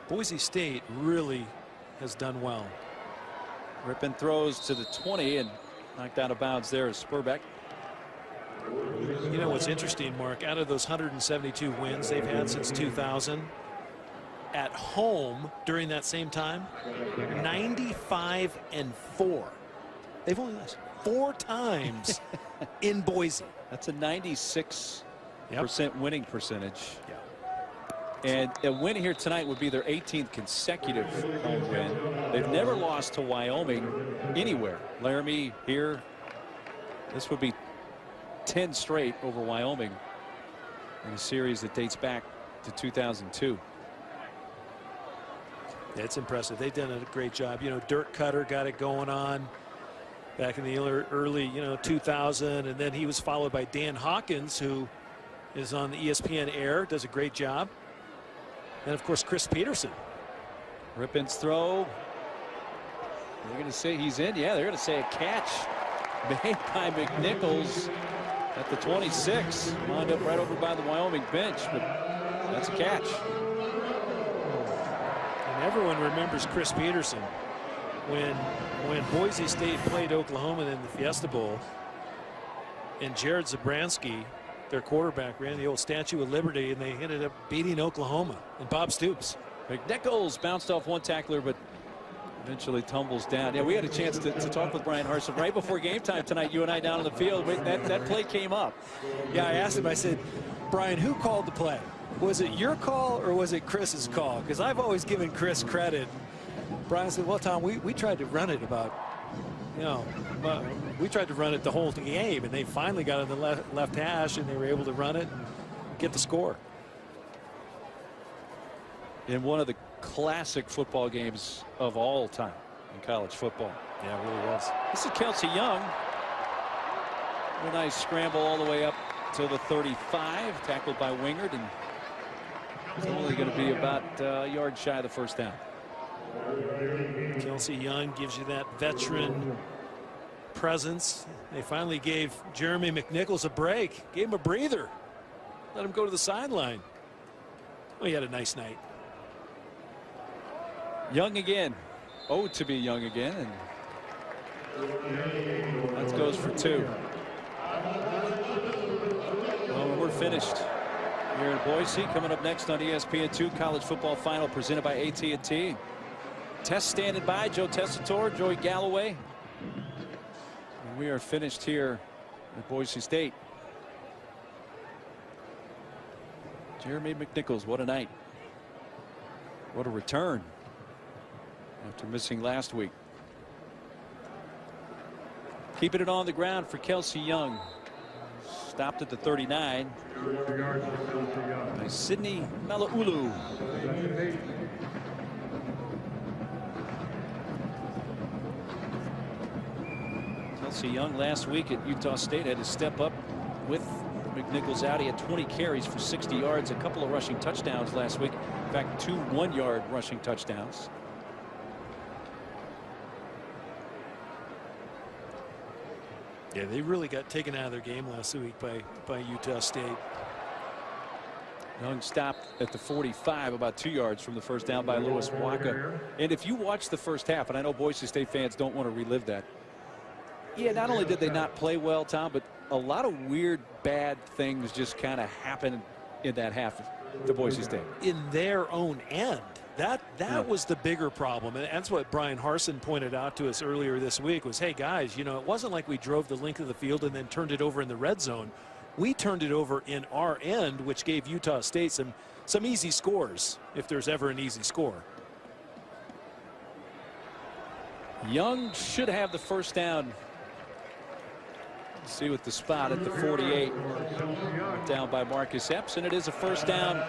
Boise State really has done well. Rippon throws to the 20 and knocked out of bounds there is Spurbeck. You know what's interesting, Mark, out of those 172 wins they've had since 2000, at home during that same time, 95-4. They've only lost 4 times in Boise. That's a 96% winning percentage. Yeah. And a win here tonight would be their 18th consecutive home win. They've never lost to Wyoming anywhere. Laramie here. This would be 10 straight over Wyoming in a series that dates back to 2002. Yeah, it's impressive. They've done a great job. You know, Dirk Cutter got it going on back in the early 2000, and then he was followed by Dan Hawkins, who is on the ESPN air, does a great job. And of course Chris Peterson. Rippon's throw. They're going to say he's in. Yeah, they're going to say a catch made by McNichols at the 26. Wound up right over by the Wyoming bench, but that's a catch. And everyone remembers Chris Peterson when Boise State played Oklahoma in the Fiesta Bowl, and Jared Zabransky, their quarterback, ran the old Statue of Liberty, and they ended up beating Oklahoma and Bob Stoops. McNichols bounced off one tackler, but eventually tumbles down. Yeah, we had a chance to talk with Brian Harsin right before game time tonight. You and I down on the field. That play came up. Yeah, I asked him. I said, Brian, who called the play? Was it your call or was it Chris's call? Because I've always given Chris credit. Brian said, well, Tom, we tried to run it we tried to run it the whole game, and they finally got in the left hash, and they were able to run it and get the score. In one of the classic football games of all time in college football. Yeah, it really was. This is Kelsey Young. A nice scramble all the way up to the 35, tackled by Wingard, and it's only going to be about a yard shy of the first down. Kelsey Young gives you that veteran presence. They finally gave Jeremy McNichols a break, gave him a breather, let him go to the sideline. Well, he had a nice night. Young again. Oh, to be Young again, and that goes for 2. Well, we're finished here in Boise. Coming up next on ESPN2, college football final presented by AT&T. Test standing by, Joe Tessitore, Joey Galloway. And we are finished here at Boise State. Jeremy McNichols, what a night. What a return after missing last week. Keeping it on the ground for Kelsey Young. Stopped at the 39 by Sidney Malaulu. Kelsey Young last week at Utah State had to step up with McNichols out. He had 20 carries for 60 yards, a couple of rushing touchdowns last week. In fact, 2 one-yard rushing touchdowns. Yeah, they really got taken out of their game last week by Utah State. Young stopped at the 45, about 2 yards from the first down by Lewis Waka. And if you watch the first half, and I know Boise State fans don't want to relive that. Yeah, not only did they not play well, Tom, but a lot of weird, bad things just kind of happen in that half to Boise State. In their own end. That was the bigger problem, and that's what Brian Harsin pointed out to us earlier this week was, hey guys, you know, it wasn't like we drove the length of the field and then turned it over in the red zone. We turned it over in our end, which gave Utah State some easy scores, if there's ever an easy score. Young should have the first down. Let's see with the spot at the 48. Down by Marcus Epps, and it is a first down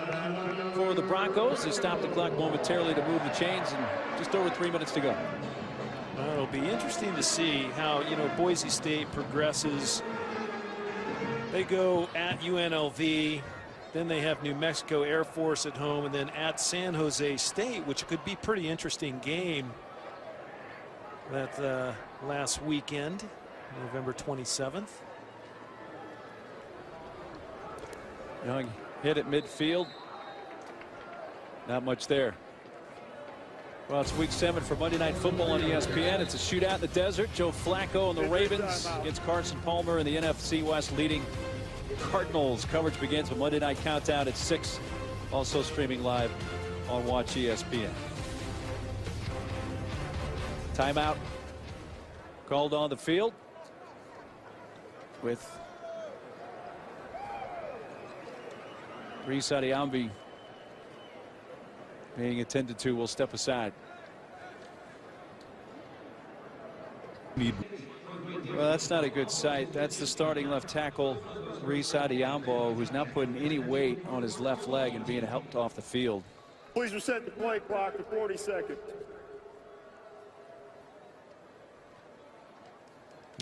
for the Broncos. They stop the clock momentarily to move the chains, and just over 3 minutes to go. Well, it'll be interesting to see how, you know, Boise State progresses. They go at UNLV, then they have New Mexico Air Force at home, and then at San Jose State, which could be a pretty interesting game. That last weekend, November 27th. Young hit at midfield. Not much there. Well, it's week 7 for Monday Night Football on ESPN. It's a shootout in the desert. Joe Flacco and the Ravens against Carson Palmer and the NFC West leading Cardinals. Coverage begins with Monday Night Countdown at 6. Also streaming live on Watch ESPN. Timeout called on the field with Reese Adiambi being attended to. Will step aside. Well, that's not a good sight. That's the starting left tackle, Reese Adiambo, who's not putting any weight on his left leg and being helped off the field. Please reset the play clock to 40 seconds.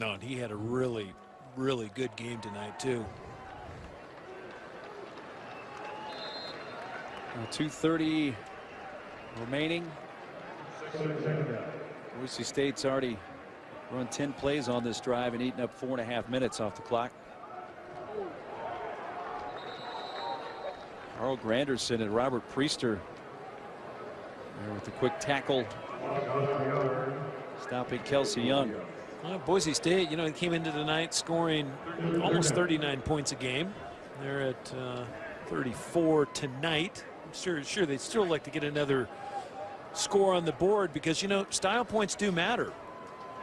No, and he had a really, really good game tonight, too. 2:30 remaining. Boise State's already run 10 plays on this drive and eaten up 4.5 minutes off the clock. Carl Granderson and Robert Priester there with the quick tackle, stopping Kelsey Young. Boise State, you know, came into the night scoring almost 39 points a game. They're at 34 tonight. I'm sure they'd still like to get another score on the board because, you know, style points do matter,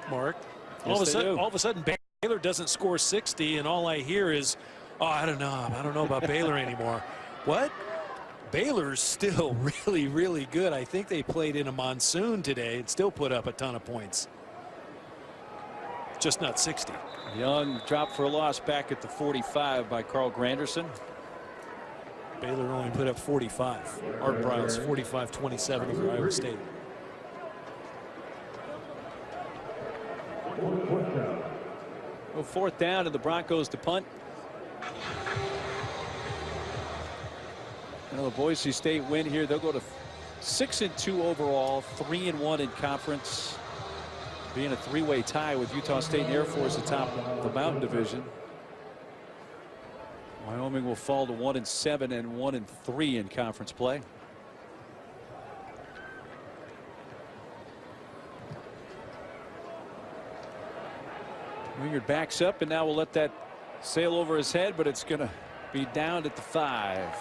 Mark. All of a sudden Baylor doesn't score 60 and all I hear is, oh, I don't know about Baylor anymore. What? Baylor's still really, really good. I think they played in a monsoon today and still put up a ton of points. Just not 60. Young dropped for a loss back at the 45 by Carl Granderson. Baylor only put up 45. Art Briles 45-27 over Iowa State. Well, fourth down and the Broncos to punt. The Boise State win here. They'll go to 6-2 overall, 3-1 in conference, being a three-way tie with Utah State and Air Force atop the Mountain Division. Wyoming will fall to 1-7 and 1-3 in conference play. Wingard backs up, and now we'll let that sail over his head, but it's going to be down at the 5.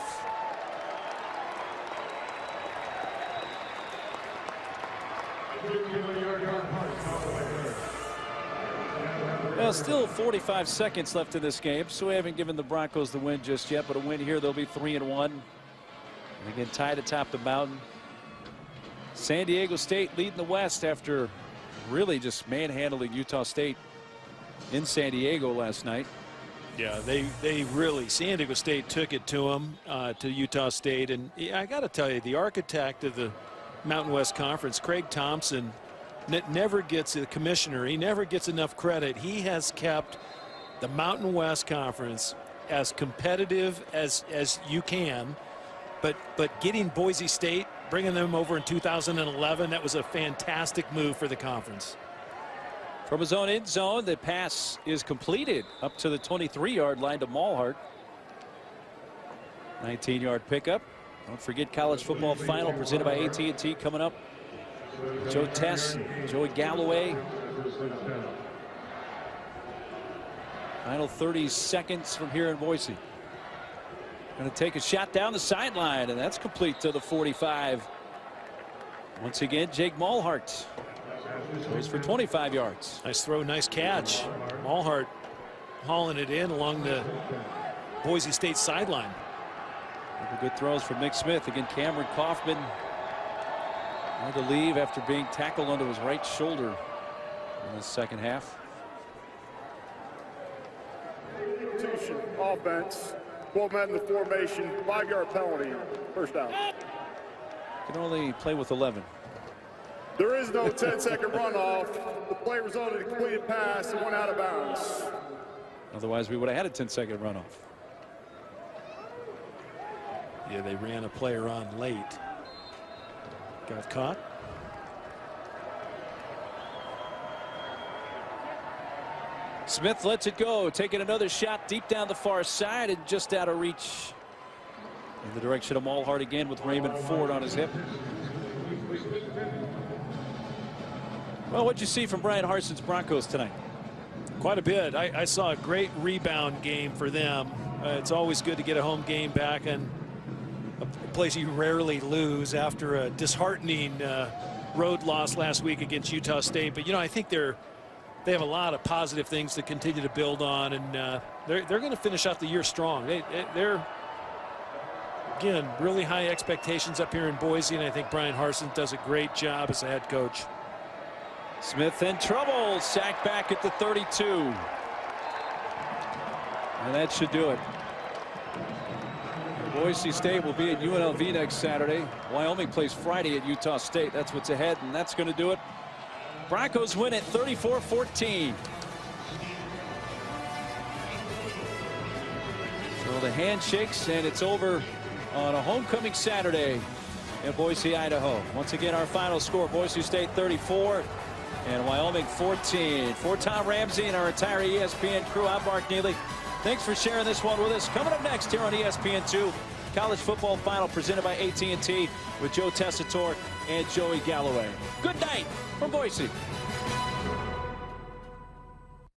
Well, still 45 seconds left in this game, so we haven't given the Broncos the win just yet, but a win here, they'll be 3-1. And again, tied atop the mountain. San Diego State leading the West after really just manhandling Utah State in San Diego last night. Yeah, they really, San Diego State took it to them, to Utah State. And I got to tell you, the architect of the Mountain West Conference, Craig Thompson, never gets, the commissioner, he never gets enough credit. He has kept the Mountain West Conference as competitive as you can. But getting Boise State, bringing them over in 2011, that was a fantastic move for the conference. From his own end zone, the pass is completed up to the 23-yard line to Malhart. 19-yard pickup. Don't forget college football final presented by AT&T coming up. Joe Tess, Joey Galloway. Final 30 seconds from here in Boise. Going to take a shot down the sideline, and that's complete to the 45. Once again, Jake Malhart goes for 25 yards. Nice throw, nice catch. Malhart hauling it in along the Boise State sideline. Good throws from Nick Smith. Again, Cameron Kaufman had to leave after being tackled onto his right shoulder in the second half. Offense. 12 men in the formation. 5-yard penalty. First down. Can only play with 11. There is no 10-second runoff. The play resulted in a completed pass and went out of bounds. Otherwise, we would have had a 10-second runoff. Yeah, they ran a player on late. Got caught. Smith lets it go, taking another shot deep down the far side and just out of reach in the direction of Malhart again with Raymond Ford on his hip. Well, what'd you see from Brian Harson's Broncos tonight? Quite a bit. I saw a great rebound game for them. It's always good to get a home game back and a place you rarely lose after a disheartening road loss last week against Utah State. But, you know, I think they have a lot of positive things to continue to build on, and they're going to finish out the year strong. They're, again, really high expectations up here in Boise, and I think Brian Harsin does a great job as a head coach. Smith in trouble, sacked back at the 32. And that should do it. Boise State will be at UNLV next Saturday. Wyoming plays Friday at Utah State. That's what's ahead, and that's going to do it. Broncos win at 34-14. So the handshakes, and it's over on a homecoming Saturday in Boise, Idaho. Once again, our final score, Boise State 34 and Wyoming 14. For Tom Ramsey and our entire ESPN crew, I'm Mark Neely. Thanks for sharing this one with us. Coming up next here on ESPN2, college football final presented by AT&T with Joe Tessitore and Joey Galloway. Good night from Boise.